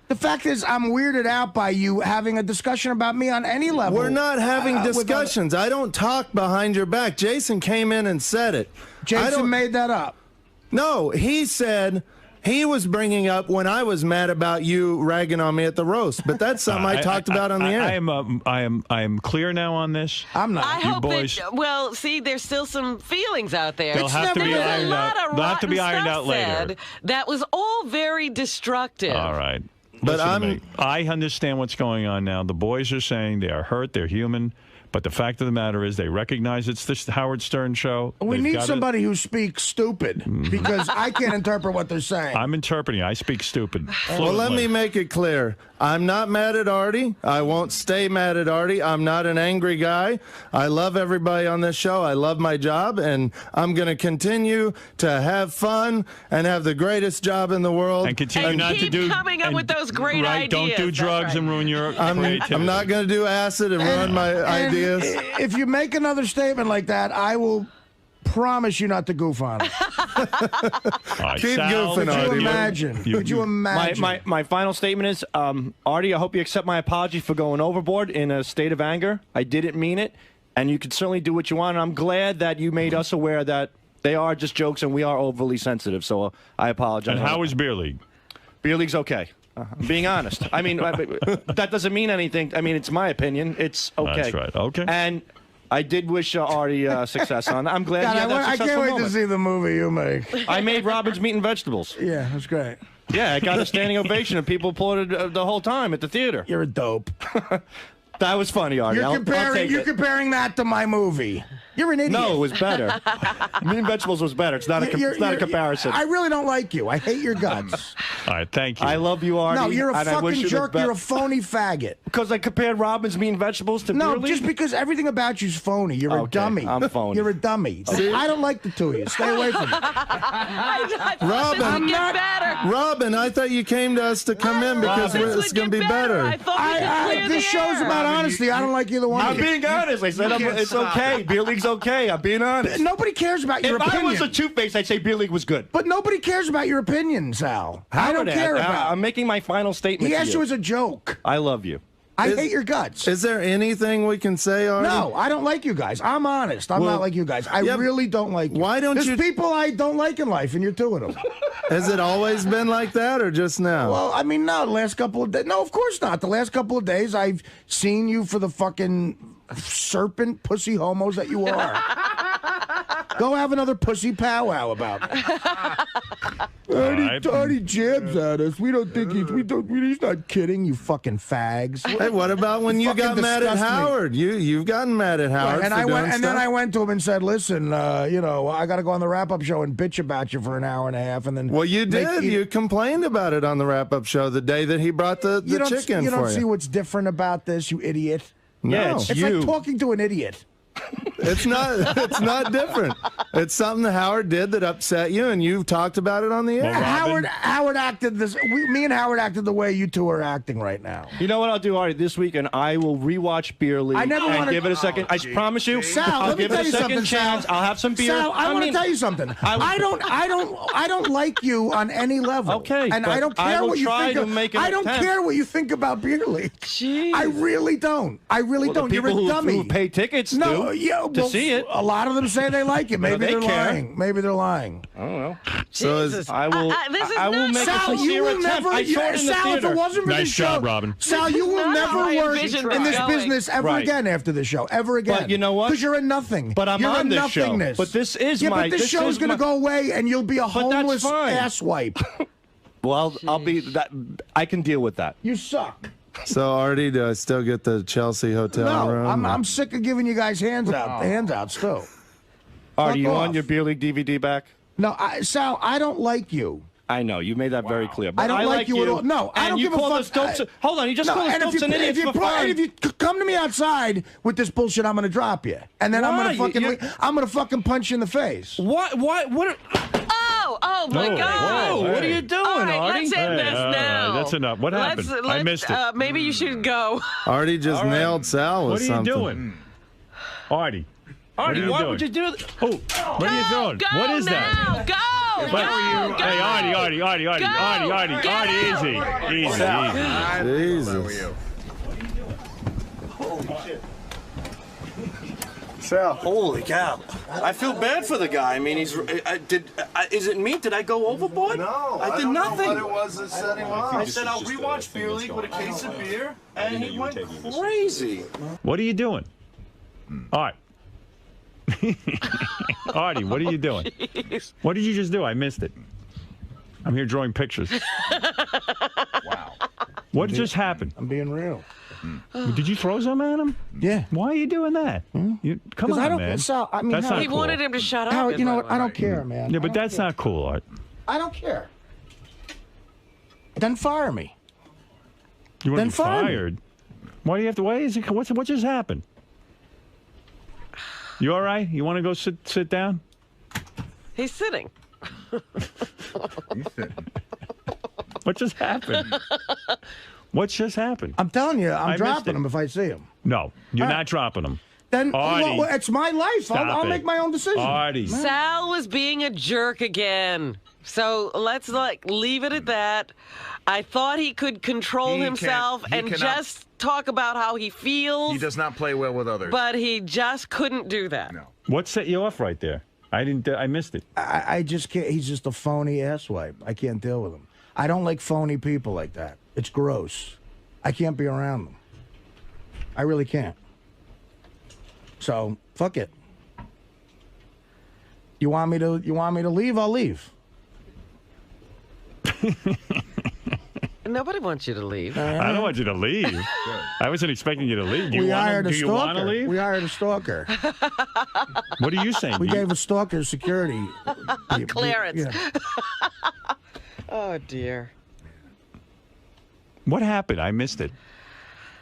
The fact is, I'm weirded out by you having a discussion about me on any level. We're not having discussions. I don't talk behind your back. Jason came in and said it. Jason made that up. No, he said he was bringing up when I was mad about you ragging on me at the roast, but that's something I talked about on the air. I am clear now on this. I'm not. I you hope boys, that, well, see, there's still some feelings out there. They'll have to be ironed out. They'll have to be ironed out later. That was all very destructive. All right. But I understand what's going on now. The boys are saying they are hurt, they're human, But the fact of the matter is, they recognize it's the Howard Stern show. We They've need got somebody who speaks stupid because I can't interpret what they're saying. I'm interpreting. I speak stupid. Well, let me make it clear. I'm not mad at Artie. I won't stay mad at Artie. I'm not an angry guy. I love everybody on this show. I love my job, and I'm going to continue to have fun and have the greatest job in the world. And continue not to do coming up with those great right. Don't do ideas. drugs and ruin your creativity. I'm not going to do acid and ruin my ideas. If you make another statement like that, I will promise you not to goof on it. Keep goofing, Artie. Could you imagine? Could you imagine? My final statement is, Artie, I hope you accept my apology for going overboard in a state of anger. I didn't mean it, and you can certainly do what you want. And I'm glad that you made us aware that they are just jokes and we are overly sensitive. So I apologize. And how is Beer League? Beer League's okay. I'm being honest. I mean, that doesn't mean anything. I mean, it's my opinion. It's okay. That's right. Okay. And I did wish Artie success on that. I'm glad God, he had that I successful can't wait moment. to see the movie you make. I made Robin's Meat and Vegetables. Yeah, that's great. Yeah, I got a standing ovation and people applauded the whole time at the theater. You're a dope. That was funny, Artie. You're comparing that to my movie. You're an idiot. No, it was better. Meat and Vegetables was better. It's not a comparison. I really don't like you. I hate your guts. All right, thank you. I love you, Artie. No, you're a and I wish fucking you the jerk. best. You're a phony faggot. Because I compared Robin's Meat and Vegetables to No, Beer League? just because everything about you's phony. You're a dummy. I'm phony. You're a dummy. I don't like the two of you. Stay away from me. Robin, better. Robin, I thought you came to us to come in because it's going to be better. This show's about honesty. I don't like either one. I'm of you. being honest. I said it's okay. Beer League's okay. I'm being honest. Nobody cares about your If opinion. I was a two-face, I'd say Beer League was good. But nobody cares about your opinion, Sal. I don't care about. I'm making my final statement. He to asked you as a joke. I love you. I hate your guts. Is there anything we can say, Artie? No, I don't like you guys. I'm honest. I'm not like you guys. I really don't like you. Why don't There's you? people I don't like in life, and you're two of them. Has it always been like that, or just now? Well, I mean, no. The last couple of days. No, of course not. The last couple of days, I've seen you for the fucking serpent pussy homos that you are. Go have another pussy powwow about it. Artie jabs at us. We don't think he's not kidding, you fucking fags. Hey, what about when you got mad at Howard? You've gotten mad at Howard. Right, and then I went to him and said, "Listen, I got to go on the wrap-up show and bitch about you for an hour and a half." And then you did. You complained about it on the wrap-up show the day that he brought the chicken. You don't see what's different about this, you idiot. No. It's like talking to an idiot. It's not different. It's something that Howard did that upset you, and you've talked about it on the air. Howard acted me and Howard acted the way you two are acting right now. You know what I'll do, Artie, this week, and I will rewatch Beer League and give it a second. I promise you, Sal, I'll let me give tell it a you second something, chance. Sal. I'll have some beer. Sal, I want to tell you something. I don't like you on any level. Okay, and but I don't I care will what you try think. to make an I don't attempt. care what you think about Beer League. Jeez. I really don't. I really don't. You're a People dummy. who pay tickets No, do yeah, to see it. A lot of them say they like it. Maybe they they're care. lying. Maybe they're lying. I don't know. Jesus. I will. I will make a Sal, you sincere will attempt. never. I saw it in the Sal, if theater. it wasn't for Nice this show, job, Robin. Sal, you will Not never how I work envisioned in it this going. business ever Right. again after this show. Ever again. But you know what? Because you're a nothing. But I'm you're on a this show. nothingness. But this is yeah, my. but this show's is going to my- go away, and you'll be a But that's homeless fine. asswipe. Well, I'll be that. I can deal with that. You suck. So, Artie, do I still get the Chelsea hotel No, room? I'm sick of giving you guys handouts too. Artie, you Fuck want off. your Beer League DVD back? No, Sal, I don't like you. I know you made that very clear. But I don't like you at all. No, I and don't you give a call fuck. us dopes. Hold on, you just No, call us and dopes and idiots for fun. if you come to me outside with this bullshit, I'm gonna drop you, and then Why? I'm gonna fucking punch you in the face. What? What? Oh my God! Whoa, what are you doing, All right, Artie? let's end this now. That's enough. What happened? I missed it. Maybe you should go. Artie just nailed Sal with What are you something. doing? Artie. Artie, what why would you do that? Oh, what are you doing? Go What is now. that? Go! Go! Hey, Artie, easy. Jesus. Sal. Holy cow. I feel bad for the guy. I mean, is it me? Did I go overboard? No, I did nothing. Know what it was that set him off. I said I'll rewatch Beer League with a case of beer, and he went crazy. What are you doing? All right. Artie, what are you doing? Jeez. What did you just do? I missed it. I'm here drawing pictures. Wow. What just happened? I'm being real. Did you throw some at him? Yeah. Why are you doing that? You, come 'Cause on, I don't, man. Sal, I mean, that's not He cool. wanted him to shut up. Howard, you know what? I don't care, man. Yeah, but that's not cool, Art. I don't care. Then fire me. You want Then to be fire me. fired? Why do you have to? Why is it? What just happened? You all right? You want to go sit down? He's sitting. What just happened? What just happened? I'm telling you, I'm I missed dropping it. him if I see him. No, you're All right. not dropping him. Then Artie, well, it's my life. stop I'll it. make my own decision. Artie. Sal was being a jerk again. So let's leave it at that. I thought he could control He himself can't- he and cannot- just talk about how he feels. He does not play well with others. But he just couldn't do that. No. What set you off right there? I didn't. I missed it. I just can't. He's just a phony asswipe. I can't deal with him. I don't like phony people like that. It's gross. I can't be around them. I really can't. So fuck it. You want me to leave? I'll leave. Nobody wants you to leave. I don't want you to leave. I wasn't expecting you to leave. Do you want to leave? We hired a stalker. What are you saying? We gave a stalker security Clearance. Yeah. Oh dear. What happened? I missed it.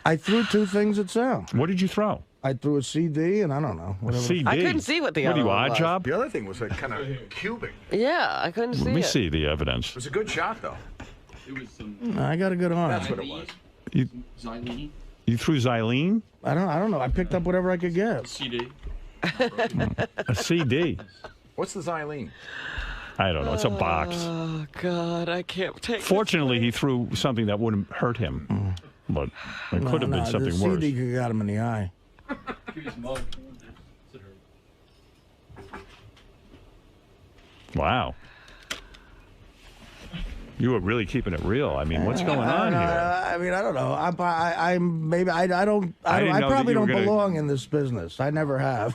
I threw two things at Sal. What did you throw? I threw a CD and I don't know. Whatever. CD. I couldn't see what the What other are you, one odd was. job? The other thing was like kind of cubic. Yeah, I couldn't see Let me it. see the evidence. It was a good shot, though. It was some. I got a good arm. That's what it was. Xylene. You threw xylene? I don't know. I picked up whatever I could get. CD. A CD? What's the xylene? I don't know. It's a box. Oh God, I can't take. Fortunately, he threw something that wouldn't hurt him. But it could have been something the worse. CD could have got him in the eye. Wow. You were really keeping it real. I mean, what's going on here? I mean, I don't know. I probably were don't gonna- belong in this business. I never have.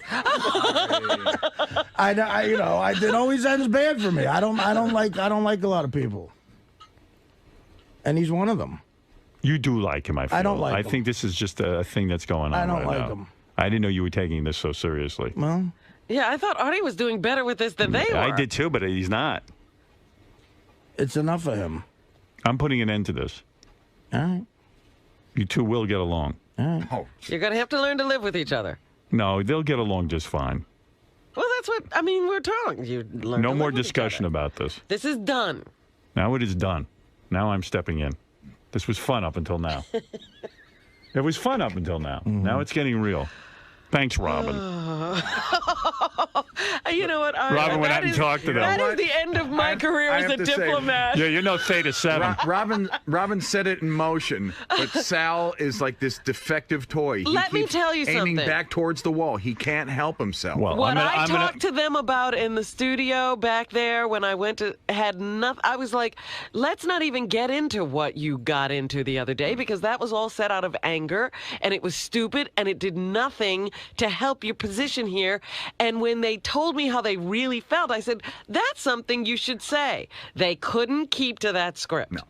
It always ends bad for me. I don't like a lot of people, and he's one of them. You do like him, I feel. I don't like I him. think this is just a thing that's going on I don't right like now. him. I didn't know you were taking this so seriously. Well, Yeah, I thought Artie was doing better with this than they were. I did too, but he's not. it's enough of him. I'm putting an end to this. All right. You two will get along. All right. Oh, You're gonna have to learn to live with each other. No, they'll get along just fine. Well, that's what I mean. We're telling you. Learn No to more live with each discussion other. about this. This is done. Now it is done. Now I'm stepping in. This was fun up until now. It was fun up until now. Now it's getting real. Thanks, Robin. You know what? Robin went out and talked to them. That is the end of my career as a diplomat. Yeah, you're no Theta 7. Robin set it in motion, but Sal is like this defective toy. He Let me keeps tell you aiming something. back towards the wall. He can't help himself. Well, What I talked to them about in the studio back there when I went to had nothing. I was like, let's not even get into what you got into the other day because that was all set out of anger and it was stupid and it did nothing to help your position here. And when they told me how they really felt, I said, that's something you should say. They couldn't keep to that script. No.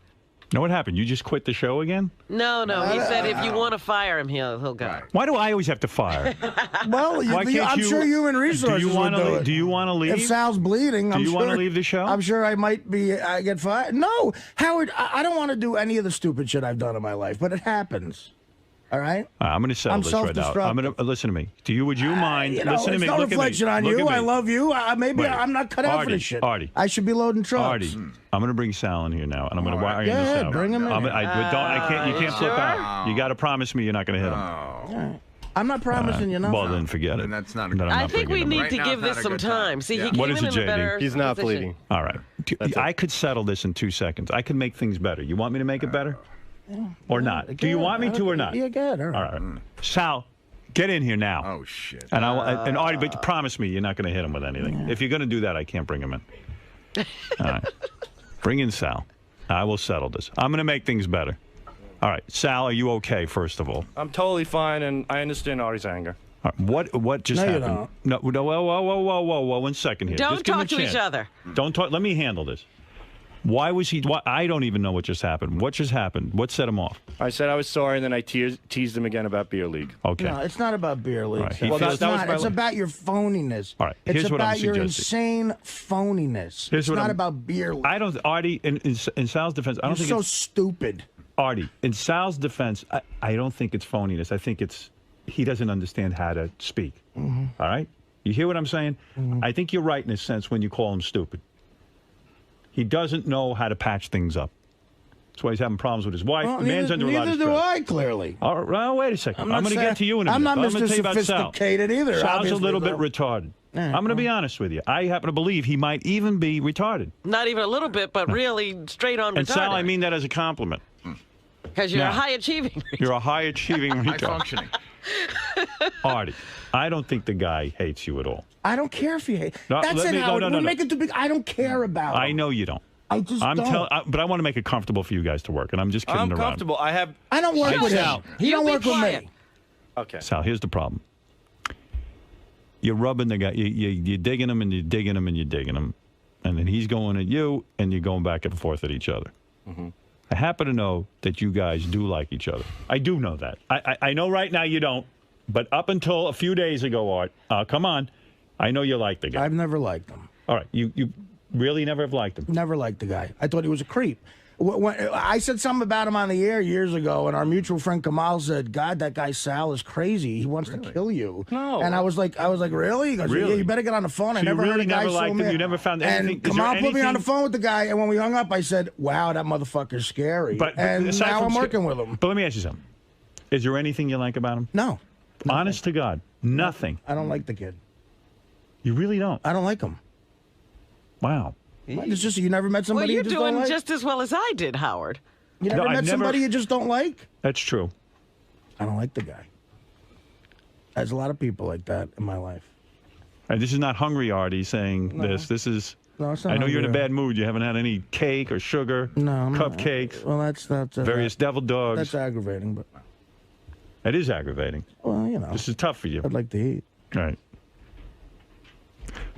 Know what happened? You just quit the show again? No. He said if you want to fire him, he'll go. Why do I always have to fire? Well, Why can't I'm you- sure human resources do you would do it. Do you want to leave? If Sal's bleeding, Do I'm you sure. want to leave the show? I'm sure I might be. I get fired. No, Howard. I don't want to do any of the stupid shit I've done in my life, but it happens. All right. I'm going to settle I'm this right now. I'm self-destructive. going to listen to me. Would you mind? You know, Listen to it's me. no Look reflection at on me. Look you. at me. I love you. Maybe Wait. I'm not cut out for Artie, this shit. Artie. I should be loading trucks. Artie, I'm going to bring Sal in here now, and I'm going to wire Go this ahead, out. bring him in. I can't. You can't flip sure? out. You got to promise me you're not going to hit him. All right. I'm not promising you nothing. Well, then forget it. that's not. Then I'm I not think we bringing him need in. to give this some time. See, he What came is in it, in a better JD? He's not position. bleeding. All right. I could settle this in 2 seconds. I could make things better. You want me to make it better? Or not? Do you want me to or not? Yeah, good. All All right. Sal, get in here now. Oh shit. And and Artie, but promise me you're not going to hit him with anything. If you're going to do that, I can't bring him in. All right. Bring in Sal. I will settle this. I'm going to make things better. All right. Sal, are you okay, first of all? I'm totally fine, and I understand Artie's anger. All right, what just No, you happened? No, whoa, 1 second here. Don't Just give him talk a to each chance. other. Don't talk. Let me handle this. Why was he? I don't even know what just happened. What just happened? What set him off? I said I was sorry, and then I teased him again about beer league. Okay. No, it's not about beer league. Right. Well, it's not. It's about your phoniness. All right. It's Here's what I'm about your suggesting. insane phoniness. Here's It's what not I'm- about beer league. I don't. Artie, in Sal's defense, I don't You're think so it's stupid. Artie, in Sal's defense, I don't think it's phoniness. I think it's he doesn't understand how to speak. Mhm. All right? You hear what I'm saying? I think you're right in a sense when you call him stupid. He doesn't know how to patch things up. That's why he's having problems with his wife. Well, The man's under a lot of neither stress. do I, clearly. All right, well, wait a second. I'm I'm going to not get to you in a minute. I'm not going to Mr. tell you about Sal. Sophisticated either, Sal's a obviously, little bit though. retarded. Yeah, I'm going to be honest with you. I happen to believe he might even be retarded. Not even a little bit, but really straight on And Sal, I retarded. mean that as a compliment. Because you're Now, high achieving. You're a high achieving retard. High functioning. Artie, I don't think the guy hates you at all. I don't care if you hate. No, That's let it, me- no, Howard. no, We no, no. make it too big. I don't care about I him. know you don't. I just don't. But I want to make it comfortable for you guys to work, and I'm just kidding I'm around. comfortable. I don't work with Sal. him. He don't work with me. Okay. Sal, here's the problem. You're rubbing the guy. You're digging him, and you're digging him, and you're digging him, and then he's going at you, and you're going back and forth at each other. Mm-hmm. I happen to know that you guys do like each other. I do know that. I know right now you don't, but up until a few days ago, Art, come on, I know you like the guy. I've never liked him. All right, you really never have liked him. Never liked the guy. I thought he was a creep. When I said something about him on the air years ago, and our mutual friend Kamal said, "God, that guy Sal is crazy. He wants to kill you." No. And I was like, "Really?" He goes, Really? "Yeah, you better get on the phone." I So you never heard really a guy never so liked him? mad. You never found anything- And is there Kamal put me on the anything- phone with the guy, and when we hung up, I said, "Wow, that motherfucker's scary." And aside now from I'm sca- working with him. But let me ask you something. Is there anything you like about him? No. Honest to God, nothing. I don't like the kid. You really don't? I don't like him. Wow. It's just you never met Well, somebody you're you just don't doing like. just as well as I did, Howard. You never No, I've met never- somebody you just don't like. That's true. I don't like the guy. There's a lot of people like that in my life. And this is not hungry Artie saying No. this. This is. No, it's not I know you're in a hungry. bad mood. You haven't had any cake or sugar. No, I'm not. cupcakes. Well, that's various devil dogs. That's aggravating, but It is aggravating. well, you know, This is tough for you. I'd like to eat. All right.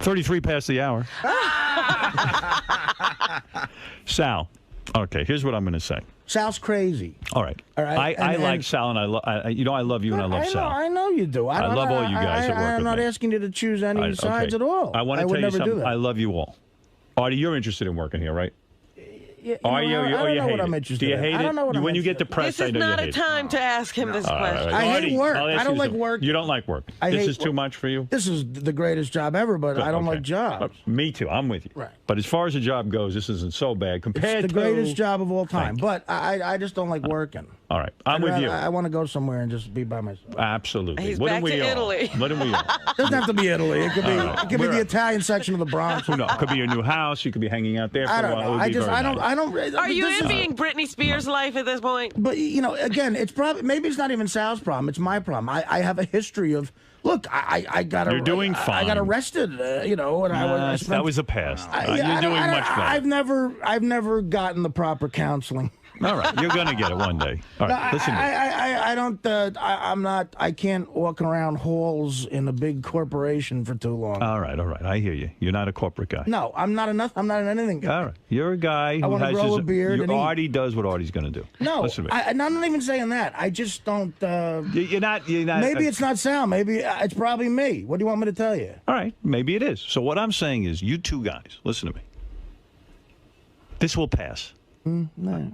33 past the hour. Sal. Okay, here's what I'm going to say. Sal's crazy. All right. All right, I and- like and- Sal, and I love you, and I love Sal. I know you do. I love all you guys that work I'm with not me. asking you to choose any Okay. sides at all. I want to would tell you never do something. that. I love you all. Artie, you're interested in working here, right? Yeah, Are you you? know, I Or don't you know hate what I'm it? interested Do you in. hate I don't it? know what I'm When you get interested in. depressed, This I is know you not a hate it. time to ask him this All right, question. all right. I hate Artie, work. I'll ask I you don't like something. work. You don't like work. I This hate is too work. much for you? This is the greatest job ever, but I don't Okay. like jobs. Me too. I'm with you. Right. But as far as the job goes, this isn't so bad compared It's to the greatest job of all time. Thank you. But I just don't like working. All right. I'm with you. I want to go somewhere and just be by myself. Absolutely. He's Wouldn't back we to all? Italy. Wouldn't we all? Doesn't have to be Italy. It could be. All right. It could be We're the up. Italian section of the Bronx. Who knows? It could be your new house. You could be hanging out there for I a don't while. It know. would I be just. very I don't. nice. I don't. Are you this is- envying Britney Spears' life at this point? But you know, again, it's probably maybe it's not even Sal's problem. It's my problem. I have a history of. Look, I got. You're doing I fine. got arrested. You know, and I spent, that was a past. I- You're I don't- doing I don't- much better. I've never gotten the proper counseling. All right. You're going to get it one day. All right. No, Listen to me. I don't. I'm not. I can't walk around halls in a big corporation for too long. All right. All right. I hear you. You're not a corporate guy. No, I'm not enough. I'm not an anything guy. All right. You're a guy who wanna has grow his, a beard and eat. Artie does what Artie's going to do. No, Listen to me. I'm not even saying that. I just don't. You're not. Maybe it's not Sal. Maybe it's probably me. What do you want me to tell you? All right. Maybe it is. So what I'm saying is, you two guys, listen to me. This will pass. No.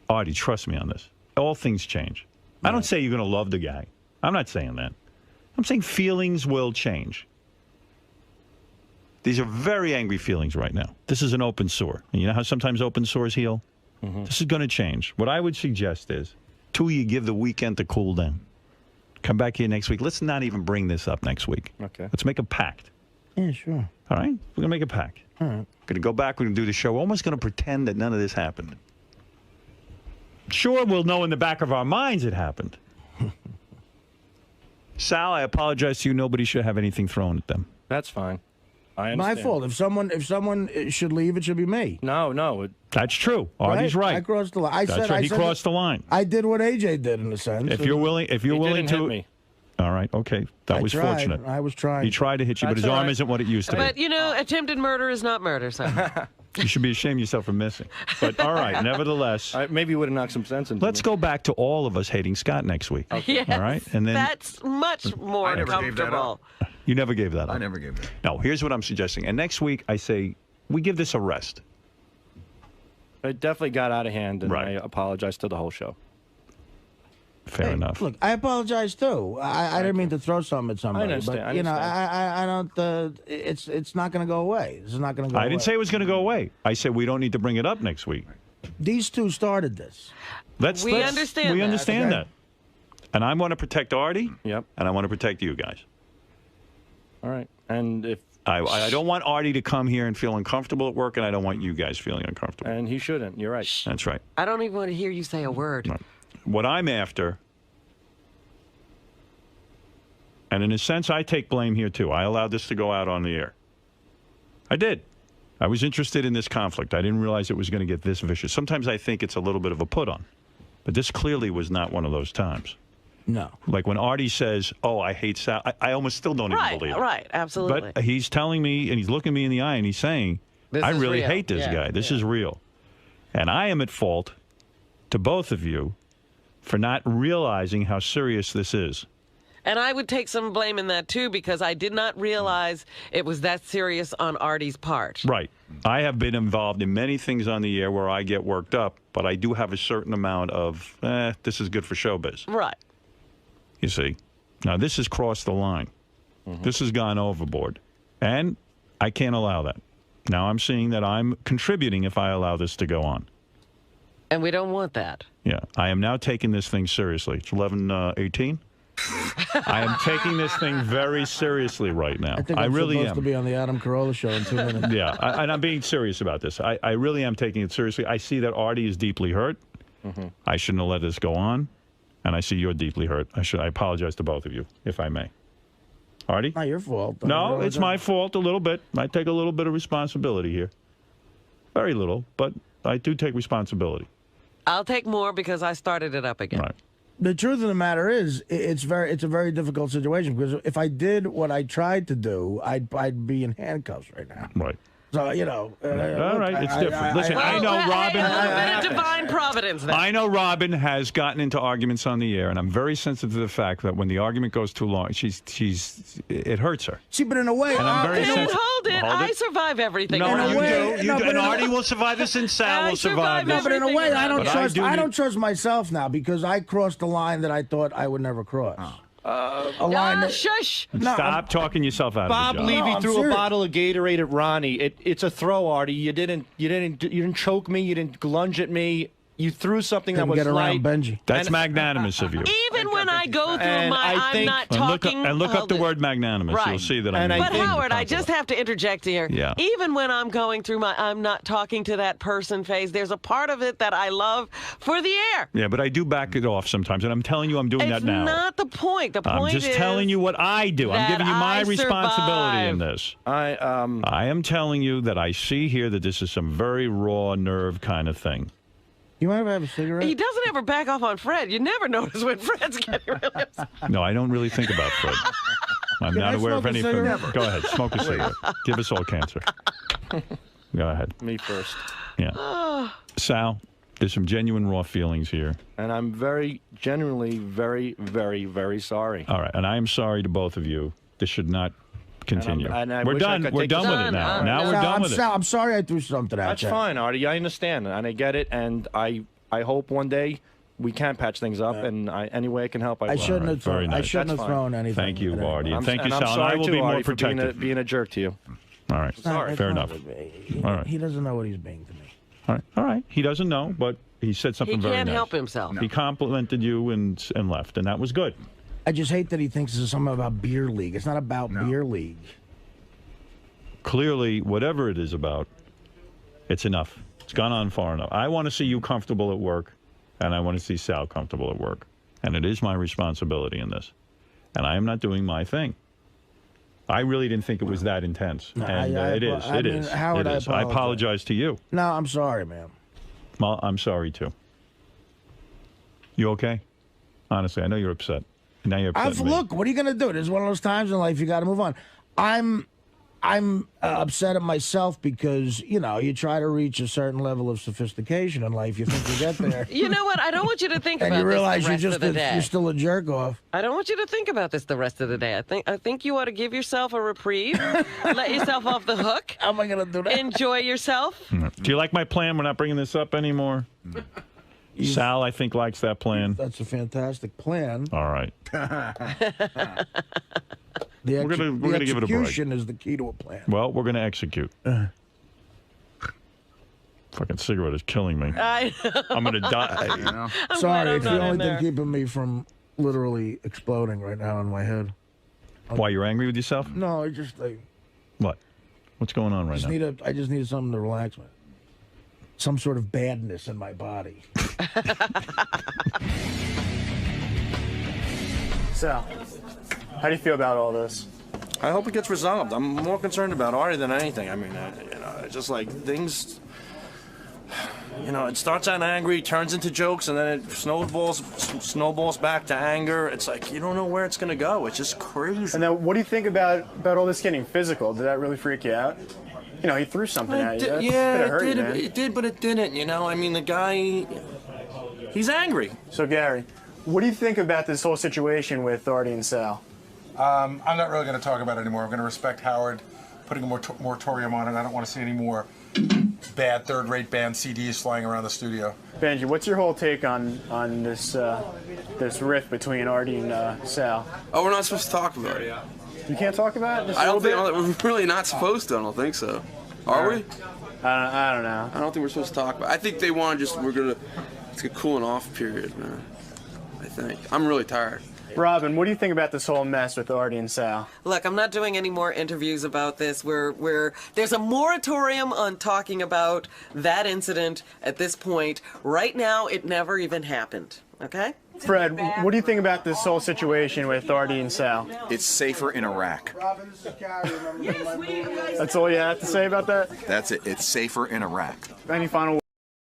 Artie, trust me on this. All things change. I don't say you're going to love the guy. I'm not saying that. I'm saying feelings will change. These are very angry feelings right now. This is an open sore. And you know how sometimes open sores heal? This is going to change. What I would suggest is, two of you give the weekend to cool down. Come back here next week. Let's not even bring this up next week. Okay. Let's make a pact. Yeah, sure. All right? We're going to make a pact. All right. We're going to go back. We're going to do the show. We're almost going to pretend that none of this happened. Sure, we'll know in the back of our minds it happened. Sal, I apologize to you. Nobody should have anything thrown at them. That's fine. I My understand. fault. If someone should leave, it should be me. No. That's true. Artie's right. I crossed the line. I That's said. right. I He said crossed the line. I did what AJ did in a sense. If you're willing, He didn't to. hit me. All right. Okay. That I was tried. fortunate. I was trying. He tried to hit you, but That's his all arm right. isn't what it used to be. But, you know, attempted murder is not murder, so. You should be ashamed of yourself for missing. But all right, nevertheless. Maybe you would have knocked some sense into Let's go back to all of us hating Scott next week. Yes, all right? And then that's much more comfortable. You never gave that up. I never gave that up. No, here's what I'm suggesting. And next week, I say we give this a rest. It definitely got out of hand, and Right. I apologize to the whole show. Fair enough. Look, I apologize too. I didn't mean to throw something at somebody, understand, but I you know, understand. I don't. It's not going to go away. This is not going to go away. I didn't say it was going to go away. I said we don't need to bring it up next week. These two started this. We understand We that. understand Okay. that. And I want to protect Artie. Yep. And I want to protect you guys. All right. And if I don't want Artie to come here and feel uncomfortable at work, and I don't want you guys feeling uncomfortable. And he shouldn't. You're right. That's right. I don't even want to hear you say a word. What I'm after, and in a sense, I take blame here too. I allowed this to go out on the air. I did. I was interested in this conflict. I didn't realize it was going to get this vicious. Sometimes I think it's a little bit of a put on, but this clearly was not one of those times. No. Like when Artie says, "Oh, I hate Sal," I almost still don't even believe it. Right, absolutely. But he's telling me, and he's looking me in the eye, and he's saying, This I is really real. hate this Yeah, guy. This is real. And I am at fault to both of you for not realizing how serious this is. And I would take some blame in that too, because I did not realize it was that serious on Artie's part. Right. I have been involved in many things on the air where I get worked up, but I do have a certain amount of, this is good for showbiz. Right. You see? Now, this has crossed the line. This has gone overboard. And I can't allow that. Now I'm seeing that I'm contributing if I allow this to go on. And we don't want that. Yeah. I am now taking this thing seriously. It's 11:18. I am taking this thing very seriously right now. I think I I'm really supposed am. to be on the Adam Carolla show in 2 minutes. Yeah, and I'm being serious about this. I really am taking it seriously. I see that Artie is deeply hurt. I shouldn't have let this go on. And I see you're deeply hurt. I apologize to both of you, if I may. Artie? Not your fault. No, it's my fault a little bit. I take a little bit of responsibility here. Very little, but I do take responsibility. I'll take more because I started it up again. Right. The truth of the matter is, it's a very difficult situation, because if I did what I tried to do, I'd be in handcuffs right now. Right. So, you know. All right, it's different. Listen, I know Robin. A little bit of divine providence there. I know Robin has gotten into arguments on the air, and I'm very sensitive to the fact that when the argument goes too long, it hurts her. See, but in a way, And I'm very Don't sensitive. hold it. I survive everything. No, around you here. do. You do. And Artie will survive this, and Sal will survive No, this. but in a way, I don't But trust. do I need- don't trust myself now, because I crossed the line that I thought I would never cross. A line that, shush. Stop talking yourself out Bob of the job. Levy I'm threw serious. a bottle of Gatorade at Ronnie. It's a throw, Artie. You didn't choke me. You didn't lunge at me. You threw something that couldn't was get around light. Benji. That's And- magnanimous of you. Even when I go through And my, I I'm think- not And talking. look up hold the it. word magnanimous. Right. You'll see that I'm. And I But think- Howard, I just have to interject here. Yeah. Even when I'm going through my I'm not talking to that person phase, there's a part of it that I love for the air. Yeah, but I do back it off sometimes, and I'm telling you, I'm doing It's that now. not the point. The I'm point just is telling you what I do. I'm that giving you my I responsibility in survive. this. I am telling you that I see here that this is some very raw nerve kind of thing. You might have a cigarette. He doesn't ever back off on Fred. You never notice when Fred's getting really upset. No, I don't really think about Fred. I'm Can not I aware of smoke a anything. cigarette? Go ahead, smoke a cigarette. Give us all cancer. Go ahead. Me first. Yeah. Sal, there's some genuine raw feelings here. And I'm genuinely very, very, very sorry. All right, and I am sorry to both of you. This should not continue. and I We're wish I done. could We're take done this- with it now. Now we're Sal, done with it. Sal, I'm sorry I threw something at That's you. fine, Artie. I understand, and I get it, and I hope one day we can patch things up, and any way I can help, I will. I shouldn't have Very thrown. nice. I shouldn't That's have fine. thrown anything. Thank you, at anybody. Artie, and thank you, and Sal. I'm And sorry I will too, be more Artie, for protective. being a jerk to you. All right. Sorry. Fair enough. All right. He doesn't know what he's being to me. All right. All right. He doesn't know, but he said something He very can't nice. help himself. He complimented you and left, and that was good. I just hate that he thinks this is something about beer league. It's not about beer league. Clearly, whatever it is about, it's enough. It's gone on far enough. I want to see you comfortable at work, and I want to see Sal comfortable at work. And it is my responsibility in this. And I am not doing my thing. I really didn't think it was that intense. No, And it is. I It mean, is. Howard, It is. I I apologize to you. No, I'm sorry, man. Well, I'm sorry, too. You okay? Honestly, I know you're upset. Now you're upset. with me. Look, what are you going to do? This is one of those times in life you got to move on. I'm I'm upset at myself because, you know, you try to reach a certain level of sophistication in life. You think you get there. You know what? I don't want you to think And about you realize this the you're rest of the day. you're still a jerk off. I don't want you to think about this the rest of the day. I think you ought to give yourself a reprieve. Let yourself off the hook. How am I going to do that? Enjoy yourself. Do you like my plan? We're not bringing this up anymore. Sal, I think, likes that plan. That's a fantastic plan. All right. We're gonna give it a break. Execution is the key to a plan. Well, we're going to execute. Fucking cigarette is killing me. I know. I'm going to die. Sorry, it's the only thing keeping me from literally exploding right now in my head. Why, you're angry with yourself? No, I just What? What's going on right now? I just need something to relax me. Some sort of badness in my body. Sal, how do you feel about all this? I hope it gets resolved. I'm more concerned about Artie than anything. I mean, it's just like things. It starts out angry, turns into jokes, and then it snowballs back to anger. It's like you don't know where it's gonna go. It's just crazy. And then, what do you think about all this getting physical? Did that really freak you out? You know, he threw something at you. It did, but it didn't. I mean, the guy, he's angry. So, Gary, what do you think about this whole situation with Artie and Sal? I'm not really going to talk about it anymore. I'm going to respect Howard putting a moratorium on it. I don't want to see any more bad third-rate band CDs flying around the studio. Benji, what's your whole take on this this rift between Artie and Sal? Oh, we're not supposed to talk about it. You can't talk about it? Just I don't a little think we're really not supposed to. I don't think so. Are we? I don't know. I don't think we're supposed to talk about it. I think they want to it's a cooling off period, man. I think. I'm really tired. Robin, what do you think about this whole mess with Artie and Sal? Look, I'm not doing any more interviews about this. There's a moratorium on talking about that incident at this point. Right now, it never even happened. Okay? Fred, what do you think about this whole situation with Artie and Sal? It's safer in Iraq. That's all you have to say about that? That's it. It's safer in Iraq. Any final